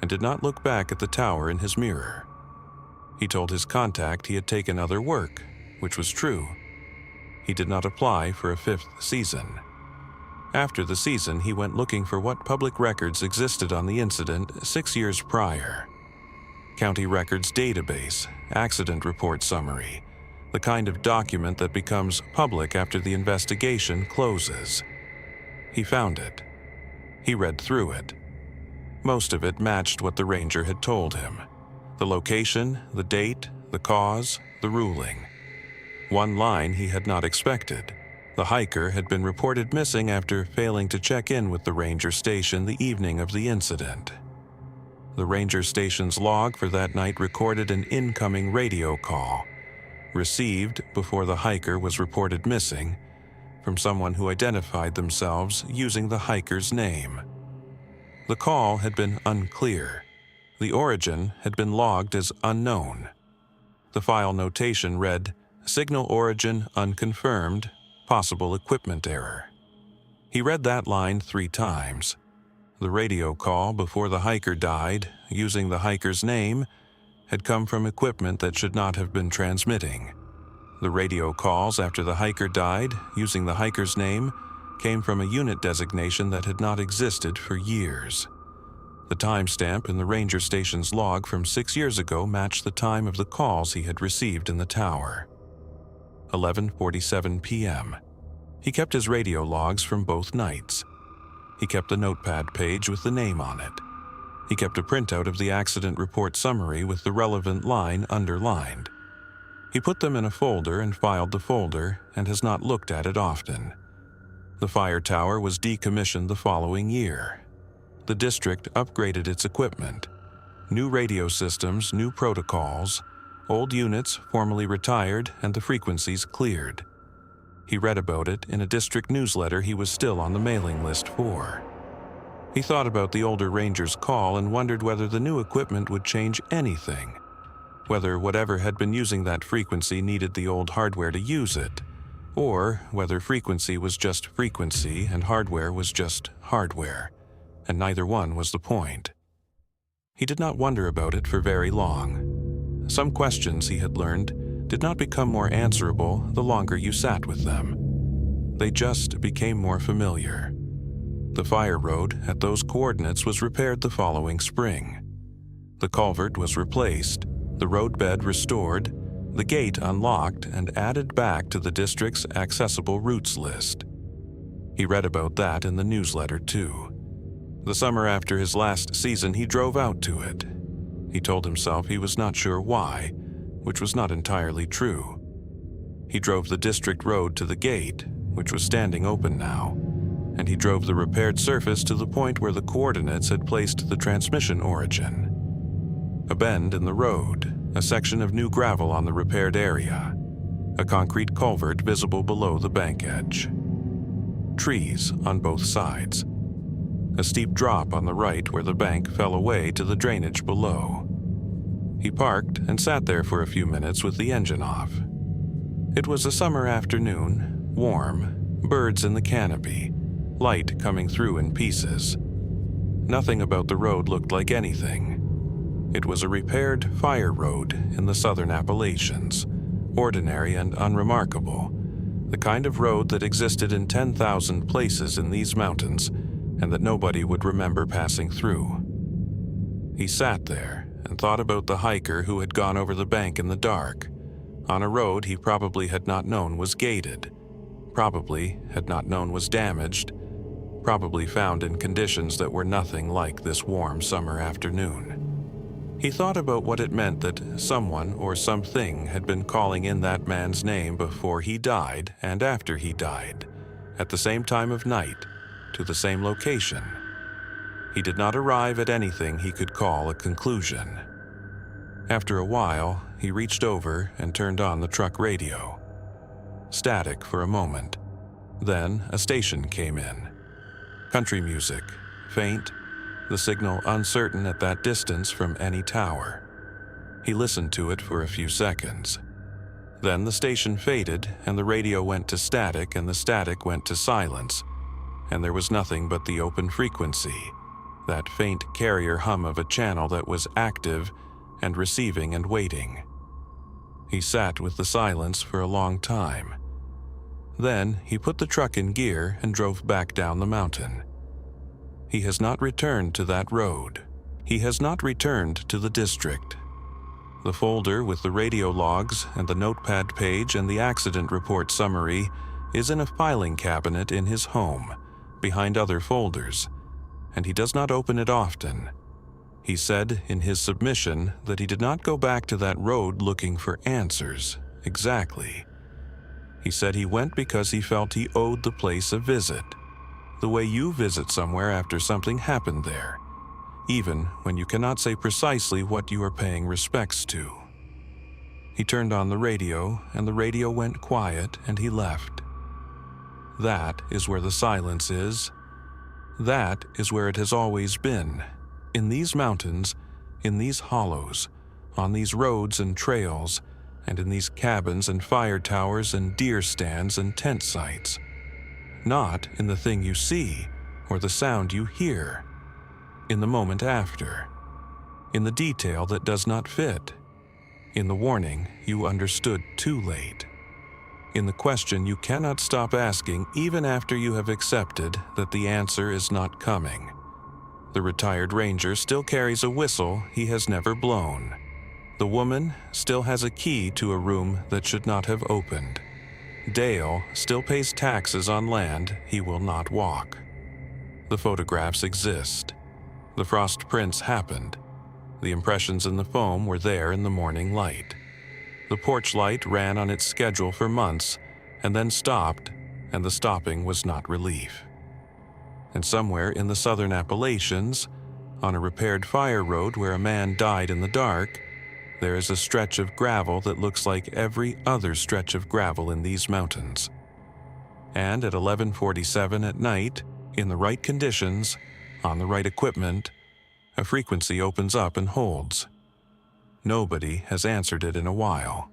and did not look back at the tower in his mirror. He told his contact he had taken other work, which was true. He did not apply for a 5th season. After the season, he went looking for what public records existed on the incident 6 years prior. County records database, accident report summary, the kind of document that becomes public after the investigation closes. He found it. He read through it. Most of it matched what the ranger had told him. The location, the date, the cause, the ruling. One line he had not expected. The hiker had been reported missing after failing to check in with the ranger station the evening of the incident. The ranger station's log for that night recorded an incoming radio call, received before the hiker was reported missing, from someone who identified themselves using the hiker's name. The call had been unclear. The origin had been logged as unknown. The file notation read, "Signal origin unconfirmed, possible equipment error." He read that line 3 times. The radio call before the hiker died, using the hiker's name, had come from equipment that should not have been transmitting. The radio calls after the hiker died, using the hiker's name, came from a unit designation that had not existed for years. The timestamp in the ranger station's log from 6 years ago matched the time of the calls he had received in the tower. 11:47 p.m. He kept his radio logs from both nights. He kept a notepad page with the name on it. He kept a printout of the accident report summary with the relevant line underlined. He put them in a folder and filed the folder and has not looked at it often. The fire tower was decommissioned the following year. The district upgraded its equipment. New radio systems, new protocols, old units formally retired, and the frequencies cleared. He read about it in a district newsletter he was still on the mailing list for. He thought about the older ranger's call and wondered whether the new equipment would change anything, whether whatever had been using that frequency needed the old hardware to use it, or whether frequency was just frequency and hardware was just hardware, and neither one was the point. He did not wonder about it for very long. Some questions, he had learned, did not become more answerable the longer you sat with them. They just became more familiar. The fire road at those coordinates was repaired the following spring. The culvert was replaced, the roadbed restored, the gate unlocked and added back to the district's accessible routes list. He read about that in the newsletter too. The summer after his last season, he drove out to it. He told himself he was not sure why, which was not entirely true. He drove the district road to the gate, which was standing open now, and he drove the repaired surface to the point where the coordinates had placed the transmission origin. A bend in the road, a section of new gravel on the repaired area, a concrete culvert visible below the bank edge. Trees on both sides. A steep drop on the right where the bank fell away to the drainage below. He parked and sat there for a few minutes with the engine off. It was a summer afternoon, warm, birds in the canopy, light coming through in pieces. Nothing about the road looked like anything. It was a repaired fire road in the southern Appalachians, ordinary and unremarkable, the kind of road that existed in 10,000 places in these mountains and that nobody would remember passing through. He sat there and thought about the hiker who had gone over the bank in the dark, on a road he probably had not known was gated, probably had not known was damaged, probably found in conditions that were nothing like this warm summer afternoon. He thought about what it meant that someone or something had been calling in that man's name before he died and after he died, at the same time of night, to the same location. He did not arrive at anything he could call a conclusion. After a while, he reached over and turned on the truck radio. Static for a moment. Then a station came in. Country music, faint, the signal uncertain at that distance from any tower. He listened to it for a few seconds. Then the station faded and the radio went to static and the static went to silence, and there was nothing but the open frequency, that faint carrier hum of a channel that was active and receiving and waiting. He sat with the silence for a long time. Then he put the truck in gear and drove back down the mountain. He has not returned to that road. He has not returned to the district. The folder with the radio logs and the notepad page and the accident report summary is in a filing cabinet in his home, behind other folders, and he does not open it often. He said in his submission that he did not go back to that road looking for answers, exactly. He said he went because he felt he owed the place a visit, the way you visit somewhere after something happened there. even when you cannot say precisely what you are paying respects to. He turned on the radio, and the radio went quiet, and he left. That is where the silence is. That is where it has always been. In these mountains, in these hollows, on these roads and trails, and in these cabins and fire towers and deer stands and tent sites. Not in the thing you see or the sound you hear. In the moment after. In the detail that does not fit. In the warning you understood too late. In the question you cannot stop asking even after you have accepted that the answer is not coming. The retired ranger still carries a whistle he has never blown. The woman still has a key to a room that should not have opened. Dale still pays taxes on land he will not walk. The photographs exist. The frost prints happened. The impressions in the foam were there in the morning light. The porch light ran on its schedule for months and then stopped, and the stopping was not relief. And somewhere in the southern Appalachians, on a repaired fire road where a man died in the dark, there is a stretch of gravel that looks like every other stretch of gravel in these mountains. And at 11:47 at night, in the right conditions, on the right equipment, a frequency opens up and holds. Nobody has answered it in a while.